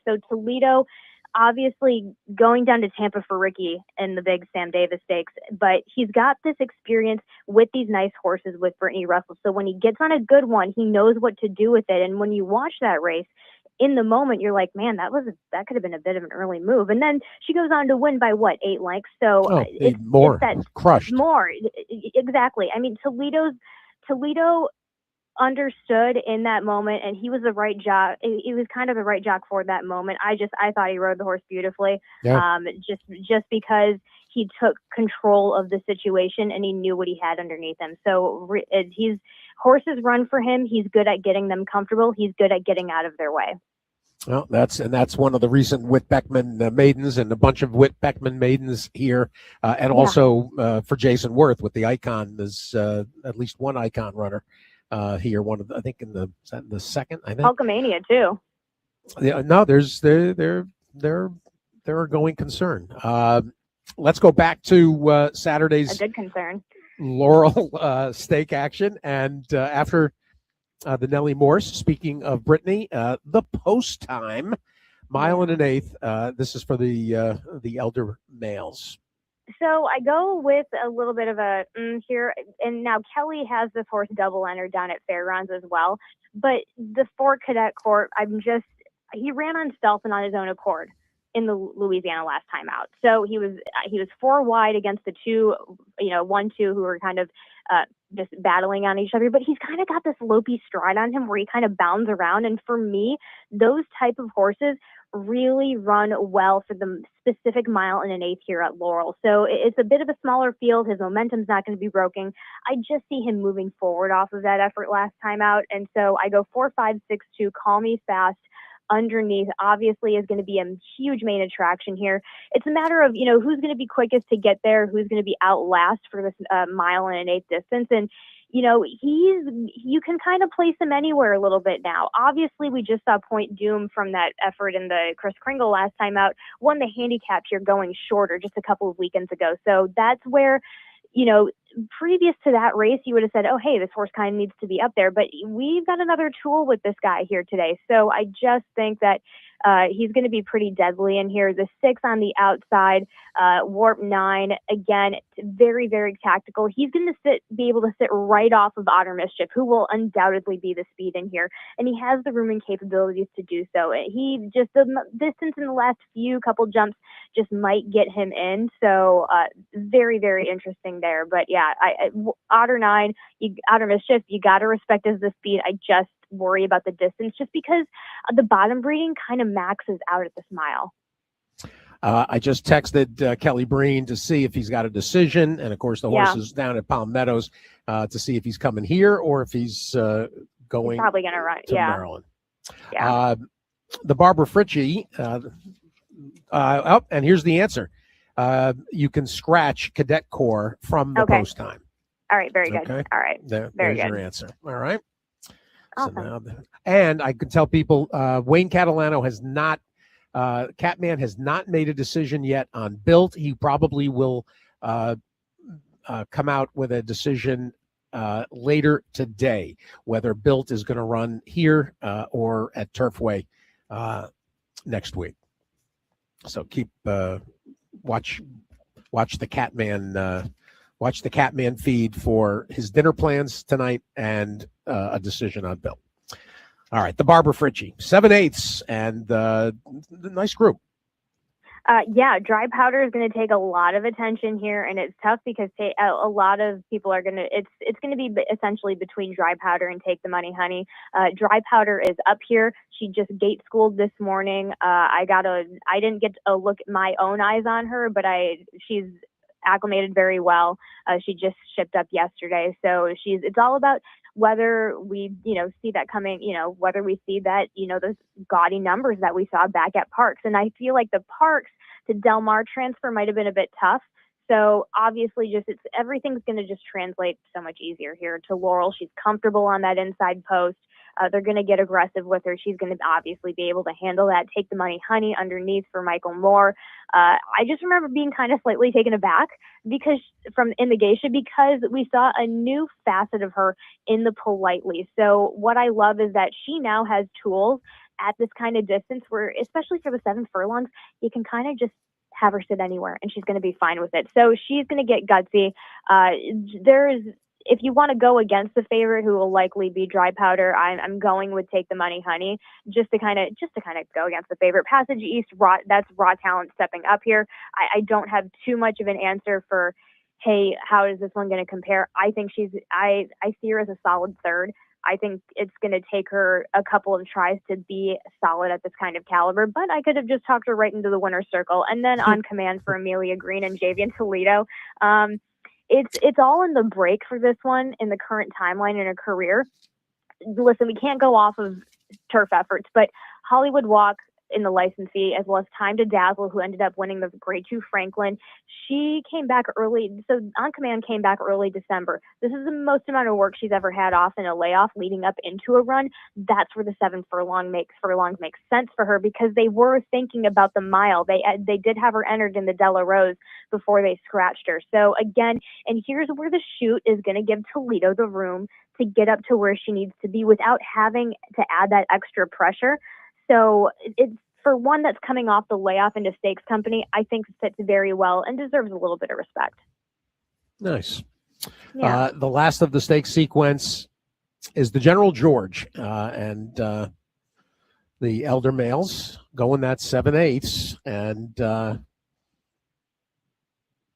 So Toledo, obviously going down to Tampa for Ricky in the big Sam Davis Stakes, but he's got this experience with these nice horses with Brittany Russell. So when he gets on a good one, he knows what to do with it. And when you watch that race, in the moment, you're like, man, that could have been a bit of an early move. And then she goes on to win by 8 lengths. So it's crushed. More. Exactly. Toledo understood in that moment, and he was the right jock. He was kind of the right jock for that moment. I thought he rode the horse beautifully. Yeah. Just because he took control of the situation and he knew what he had underneath him. So horses run for him. He's good at getting them comfortable. He's good at getting out of their way. Well, that's one of the recent Whit Beckman maidens, and a bunch of Whit Beckman maidens here, and also for Jason Worth with the Icon. There's at least one Icon runner here. One of I think in the second. I think Hulkamania too. Yeah, no, they're a going concern. Let's go back to Saturday's a good concern. Laurel stake action, and after the Nellie Morse. Speaking of Brittany, the post time, 1 1/8. This is for the elder males. So I go with a little bit of a here, and now Kelly has this horse double entered down at Fairgrounds as well. But the Fort Cadet Court, he ran on stealth and on his own accord in the Louisiana last time out. So he was 4 wide against the 2, 1-2 who were kind of just battling on each other. But he's kind of got this lopey stride on him where he kind of bounds around. And for me, those type of horses really run well for the specific 1 1/8 here at Laurel. So it's a bit of a smaller field. His momentum's not going to be broken. I just see him moving forward off of that effort last time out. And so I go 4, 5, 6, 2, Call Me Fast. underneath obviously is going to be a huge main attraction here. It's a matter of, you know, who's going to be quickest to get there, who's going to be out last for this mile and an eighth distance. And, you know, you can kind of place him anywhere a little bit now. Obviously, we just saw Point Doom from that effort in the Chris Kringle last time out, won the handicap here going shorter just a couple of weekends ago. So that's where, you know, previous to that race, you would have said, oh, hey, this horse kind of needs to be up there. But we've got another tool with this guy here today. So I just think that he's going to be pretty deadly in here. The 6 on the outside, Warp 9, again, very, very tactical. He's going to be able to sit right off of Otter Mischief, who will undoubtedly be the speed in here. And he has the room and capabilities to do so. The distance in the last few couple jumps just might get him in. So very, very interesting there. But yeah, Otter 9, Otter Mischief, you got to respect as the speed. I just worry about the distance just because the bottom breeding kind of maxes out at this mile. I just texted Kelly Breen to see if he's got a decision. And of course, the horse is down at Palm Meadows to see if he's coming here or if he's going he's probably going to run to Maryland. Yeah. The Barbara Fritchie. And here's the answer. You can scratch Cadet Corps from the post time. All right. Very good. Okay. All right. There's good. your answer. All right. Awesome. So and I can tell people Wayne Catalano has not, Catman has not made a decision yet on Built. He probably will come out with a decision later today, whether Built is going to run here or at Turfway next week. So keep watch the Catman. Watch the Catman feed for his dinner plans tonight and a decision on Bill. All right, the Barbara Fritchie, 7/8, and nice group. Dry powder is going to take a lot of attention here, and it's tough because a lot of people are going to. It's going to be essentially between Dry Powder and Take the Money, Honey. Dry Powder is up here. She just gate schooled this morning. I didn't get a look at my own eyes on her, but she's acclimated very well. She just shipped up yesterday, so it's all about whether we see that coming, whether we see that those gaudy numbers that we saw back at Parks. And I feel like the Parks to Del Mar transfer might have been a bit tough. So obviously everything's going to just translate so much easier here to Laurel. She's comfortable on that inside post. They're going to get aggressive with her. She's going to obviously be able to handle that. Take the Money, Honey underneath for Michael Moore. I just remember being kind of slightly taken aback in the geisha because we saw a new facet of her in the Politely. So what I love is that she now has tools at this kind of distance where, especially for the 7 furlongs, you can kind of just have her sit anywhere and she's going to be fine with it. So she's going to get gutsy. If you want to go against the favorite, who will likely be Dry Powder, I'm going with Take the Money, Honey, just to kind of go against the favorite. Passage East, that's raw talent stepping up here. I don't have too much of an answer for, hey, how is this one going to compare? I think I see her as a solid third. I think it's going to take her a couple of tries to be solid at this kind of caliber, but I could have just talked her right into the winner's circle. And then on command for Amelia Green and Javian Toledo. It's all in the break for this one in the current timeline in her career. Listen, we can't go off of turf efforts, but Hollywood Walk in the licensee, as well as Time to Dazzle, who ended up winning the Grade 2 Franklin. She came back early. So On Command came back early December. This is the most amount of work she's ever had off in a layoff leading up into a run. That's where the 7 furlongs makes sense for her because they were thinking about the mile. They did have her entered in the Della Rose before they scratched her. So again, and here's where the shoot is going to give Toledo the room to get up to where she needs to be without having to add that extra pressure. So it's for one that's coming off the layoff into Stakes Company, I think fits very well and deserves a little bit of respect. Nice. Yeah. The last of the stakes sequence is the General George and the elder males going that 7/8 and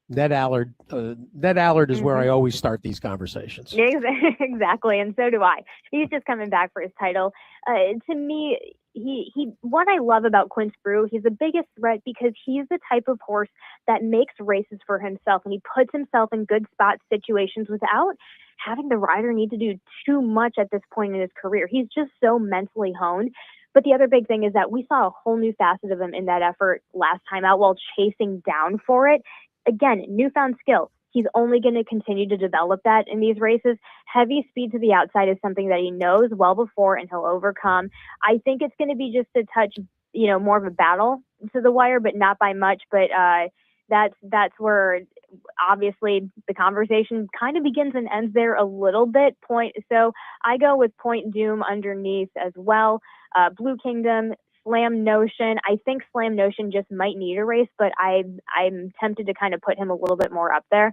Ned Allard is where I always start these conversations. Exactly, and so do I. He's just coming back for his title. To me, he what I love about Quince Brew, he's the biggest threat because he's the type of horse that makes races for himself, and he puts himself in good spot situations without having the rider need to do too much at this point in his career. He's just so mentally honed. But the other big thing is that we saw a whole new facet of him in that effort last time out while chasing down for it. Again, newfound skill. He's only going to continue to develop that in these races. Heavy speed to the outside is something that he knows well before and he'll overcome. I think it's going to be just a touch, more of a battle to the wire, but not by much. But that's where obviously the conversation kind of begins and ends there a little bit. So I go with Point Doom underneath as well. Blue Kingdom, Slam Notion. I think Slam Notion just might need a race, but I'm tempted to kind of put him a little bit more up there.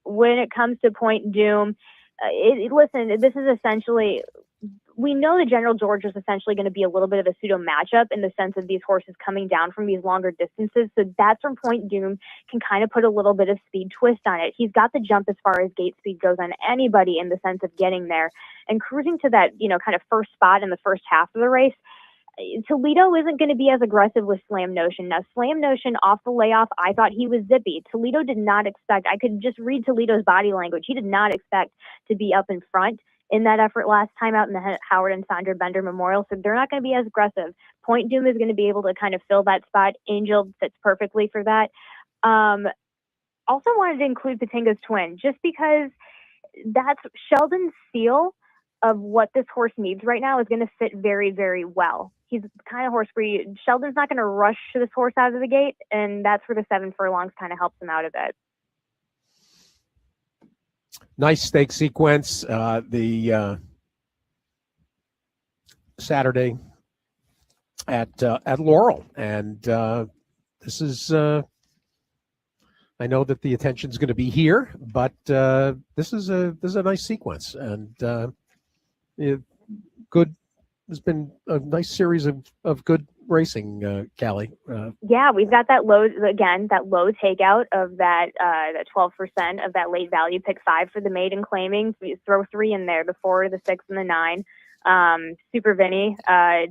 When it comes to Point Doom, listen, this is essentially, we know the General George is essentially going to be a little bit of a pseudo matchup in the sense of these horses coming down from these longer distances. So that's when Point Doom can kind of put a little bit of speed twist on it. He's got the jump as far as gate speed goes on anybody in the sense of getting there and cruising to that, kind of first spot in the first half of the race. Toledo isn't going to be as aggressive with Slam Notion. Now, Slam Notion off the layoff, I thought he was zippy. Toledo did not expect, I could just read Toledo's body language. He did not expect to be up in front in that effort last time out in the Howard and Sandra Bender Memorial. So they're not going to be as aggressive. Point Doom is going to be able to kind of fill that spot. Angel fits perfectly for that. Also wanted to include Patinga's Twin just because that's Sheldon's seal of what this horse needs right now is going to fit very, very well. He's the kind of horse where Sheldon's not going to rush this horse out of the gate, and that's where the 7 furlongs kind of helps him out a bit. Nice stake sequence. The Saturday at Laurel, and this is. I know that the attention's going to be here, but this is a nice sequence, and good. There's been a nice series of good racing, Callie. Yeah, we've got that low takeout of that 12% of that late value pick 5 for the maiden claiming. We throw 3 in there, the 4, the 6, and the 9. Super Vinny,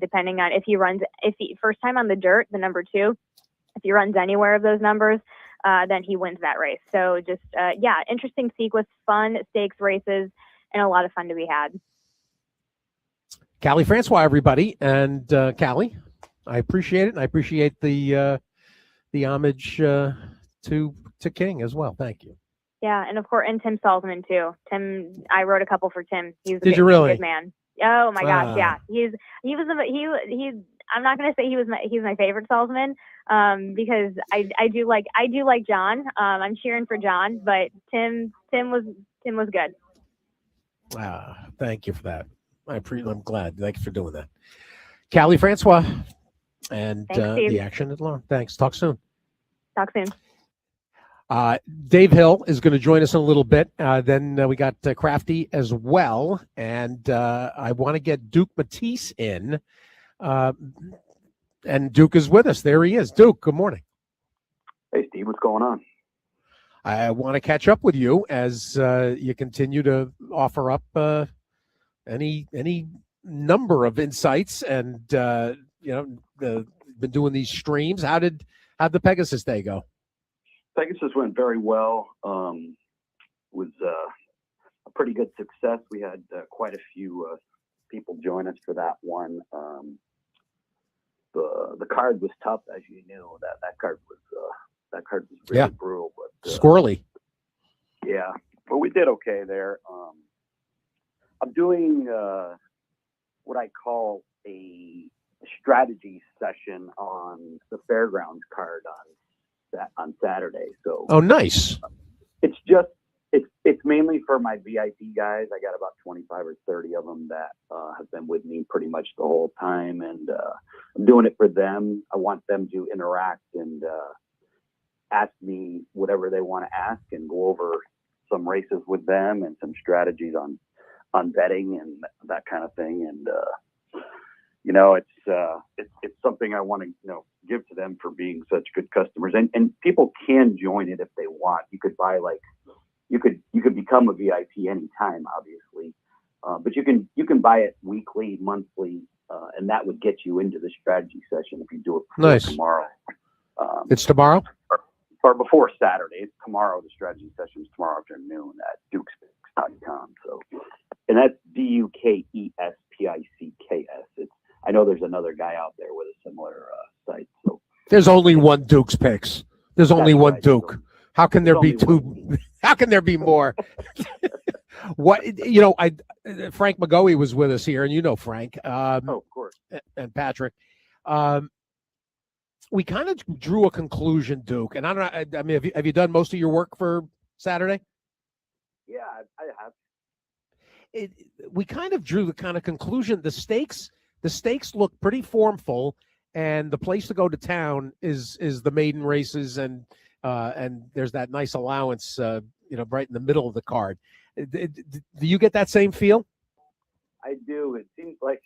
depending on if he first time on the dirt, the number 2, if he runs anywhere of those numbers, then he wins that race. So just interesting sequence, fun stakes races, and a lot of fun to be had. Callie Francois, everybody, and Callie, I appreciate it. And I appreciate the homage to King as well. Thank you. Yeah, and of course, and Tim Salzman too. Tim, I wrote a couple for Tim. He's Did you really? Good man. Oh my gosh, yeah. He I'm not gonna say he's my favorite Salzman, because I do like John. I'm cheering for John, but Tim was good. Thank you for that. I'm glad. Thank you for doing that. Callie Francois and Thanks, the action at Laurel. Thanks. Talk soon. Talk soon. Dave Hill is going to join us in a little bit. Then we got Crafty as well. And I want to get Duke Matisse in. And Duke is with us. There he is. Duke, good morning. Hey, Steve, what's going on? I want to catch up with you as you continue to offer up any number of insights, and been doing these streams. How'd the Pegasus Day go? Pegasus went very well. Was a pretty good success. We had quite a few people join us for that one. The card was tough, as you knew. That card was really brutal, but squirrely. Yeah, but we did okay there. I'm doing what I call a strategy session on the fairgrounds card on Saturday. So nice. It's mainly for my VIP guys. I got about 25 or 30 of them that have been with me pretty much the whole time, and I'm doing it for them. I want them to interact and ask me whatever they want to ask, and go over some races with them and some strategies on betting and that kind of thing. And it's something I want to give to them for being such good customers. And people can join it if they want. You could buy you could become a VIP anytime, obviously, but you can buy it weekly, monthly, and that would get you into the strategy session if you do it tomorrow. It's tomorrow? Or before Saturday. It's tomorrow. The strategy session is tomorrow afternoon at dukespicks.com. So, and that's DUKESPICKS. I know know there's another guy out there with a similar site. So there's only one Duke's Picks. There's only That's one right. Duke. How can there be There's only two? How can there be more? What you know? Frank McGoey was with us here, and you know Frank. oh, of course. And Patrick. We kind of drew a conclusion, Duke, and I don't know. I mean, have you done most of your work for Saturday? Yeah, I have. We kind of drew the kind of conclusion. The stakes look pretty formful, and the place to go to town is the maiden races, and there's that nice allowance, right in the middle of the card. Do you get that same feel? I do. It seems like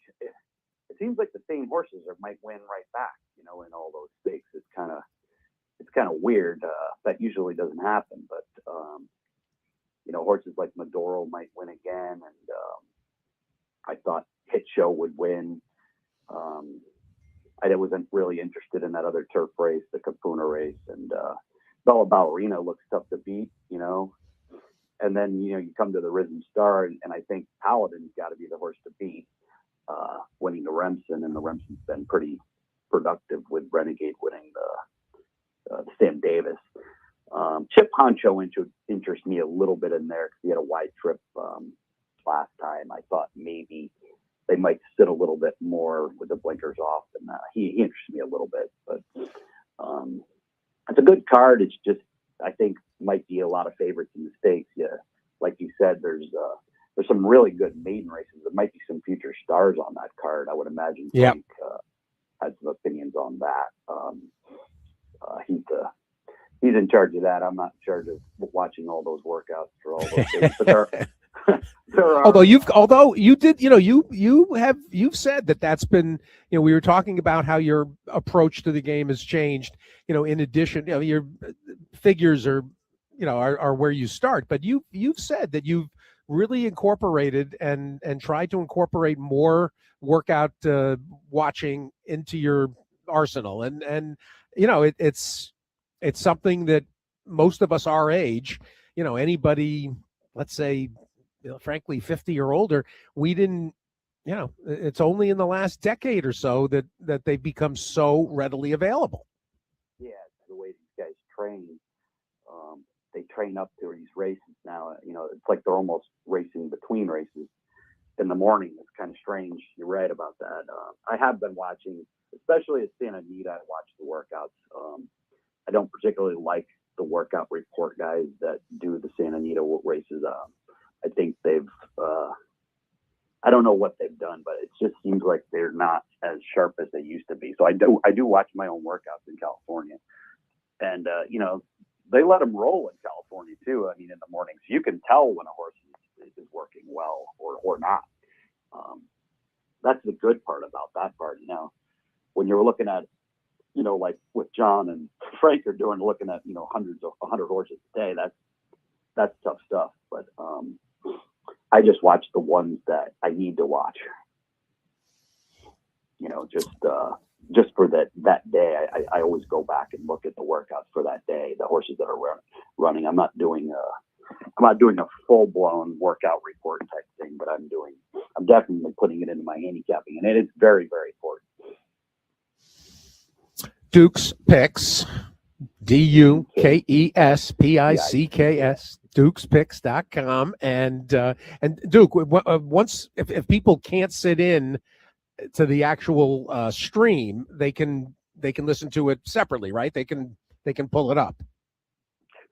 the same horses might win right back. In all those stakes, it's kind of weird. That usually doesn't happen, but horses like Maduro might win again, and I thought Hit Show would win. I wasn't really interested in that other turf race, the Capuna race, and Bella Ballerina looks tough to beat, And then you come to the Rhythm Star, and I think Paladin's got to be the horse to beat, winning the Remsen, and the Remsen's been pretty productive with Renegade winning the Sam Davis. Chip Honcho interests me a little bit in there because he had a wide trip last time. I thought maybe they might sit a little bit more with the blinkers off, and he interests me a little bit. But it's a good card. It's just I think might be a lot of favorites in the stakes. Yeah, like you said, there's some really good maiden races. There might be some future stars on that card. I would imagine. Yeah. Frank had some opinions on that. He's in charge of that. I'm not in charge of watching all those workouts for all those things. But there are. Although you did, you've said that's been, we were talking about how your approach to the game has changed. In addition, your figures are where you start, but you've said that you've really incorporated and tried to incorporate more workout watching into your arsenal, and it's something that most of us our age, anybody, let's say, frankly, 50 or older, we didn't, it's only in the last decade or so that they've become so readily available. Yeah, it's the way these guys train. They train up to these races now. It's like they're almost racing between races in the morning. It's kind of strange. You're right about that. I have been watching, especially at Santa Anita. I watch the workouts. I don't particularly like the workout report guys that do the Santa Anita races. I think they've, I don't know what they've done, but it just seems like they're not as sharp as they used to be. So I do watch my own workouts in California, and they let them roll in California too. I mean, in the mornings, you can tell when a horse is working well or not. That's the good part about that part. When you're looking at, like what John and Frank are doing, looking at, 100 horses a day, that's tough stuff. But I just watch the ones that I need to watch, just for that day. I always go back and look at the workouts for that day, the horses that are running. I'm not doing a full blown workout report type thing, but I'm definitely putting it into my handicapping, and it is very, very important. Duke's Picks, DUKESPICKS, DukesPicks.com, and Duke. Once, if people can't sit in to the actual stream, they can listen to it separately, right? They can pull it up.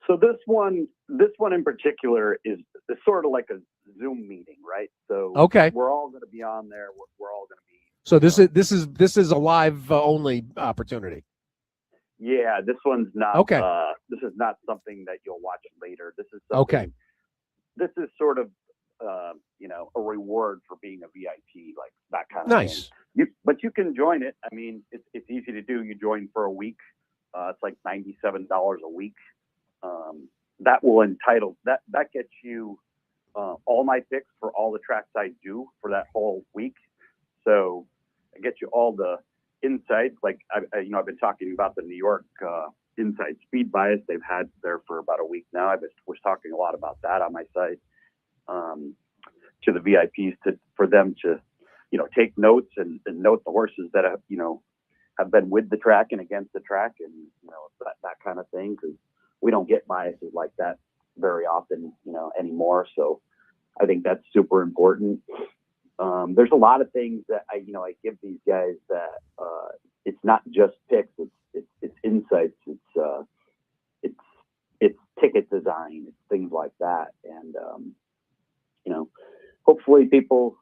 So this one in particular is sort of like a Zoom meeting, right? So okay, we're all going to be on there. We're all going to be. So this is a live only opportunity. Yeah, this one's not. Okay. This is not something that you'll watch later. This is okay. This is sort of a reward for being a VIP, like that kind of nice. Thing. But you can join it. I mean, it's easy to do. You join for a week. It's like $97 a week. That will entitle that gets you all my picks for all the tracks I do for that whole week. So it gets you all the insights. Like I've been talking about the New York inside speed bias they've had there for about a week now. Was talking a lot about that on my site to the VIPs for them to take notes and note the horses that have been with the track and against the track, and that kind of thing, because we don't get biases like that very often anymore. So I think that's super important. There's a lot of things that I give these guys that it's not just picks, it's insights, it's ticket design, it's things like that, and hopefully people,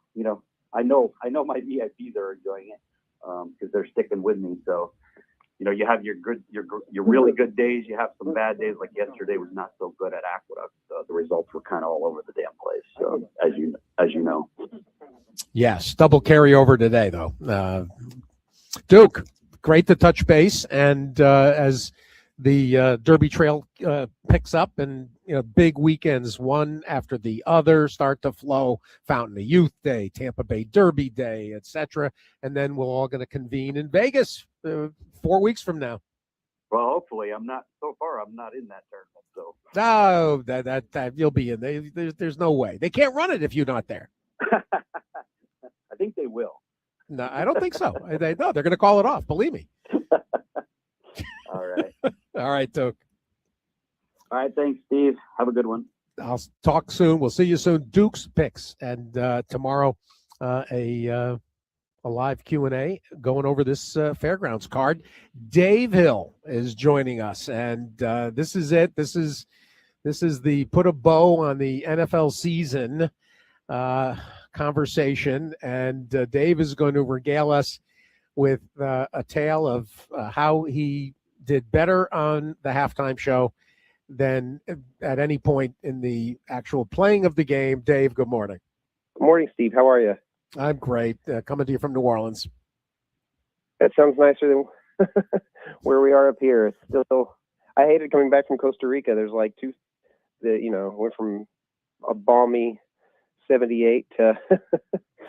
I know my VIPs are enjoying it because they're sticking with me. So you have your really good days, you have some bad days. Like yesterday was not so good at Aqueduct. The results were kind of all over the damn place. So as you know. Yes, double carryover today though. Duke, great to touch base, and as the Derby Trail picks up, and big weekends one after the other start to flow. Fountain of Youth Day, Tampa Bay Derby Day, etc., and then we're all going to convene in Vegas 4 weeks from now. Well, hopefully, I'm not in that tournament. So no, that you'll be in. There's no way they can't run it if you're not there. I think they will. No, I don't think so. They're going to call it off. Believe me. All right. All right, Duke. All right. Thanks, Steve. Have a good one. I'll talk soon. We'll see you soon. Duke's picks, and tomorrow a live Q&A going over this fairgrounds card. Dave Hill is joining us, and this is it. This is the put a bow on the NFL season conversation, and Dave is going to regale us with a tale of how he did better on the halftime show than at any point in the actual playing of the game. Dave, good morning. Good morning, Steve. How are you? I'm great. Coming to you from New Orleans. That sounds nicer than where we are up here. It's still, I hated coming back from Costa Rica. There's like went from a balmy 78 to,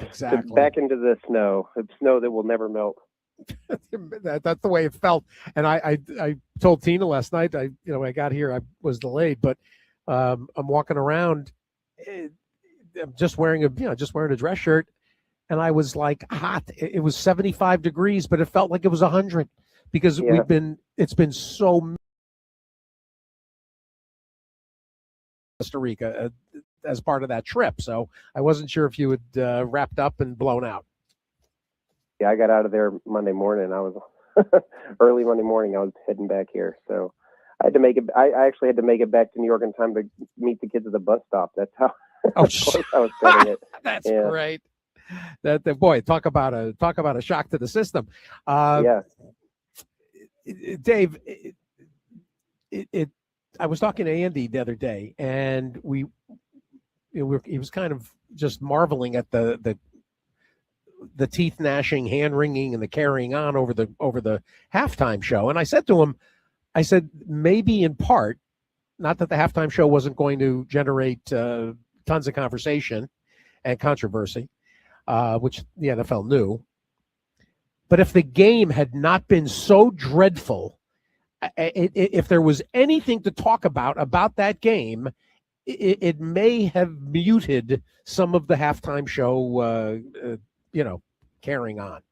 exactly. to back into the snow that will never melt. That's the way it felt. And I told Tina last night, I got here, I was delayed, but I'm walking around, I'm just wearing a dress shirt, and I was like hot. It was 75 degrees, but it felt like it was 100 because it's been so Costa Rica as part of that trip. So I wasn't sure if you had wrapped up and blown out. Yeah, I got out of there Monday morning. I was early Monday morning. I was heading back here, so I had to make it. I actually had to make it back to New York in time to meet the kids at the bus stop. That's how close I was cutting it. That's great. That boy, talk about a shock to the system. Dave, I was talking to Andy the other day, and he was kind of just marveling at the teeth gnashing, hand wringing, and the carrying on over the halftime show. And I said to him, maybe in part, not that the halftime show wasn't going to generate tons of conversation and controversy, which the NFL knew, but if the game had not been so dreadful, if there was anything to talk about that game, it may have muted some of the halftime show carrying on.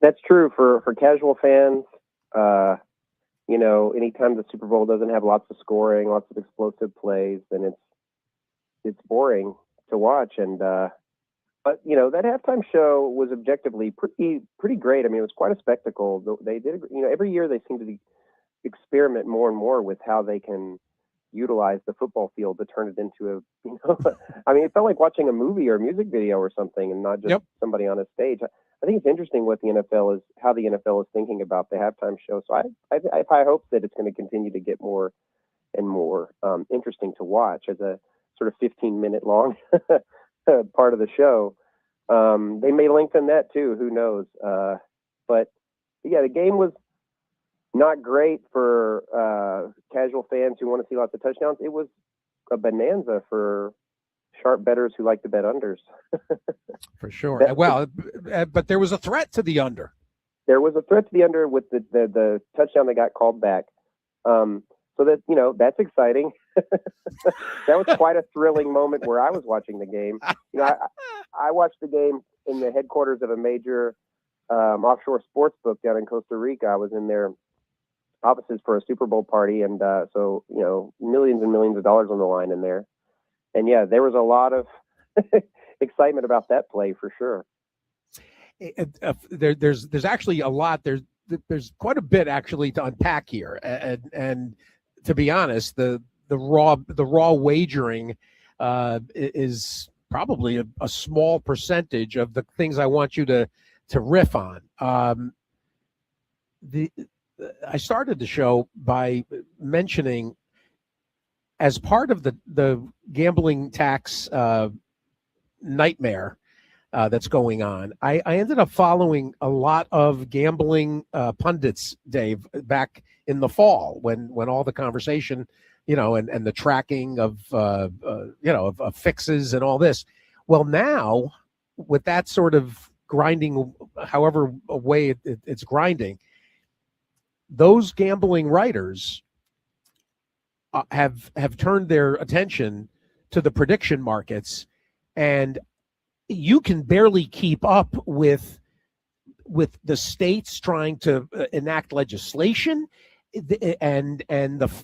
That's true for casual fans. Anytime the Super Bowl doesn't have lots of scoring, lots of explosive plays, then it's boring to watch. And but that halftime show was objectively pretty great. I mean, it was quite a spectacle. They did, every year they seem to experiment more and more with how they can utilize the football field to turn it into I mean, it felt like watching a movie or a music video or something, and not just somebody on a stage. I think it's interesting what how the NFL is thinking about the halftime show. So I hope that it's going to continue to get more and more interesting to watch as a sort of 15-minute long part of the show. They may lengthen that too. Who knows? But yeah, the game was not great for casual fans who want to see lots of touchdowns. It was a bonanza for sharp bettors who like to bet unders. For sure. Well, but there was a threat to the under. There was a threat to the under with the touchdown that got called back. So that, that's exciting. That was quite a thrilling moment where I was watching the game. I watched the game in the headquarters of a major offshore sports book down in Costa Rica. I was in their offices for a Super Bowl party, and so millions and millions of dollars on the line in there. And yeah, there was a lot of excitement about that play for sure. There's actually a lot. There's quite a bit actually to unpack here, and to be honest, the raw wagering is probably a small percentage of the things I want you to riff on. I started the show by mentioning, as part of the gambling tax nightmare that's going on, I ended up following a lot of gambling pundits, Dave, back in the fall when all the conversation, and the tracking of of fixes and all this. Well, now with that sort of grinding, however way it's grinding, those gambling writers have turned their attention to the prediction markets, and you can barely keep up with the states trying to enact legislation, and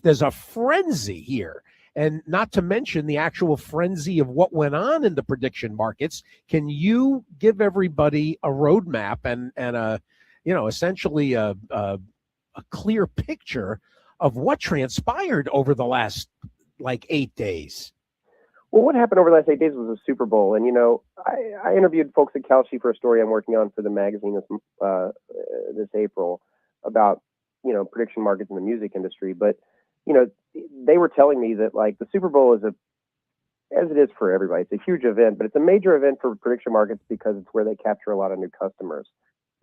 there's a frenzy here, and not to mention the actual frenzy of what went on in the prediction markets. Can you give everybody a roadmap and a essentially a clear picture of what transpired over the last 8 days? Well, what happened over the last 8 days was a Super Bowl. And, I interviewed folks at Kalshi for a story I'm working on for the magazine this April about, prediction markets in the music industry. But, they were telling me that, the Super Bowl is as it is for everybody, it's a huge event, but it's a major event for prediction markets because it's where they capture a lot of new customers.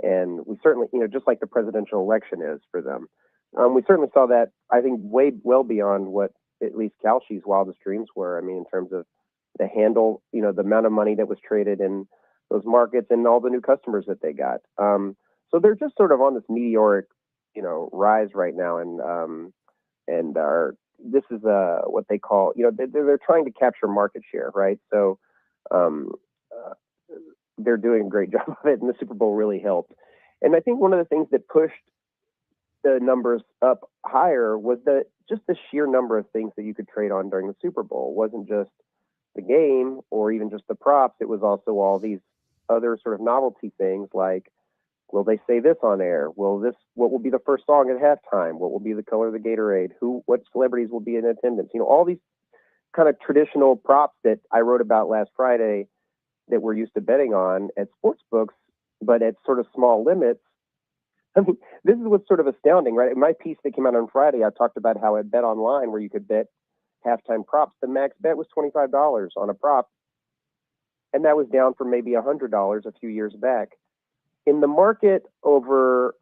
And we certainly, just like the presidential election is for them, we certainly saw that, I think, well beyond what at least Kalshi's wildest dreams were. I mean, in terms of the handle, the amount of money that was traded in those markets and all the new customers that they got. So they're just sort of on this meteoric, rise right now. This is what they call, they're trying to capture market share, right? So they're doing a great job of it, and the Super Bowl really helped. And I think one of the things that pushed the numbers up higher was just the sheer number of things that you could trade on during the Super Bowl. It wasn't just the game or even just the props. It was also all these other sort of novelty things like, will they say this on air? What will be the first song at halftime? What will be the color of the Gatorade? What celebrities will be in attendance? All these kind of traditional props that I wrote about last Friday that we're used to betting on at sports books, but at sort of small limits. I mean, this is what's sort of astounding, right? In my piece that came out on Friday, I talked about how at Bet Online, where you could bet halftime props, the max bet was $25 on a prop, and that was down from maybe $100 a few years back. In the market over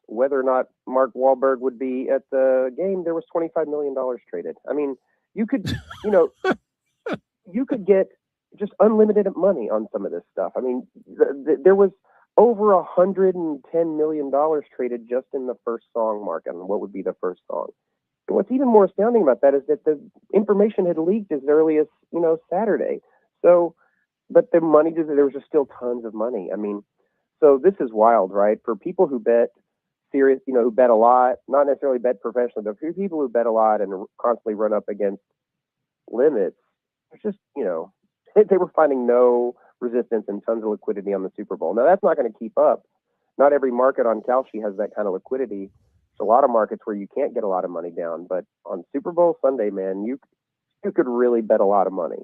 whether or not Mark Wahlberg would be at the game, there was $25 million traded. I mean, you could, you could get just unlimited money on some of this stuff. I mean, there was over $110 million traded just in the first song market on what would be the first song. And what's even more astounding about that is that the information had leaked as early as, Saturday. So, but the money, there was just still tons of money. I mean, so this is wild, right? For people who bet serious, who bet a lot, not necessarily bet professionally, but for people who bet a lot and constantly run up against limits, it's just, they were finding no resistance and tons of liquidity on the Super Bowl. Now, that's not going to keep up. Not every market on Kalshi has that kind of liquidity. There's a lot of markets where you can't get a lot of money down, but on Super Bowl Sunday, man, you could really bet a lot of money.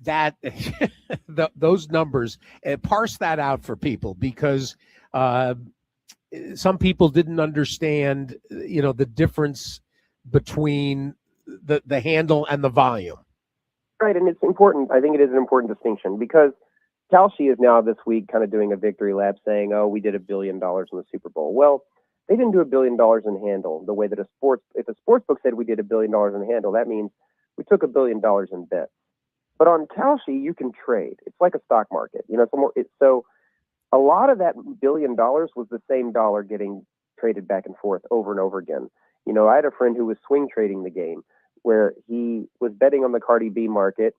That those numbers, parse that out for people, because some people didn't understand, the difference between the handle and the volume. Right, and it's important. I think it is an important distinction because Kalshi is now this week kind of doing a victory lap saying, oh, we did $1 billion in the Super Bowl. Well, they didn't do $1 billion in handle the way that if a sports book said we did $1 billion in handle, that means we took $1 billion in bets. But on Kalshi, you can trade. It's like a stock market. So a lot of that $1 billion was the same dollar getting traded back and forth over and over again. I had a friend who was swing trading the game where he was betting on the Cardi B market,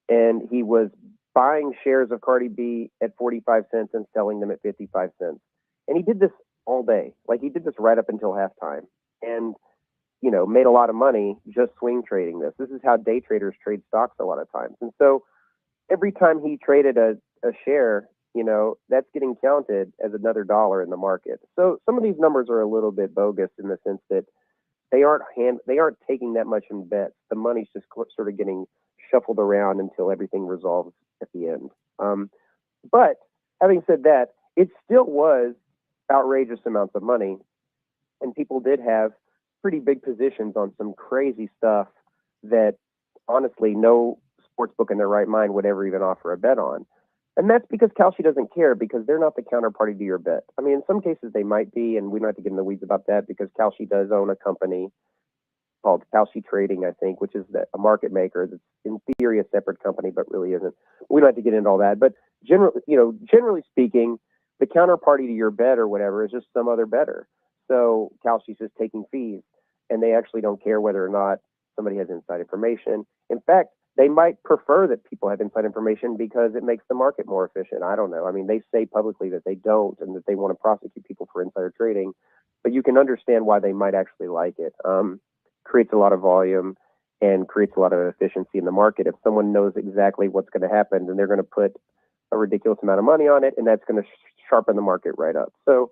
and he was buying shares of Cardi B at 45 cents and selling them at 55 cents. And he did this all day. Like, he did this right up until halftime, and, you know, made a lot of money just swing trading this. This is how day traders trade stocks a lot of times. And so every time he traded a share, you know, that's getting counted as another dollar in the market. So some of these numbers are a little bit bogus in the sense that they aren't taking that much in bets. The money's just sort of getting shuffled around until everything resolves at the end. But having said that, it still was outrageous amounts of money, and people did have pretty big positions on some crazy stuff that honestly no sports book in their right mind would ever even offer a bet on. And that's because Kalshi doesn't care, because they're not the counterparty to your bet. I mean, in some cases they might be, and we don't have to get in the weeds about that, because Kalshi does own a company called Kalshi Trading, I think, which is a market maker that's in theory a separate company, but really isn't. We don't have to get into all that. But generally speaking, the counterparty to your bet or whatever is just some other bettor. So Kalshi's just taking fees, and they actually don't care whether or not somebody has inside information. In fact, they might prefer that people have inside information because it makes the market more efficient. I don't know. I mean, they say publicly that they don't and that they want to prosecute people for insider trading, but you can understand why they might actually like it. Creates a lot of volume and creates a lot of efficiency in the market. If someone knows exactly what's going to happen, then they're going to put a ridiculous amount of money on it, and that's going to sharpen the market right up. So,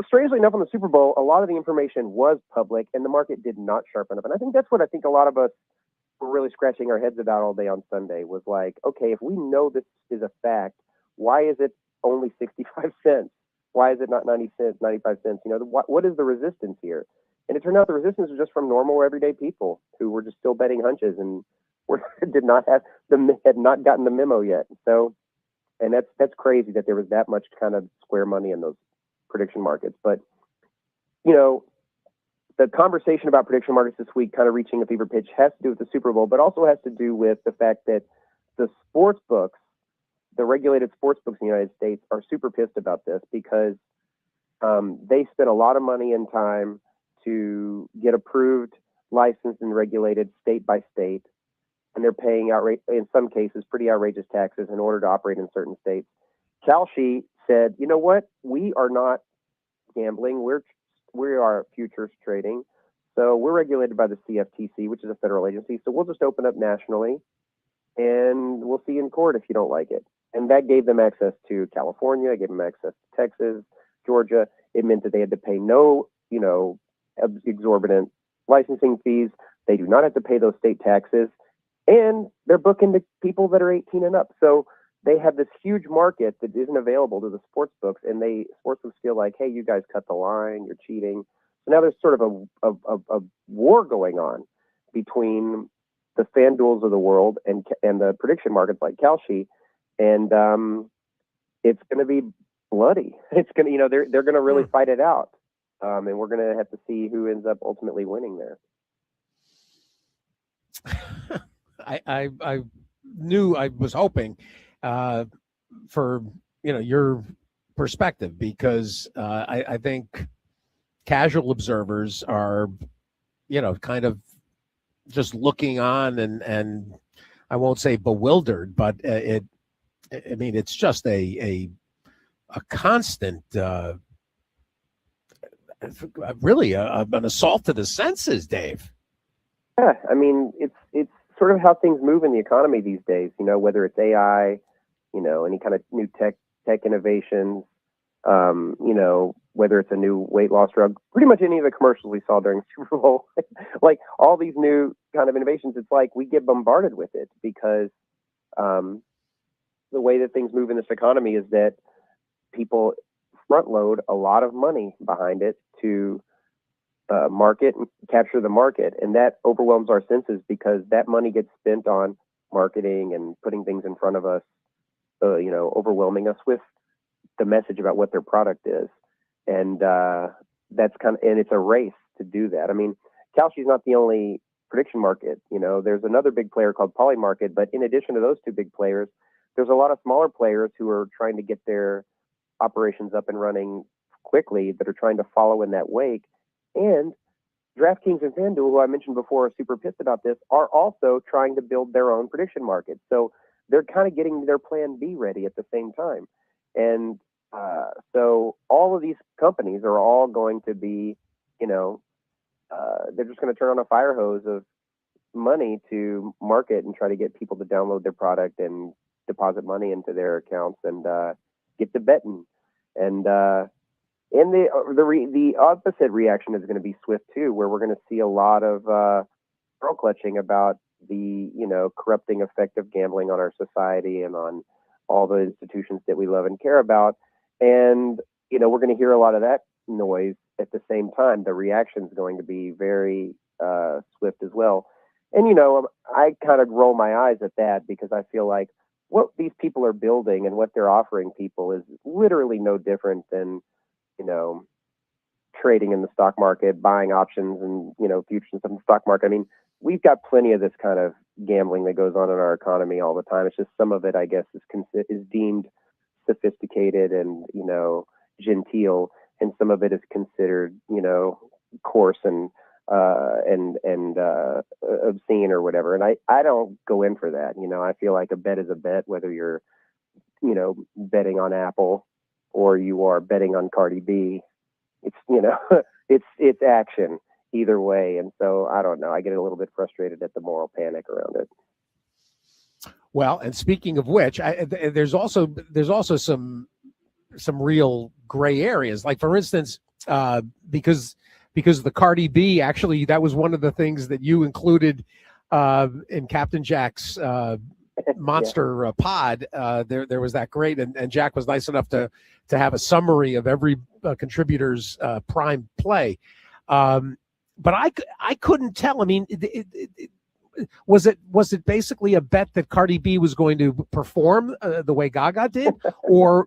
strangely enough, on the Super Bowl, a lot of the information was public, and the market did not sharpen up. And I think that's what I think a lot of us were really scratching our heads about all day on Sunday, was like, okay, if we know this is a fact, why is it only 65 cents? Why is it not 90 cents, 95 cents? You know, what is the resistance here? And it turned out the resistance was just from normal everyday people who were just still betting hunches and had not gotten the memo yet. So, and that's crazy that there was that much kind of square money in those prediction markets. But, you know, the conversation about prediction markets this week, kind of reaching a fever pitch, has to do with the Super Bowl, but also has to do with the fact that the sports books, the regulated sports books in the United States, are super pissed about this, because they spent a lot of money and time to get approved, licensed, and regulated state by state, and they're paying in some cases pretty outrageous taxes in order to operate in certain states. Kalshi said, you know what, we are not gambling, we are futures trading, so we're regulated by the CFTC, which is a federal agency, so we'll just open up nationally and we'll see in court if you don't like it. And that gave them access to California, it gave them access to Texas, Georgia. It meant that they had to pay no, you know, exorbitant licensing fees. They do not have to pay those state taxes, and they're booking to people that are 18 and up. So they have this huge market that isn't available to the sports books, and sports books feel like, hey, you guys cut the line, you're cheating. So now there's sort of a war going on between the FanDuels of the world and the prediction markets like Kalshi, and it's going to be bloody. It's going to, you know, they're going to really fight it out, and we're going to have to see who ends up ultimately winning there. I was hoping for, you know, your perspective, because I think casual observers are, you know, kind of just looking on and I won't say bewildered, but it's just a constant, really an assault to the senses, Dave. Yeah, I mean, it's sort of how things move in the economy these days, you know, whether it's AI, you know, any kind of new tech innovations, you know, whether it's a new weight loss drug, pretty much any of the commercials we saw during Super Bowl, like all these new kind of innovations, it's like we get bombarded with it, because the way that things move in this economy is that people front load a lot of money behind it to market and capture the market, and that overwhelms our senses, because that money gets spent on marketing and putting things in front of us, you know, overwhelming us with the message about what their product is, and and it's a race to do that. I mean, Kalshi's not the only prediction market. You know, there's another big player called Polymarket, but in addition to those two big players, there's a lot of smaller players who are trying to get their operations up and running quickly, that are trying to follow in that wake. And DraftKings and FanDuel, who I mentioned before, are super pissed about this, are also trying to build their own prediction market. So they're kind of getting their plan B ready at the same time. And so all of these companies are all going to be, they're just going to turn on a fire hose of money to market and try to get people to download their product and deposit money into their accounts and get to betting. And the opposite reaction is going to be swift too, where we're going to see a lot of pearl clutching about the corrupting effect of gambling on our society and on all the institutions that we love and care about. And we're going to hear a lot of that noise at the same time. The reaction is going to be very swift as well. And I kind of roll my eyes at that because I feel like what these people are building and what they're offering people is literally no different than trading in the stock market, buying options and futures in the stock market. I mean, we've got plenty of this kind of gambling that goes on in our economy all the time. It's just some of it, I guess, is deemed sophisticated and genteel, and some of it is considered coarse and obscene or whatever. And I don't go in for that. I feel like a bet is a bet, whether you're betting on Apple or you are betting on Cardi B. It's it's action either way. And so I don't know, I get a little bit frustrated at the moral panic around it. Well, and speaking of which, there's also some real gray areas. Like, for instance, because the Cardi B, actually, that was one of the things that you included in Captain Jack's monster pod. There was that great, and Jack was nice enough to have a summary of every contributor's prime play. But I couldn't tell. I mean, was it basically a bet that Cardi B was going to perform the way Gaga did, or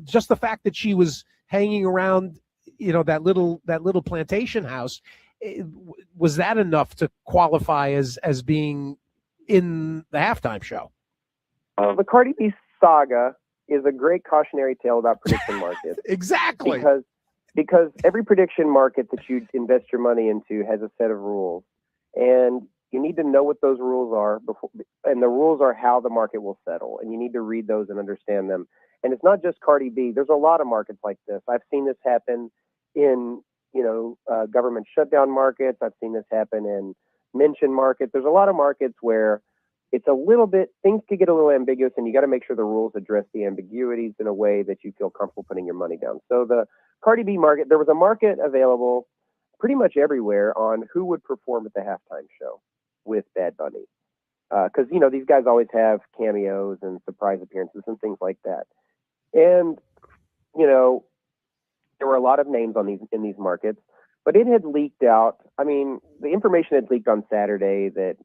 just the fact that she was hanging around, that little plantation house? Was that enough to qualify as being in the halftime show? The Cardi B saga is a great cautionary tale about prediction markets. Exactly. Because every prediction market that you invest your money into has a set of rules, and you need to know what those rules are before, and the rules are how the market will settle, and you need to read those and understand them. And it's not just Cardi B. There's a lot of markets like this. I've seen this happen in government shutdown markets. I've seen this happen in mention markets. There's a lot of markets where it's a little bit, things could get a little ambiguous, and you got to make sure the rules address the ambiguities in a way that you feel comfortable putting your money down. So the Cardi B market, there was a market available pretty much everywhere on who would perform at the halftime show with Bad Bunny. Because, these guys always have cameos and surprise appearances and things like that. And, there were a lot of names in these markets, but it had leaked out. I mean, the information had leaked on Saturday that,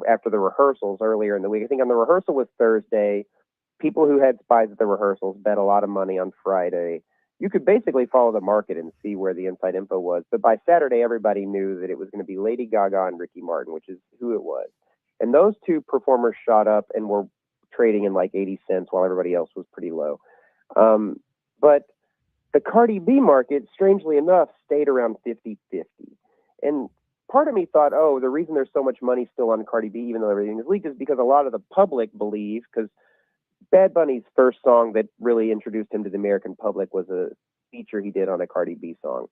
after the rehearsals earlier in the week. I think on the rehearsal was Thursday. People who had spies at the rehearsals bet a lot of money on Friday. You could basically follow the market and see where the inside info was. But by Saturday, everybody knew that it was going to be Lady Gaga and Ricky Martin, which is who it was. And those two performers shot up and were trading in like 80 cents while everybody else was pretty low. But the Cardi B market, strangely enough, stayed around 50-50. And part of me thought, the reason there's so much money still on Cardi B, even though everything is leaked, is because a lot of the public believe, because Bad Bunny's first song that really introduced him to the American public was a feature he did on a Cardi B song.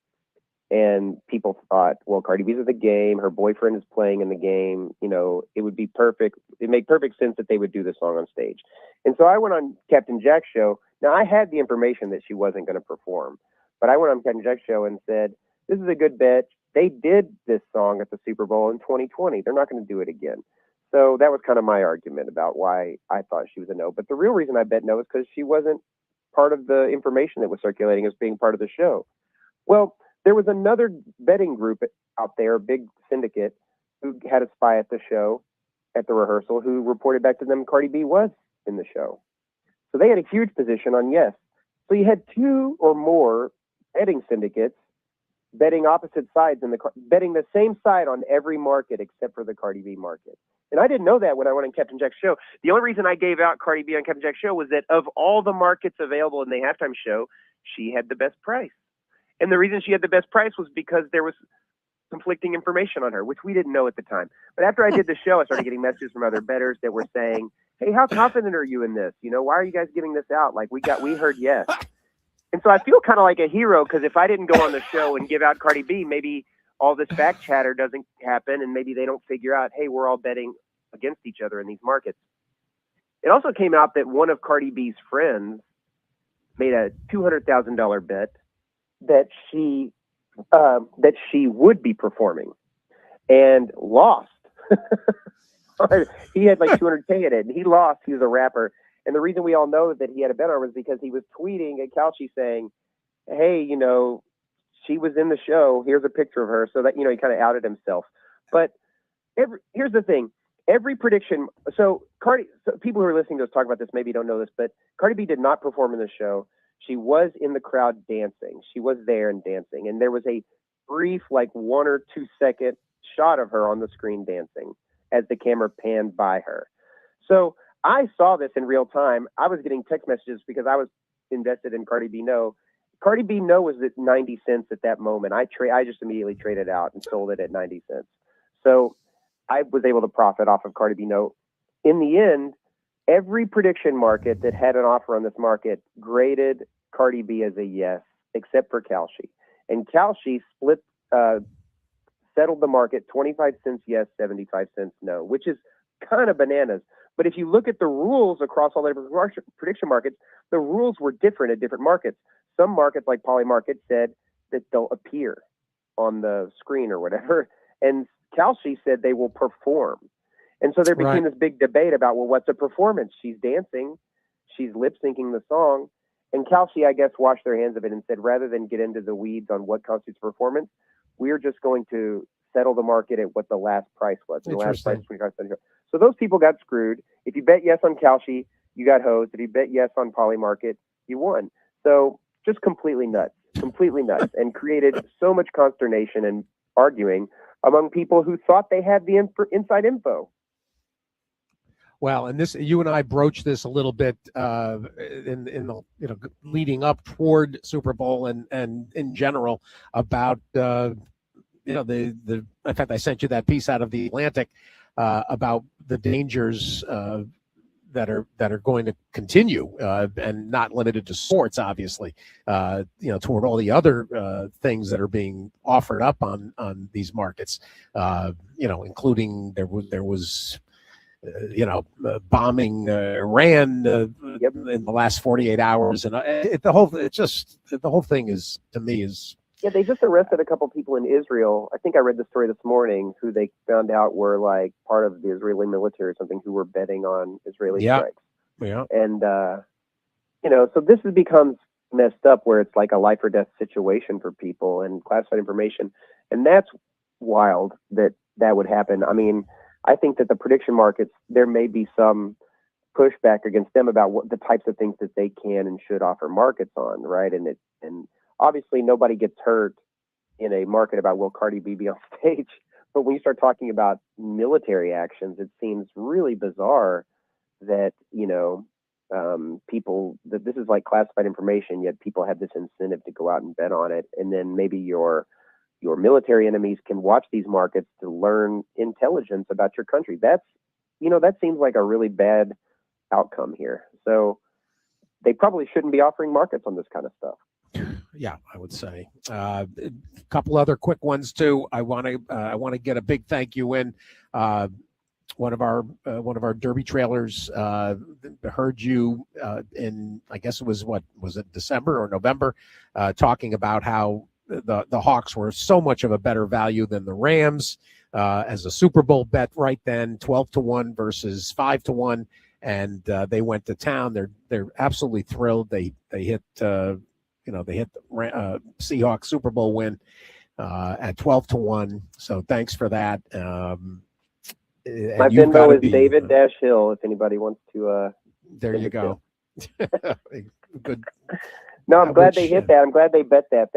And people thought, well, Cardi B's in the game. Her boyfriend is playing in the game. It would be perfect. It made perfect sense that they would do the song on stage. And so I went on Captain Jack's show. Now, I had the information that she wasn't going to perform, but I went on Captain Jack's show and said, this is a good bet. They did this song at the Super Bowl in 2020. They're not going to do it again. So that was kind of my argument about why I thought she was a no. But the real reason I bet no is because she wasn't part of the information that was circulating as being part of the show. Well, there was another betting group out there, a big syndicate, who had a spy at the show, at the rehearsal, who reported back to them Cardi B was in the show. So they had a huge position on yes. So you had two or more betting syndicates betting opposite sides betting the same side on every market except for the Cardi B market. And I didn't know that when I went on Captain Jack's show. The only reason I gave out Cardi B on Captain Jack's show was that of all the markets available in the halftime show, she had the best price. And the reason she had the best price was because there was conflicting information on her, which we didn't know at the time. But after I did the show, I started getting messages from other bettors that were saying, "Hey, how confident are you in this? You know, why are you guys giving this out? Like we heard yes." And so I feel kind of like a hero, because if I didn't go on the show and give out Cardi B, maybe all this fact chatter doesn't happen, and maybe they don't figure out, hey, we're all betting against each other in these markets. It also came out that one of Cardi B's friends made a $200,000 bet that she would be performing, and lost. He had like 200K in it, and he lost. He was a rapper. And the reason we all know that he had a bet on was because he was tweeting at Kalshi saying, hey, you know, she was in the show. Here's a picture of her. So that, you know, he kind of outed himself. But here's the thing. Every prediction. So people who are listening to us talk about this maybe don't know this, but Cardi B did not perform in the show. She was in the crowd dancing. She was there and dancing. And there was a brief, like 1 or 2 second shot of her on the screen dancing as the camera panned by her. So I saw this in real time. I was getting text messages because I was invested in Cardi B No. Cardi B No was at 90 cents at that moment. I just immediately traded out and sold it at 90 cents. So I was able to profit off of Cardi B No. In the end, every prediction market that had an offer on this market graded Cardi B as a yes, except for Kalshi. And Kalshi settled the market 25 cents yes, 75 cents no, which is kind of bananas. But if you look at the rules across all the different prediction markets, the rules were different at different markets. Some markets, like Polymarket, said that they'll appear on the screen or whatever. And Kalshi said they will perform. And so there became this big debate about, well, what's a performance? She's dancing. She's lip syncing the song. And Kalshi, I guess, washed their hands of it and said, rather than get into the weeds on what constitutes performance, we're just going to settle the market at what the last price was. And the last price was 25 cents. So those people got screwed. If you bet yes on Kalshi, you got hosed. If you bet yes on Polymarket, you won. So just completely nuts, and created so much consternation and arguing among people who thought they had the inside info. Well, and you and I broached this a little bit in the leading up toward Super Bowl and in general about in fact, I sent you that piece out of the Atlantic about the dangers that are going to continue and not limited to sports, obviously, toward all the other things that are being offered up on these markets, including there was bombing Iran in the last 48 hours, and the whole thing is, to me, is. Yeah, they just arrested a couple people in Israel. I think I read the story this morning, who they found out were like part of the Israeli military or something, who were betting on Israeli strikes. Yeah. And, so this becomes messed up, where it's like a life or death situation for people and classified information. And that's wild that would happen. I mean, I think that the prediction markets, there may be some pushback against them about what the types of things that they can and should offer markets on, right? And obviously nobody gets hurt in a market about, will Cardi B be on stage? But when you start talking about military actions, it seems really bizarre that, people, that this is like classified information, yet people have this incentive to go out and bet on it. And then maybe your military enemies can watch these markets to learn intelligence about your country. That seems like a really bad outcome here. So they probably shouldn't be offering markets on this kind of stuff. Yeah, I would say. A couple other quick ones too. I want to get a big thank you in. One of our Derby trailers heard you in, I guess it was it December or November, talking about how the Hawks were so much of a better value than the Rams as a Super Bowl bet right then, 12-1 versus 5-1, and they went to town. They're absolutely thrilled. They hit the Seahawks Super Bowl win at 12-1. So thanks for that. My Venmo is David Hill. If anybody wants to. There you go. Good. No, I'm glad they hit that. I'm glad they bet that.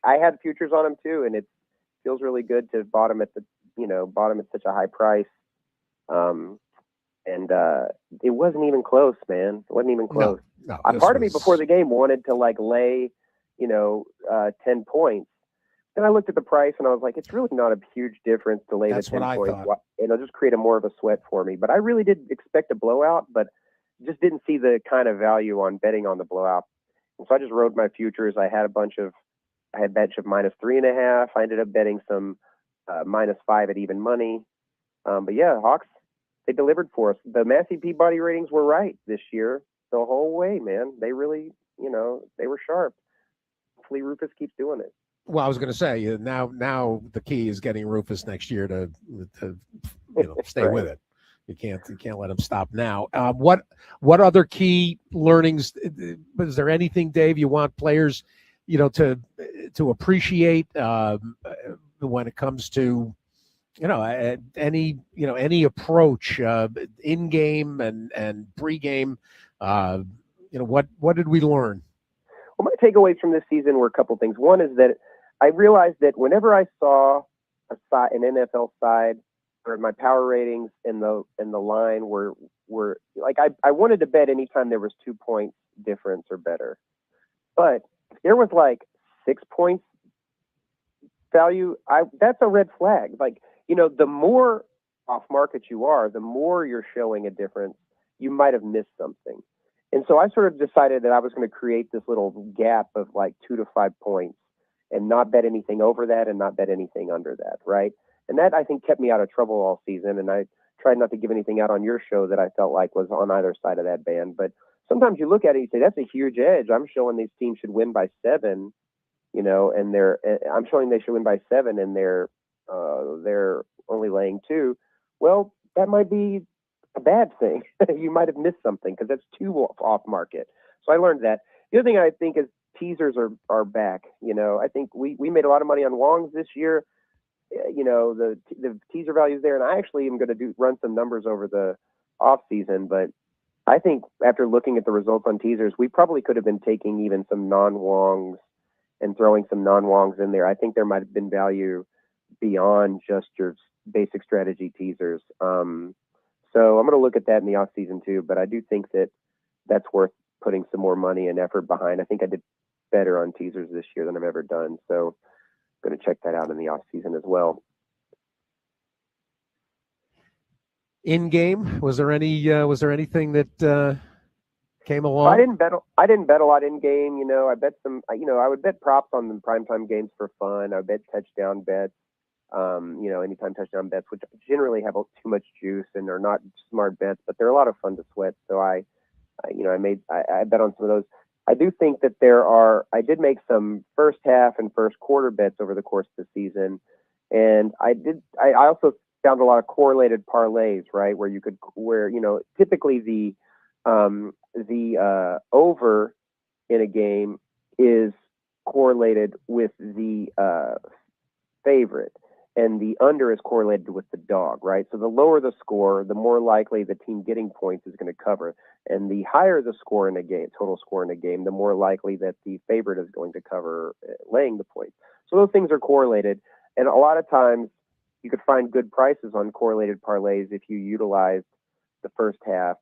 I had futures on them too, and it feels really good to bottom at such a high price. And it wasn't even close, man. It wasn't even close. No, part of me before the game wanted to lay 10 points, And I looked at the price and I was like, it's really not a huge difference to lay That's the 10 what I points. thought. It'll just create more of a sweat for me. But I really did expect a blowout, but just didn't see the kind of value on betting on the blowout. And so I just rode my futures. I had bets of -3.5. I ended up betting some -5 at even money. But yeah, Hawks, they delivered for us. The Massey Peabody ratings were right this year the whole way, man. They really, they were sharp. Hopefully Rufus keeps doing it. Well, I was going to say now the key is getting Rufus next year to stay Right. with it. You can't let him stop now. What other key learnings? Is there anything, Dave, you want players, to appreciate when it comes to any approach in game and pre-game? What did we learn? Well, my takeaways from this season were a couple things. One is that I realized that whenever I saw an NFL side where my power ratings and the line were like, I wanted to bet anytime there was 2 points difference or better. But if there was like 6 points value, that's a red flag. Like, the more off market you are, the more you're showing a difference. You might have missed something. And so I sort of decided that I was going to create this little gap of like 2 to 5 points and not bet anything over that and not bet anything under that, right? And that, I think, kept me out of trouble all season. And I tried not to give anything out on your show that I felt like was on either side of that band. But sometimes you look at it and you say, that's a huge edge. I'm showing these teams should win by 7, and I'm showing they should win by 7 and they're only laying 2. Well, that might be a bad thing. You might have missed something because that's too off market. So I learned that. The other thing I think is teasers are back. I think we made a lot of money on Wongs this year. The teaser values there, and I actually am going to run some numbers over the off season. But I think after looking at the results on teasers, we probably could have been taking even some non-Wongs and throwing some non-Wongs in there. I think there might have been value beyond just your basic strategy teasers. So I'm going to look at that in the off season too. But I do think that that's worth putting some more money and effort behind. I think I did better on teasers this year than I've ever done. So I'm going to check that out in the off season as well. In game, was there anything that came along? I didn't bet a lot in game. I bet some. I would bet props on the primetime games for fun. I bet touchdown bets. Anytime touchdown bets, which generally have too much juice and are not smart bets, but they're a lot of fun to sweat. So I bet on some of those. I do think that I did make some first half and first quarter bets over the course of the season. And I also found a lot of correlated parlays, right? Where typically the over in a game is correlated with the favorite, and the under is correlated with the dog, right? So the lower the score, the more likely the team getting points is going to cover. And the higher the score in a game, total score in a game, the more likely that the favorite is going to cover laying the points. So those things are correlated. And a lot of times you could find good prices on correlated parlays if you utilize the first half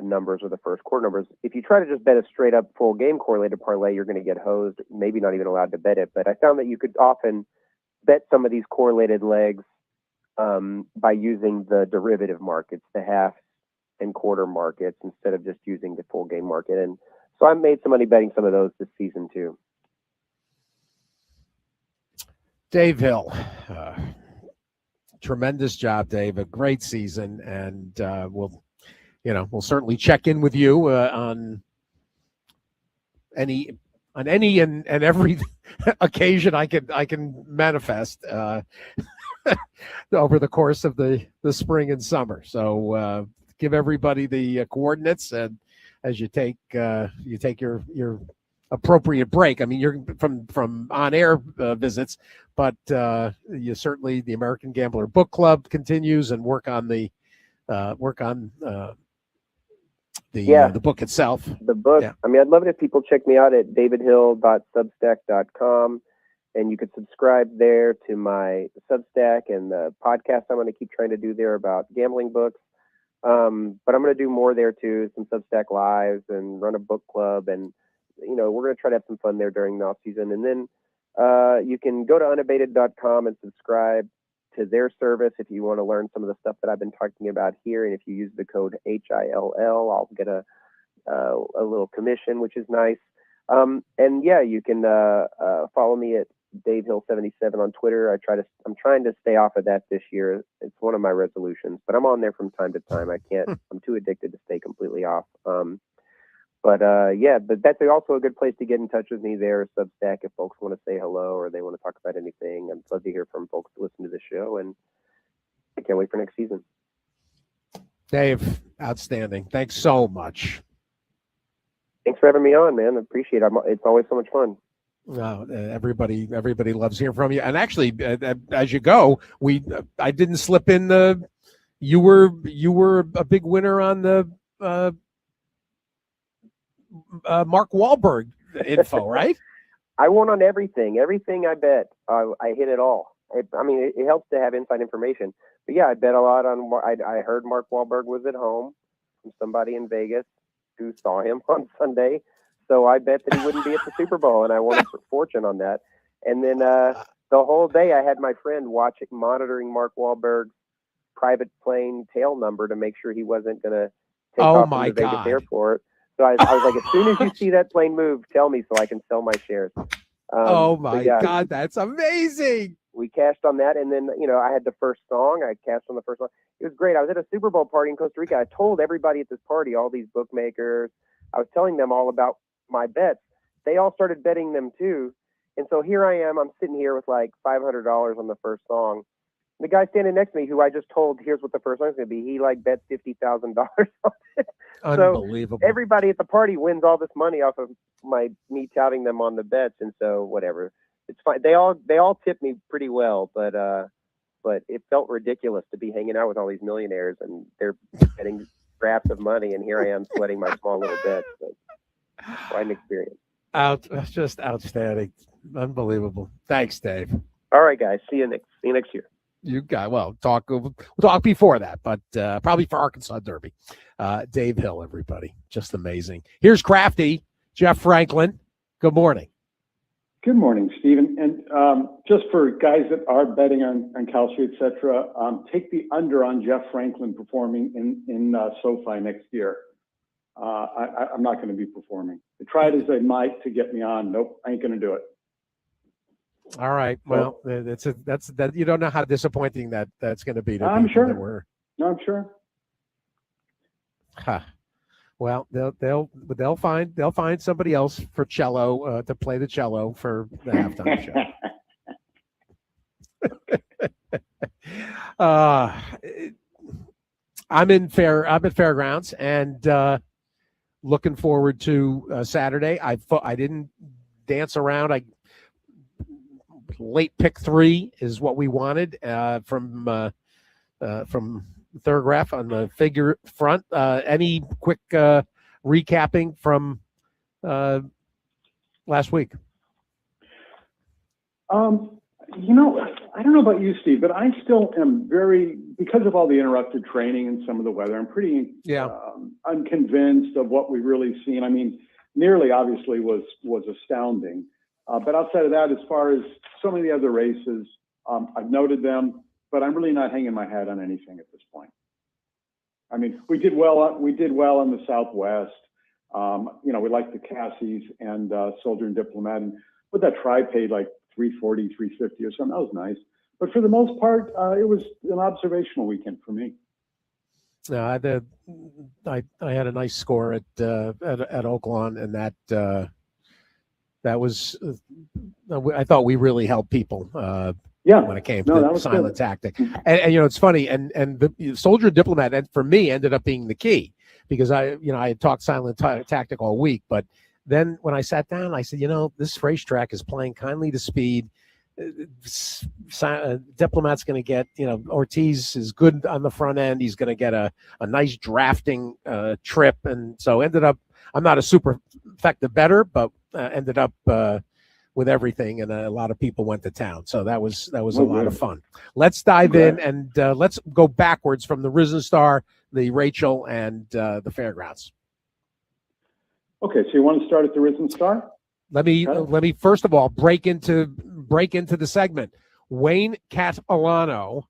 numbers or the first quarter numbers. If you try to just bet a straight up full game correlated parlay, you're going to get hosed, maybe not even allowed to bet it. But I found that you could often bet some of these correlated legs by using the derivative markets, the half and quarter markets, instead of just using the full game market. And so I made some money betting some of those this season too. Dave Hill, tremendous job, Dave. A great season, and we'll certainly check in with you on any and every occasion I can manifest over the course of the spring and summer. So give everybody the coordinates, and as you take your appropriate break. I mean, you're from on air visits, but you certainly, the American Gambler Book Club continues, and work on the book itself. The book. Yeah. I mean, I'd love it if people check me out at davidhill.substack.com, and you could subscribe there to my Substack and the podcast I'm going to keep trying to do there about gambling books. But I'm going to do more there too, some Substack lives and run a book club, and we're going to try to have some fun there during the off season. And then You can go to unabated.com and subscribe to their service if you want to learn some of the stuff that I've been talking about here. And if you use the code HILL, I'll get a little commission, which is nice. And yeah, you can follow me at Dave Hill 77 on Twitter. I'm trying to stay off of that this year. It's one of my resolutions, but I'm on there from time to time. I can't. I'm too addicted to stay completely off. But that's also a good place to get in touch with me there, Substack, if folks want to say hello or they want to talk about anything. I'd love to hear from folks that listen to the show, and I can't wait for next season. Dave, outstanding. Thanks so much. Thanks for having me on, man. I appreciate it. It's always so much fun. Everybody loves hearing from you. And actually, as you go, I didn't slip in you were a big winner on the Mark Wahlberg info, right? I won on everything. Everything I bet, I hit it all. It helps to have inside information. But yeah, I bet a lot on. I heard Mark Wahlberg was at home from somebody in Vegas who saw him on Sunday. So I bet that he wouldn't be at the Super Bowl, and I won a fortune on that. And then the whole day I had my friend monitoring Mark Wahlberg's private plane tail number to make sure he wasn't going to take off from the Vegas airport. So I was like, as soon as you see that plane move, tell me so I can sell my shares. God, that's amazing. We cashed on that, and then I had the first song. I cashed on the first song. It was great. I was at a Super Bowl party in Costa Rica. I told everybody at this party, all these bookmakers, I was telling them all about my bets. They all started betting them too, and so here I am. I'm sitting here with like $500 on the first song. The guy standing next to me, who I just told, here's what the first song's going to be, he like bet $50,000 on it. Unbelievable. So everybody at the party wins all this money off of me touting them on the bets, and so whatever. It's fine. They all tipped me pretty well, but it felt ridiculous to be hanging out with all these millionaires and they're getting scraps of money, and here I am sweating my small little bets. But quite an experience. Just outstanding, unbelievable. Thanks, Dave. All right, guys. See you next year. You got we'll talk before that, but probably for Arkansas Derby. Dave Hill, everybody, just amazing. Here's Crafty, Jeff Franklin. Good morning. Good morning, Stephen. And just for guys that are betting on Kalshi, et cetera, take the under on Jeff Franklin performing in SoFi next year. I'm not going to be performing. They tried as they might to get me on. Nope, I ain't going to do it. All right. Well, that's you don't know how disappointing that's going to be. I'm sure. I'm sure. Huh. Well, they'll find somebody else for cello to play the cello for the halftime show. I'm at Fairgrounds and looking forward to Saturday. I didn't dance around. Late pick 3 is what we wanted from Thurgraph on the figure front. Any quick recapping from last week? I don't know about you, Steve, but I still am because of all the interrupted training and some of the weather, I'm pretty unconvinced of what we've really seen. I mean, nearly obviously was astounding. But outside of that, as far as so many other races, I've noted them, but I'm really not hanging my hat on anything at this point. I mean, we did well on the Southwest. We liked the Cassies and Soldier and Diplomat, and with that try paid like $340, $350 or something. That was nice. But for the most part, it was an observational weekend for me. I had a nice score at Oaklawn, and that was I thought we really helped people when it came to the silent tactic. And it's funny, and the Soldier Diplomat, and for me, ended up being the key, because I had talked silent tactic all week, but then when I sat down, I said, this racetrack is playing kindly to speed. Diplomat's going to get, Ortiz is good on the front end. He's going to get a nice drafting trip. And so ended up, I'm not a super effective bettor, but ended up with everything. And a lot of people went to town. So that was a lot of fun. Let's dive in and let's go backwards from the Risen Star, the Rachel, and the Fairgrounds. Okay, so you want to start at the Risen Star? Let me first of all break into break into the segment. Wayne Catalano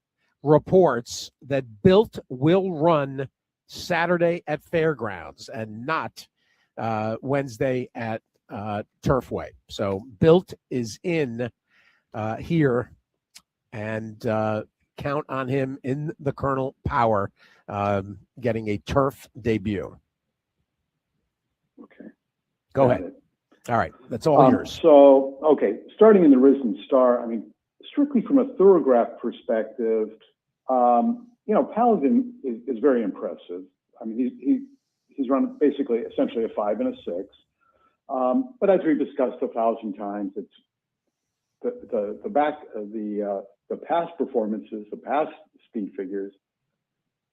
reports that Built will run Saturday at Fairgrounds and not Wednesday at Turfway. So Built is in here, and count on him in the Colonel Power getting a turf debut. Okay. Go Got ahead. it. All right, that's all yours. So, okay, starting in the Risen Star, I mean, strictly from a thoroughgraph perspective, Paladin is very impressive. I mean, he's run basically essentially a 5 and a 6. But as we've discussed 1,000 times, it's the past performances, the past speed figures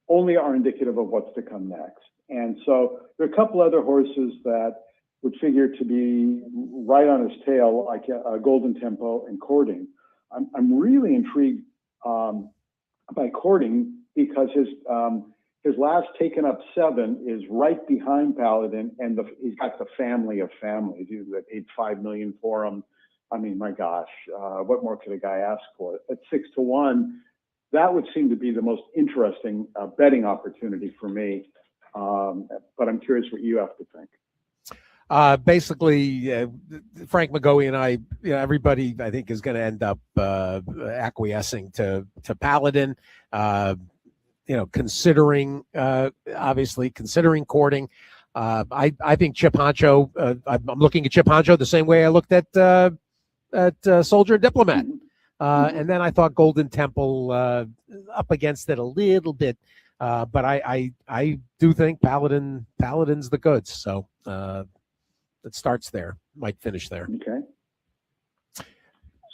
only are indicative of what's to come next. And so there are a couple other horses that would figure to be right on his tail, like Golden Tempo and Courting. I'm really intrigued by Courting because his last taken up 7 is right behind Paladin, and he's got the family of families. He paid $5 million for him. I mean, my gosh, what more could a guy ask for? At 6-1, that would seem to be the most interesting betting opportunity for me. But I'm curious what you have to think. Basically, Frank McGoey and I, everybody, I think, is going to end up acquiescing to Paladin. Considering Courting. I think Chip Honcho. I'm looking at Chip Honcho the same way I looked at Soldier and Diplomat. And then I thought Golden Temple up against it a little bit. But I do think Paladin's the goods. So it starts there, might finish there. Okay.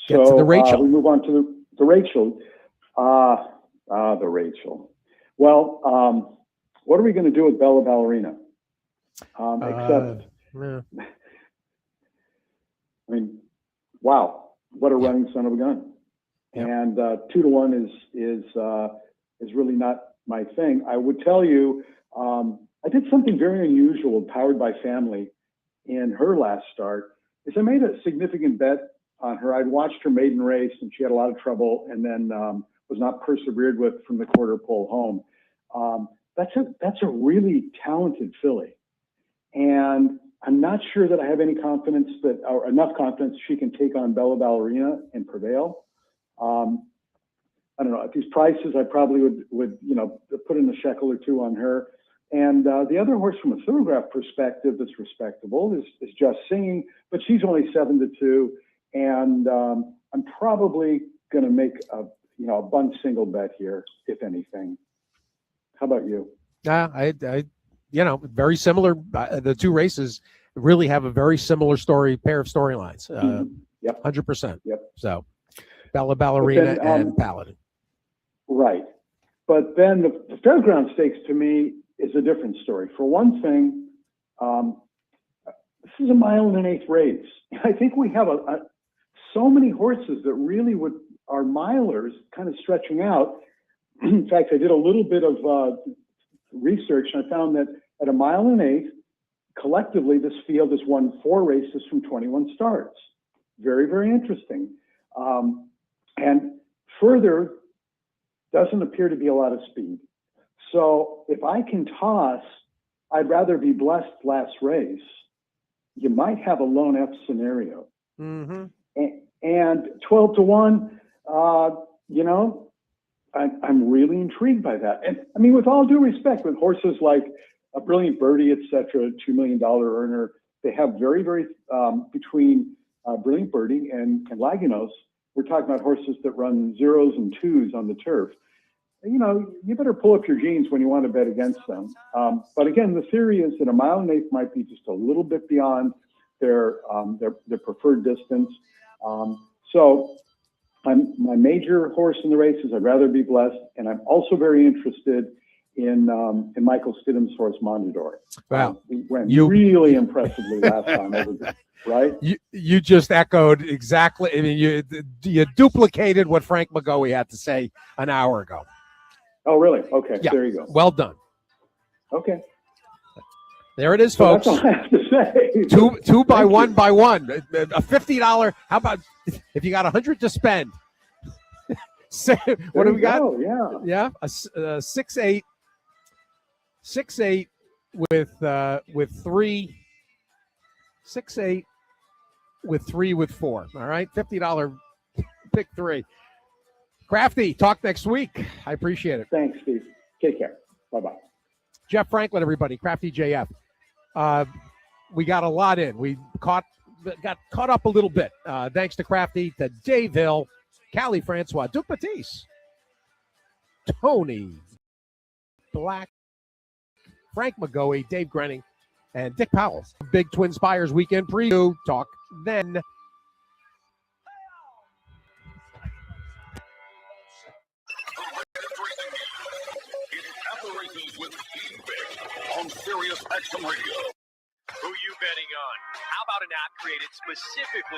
Get to the Rachel. We move on to the Rachel. The Rachel. Well, what are we going to do with Bella Ballerina? I mean, wow, what a running son of a gun. Yeah. And 2-1 is really not my thing. I would tell you, I did something very unusual, Powered by Family, in her last start. Is I made a significant bet on her. I'd watched her maiden race, and she had a lot of trouble, and then was not persevered with from the quarter pole home. That's a really talented filly, and I'm not sure that I have any confidence or enough confidence she can take on Bella Ballerina and prevail. I don't know, at these prices, I probably would put in a shekel or two on her. And the other horse from a thoroughgraph perspective that's respectable is Just Singing, but she's only 7-2, and I'm probably going to make a bunt single bet here, if anything. How about you? Very similar. The two races really have a very similar pair of storylines. Yep. 100%. Yep. So Bella Ballerina and Paladin. Right. But then the Fairground Stakes to me is a different story. For one thing, this is a 1.125 mile race. I think we have so many horses that really are milers kind of stretching out. In fact, I did a little bit of research, and I found that at 1.125 miles, collectively, this field has won 4 races from 21 starts. Very, very interesting. And further, doesn't appear to be a lot of speed. So if I can toss, I'd rather be blessed last race. You might have a lone F scenario. Mm-hmm. And 12-1, I'm really intrigued by that. And I mean, with all due respect, with horses like a Brilliant Birdie, et cetera, $2 million earner, they have very, very, between Brilliant Birdie and Lagunos, we're talking about horses that run 0s and 2s on the turf. You better pull up your jeans when you want to bet against them. But again, the theory is that 1.125 miles might be just a little bit beyond their preferred distance. So my major horse in the race is I'd rather be blessed, and I'm also very interested in Michael Stidham's horse Mondadori. Wow, he went really impressively last time over there. Right? You just echoed exactly. I mean, you duplicated what Frank McGoey had to say an hour ago. Oh, really? Okay, yeah. There you go. Well done. Okay. There it is, folks. That's all I have to say. Two by one by one. A $50. How about if you got 100 to spend, so, what do we got? Yeah. A 6-8 with 3 6-8 with 3 with 4. All right, $50 pick 3. Crafty, talk next week. I appreciate it. Thanks, Steve. Take care. Bye-bye. Jeff Franklin, everybody. Crafty JF. We got a lot in. We got caught up a little bit. Thanks to Crafty, to Dave Hill, Callie Francois, Duke Batiste, Tony Black, Frank McGoey, Dave Grenning, and Dick Powell. Big Twin Spires weekend preview. Talk then. At the Races with Steve Byk on Sirius XM Radio. Who you betting on? How about an app created specifically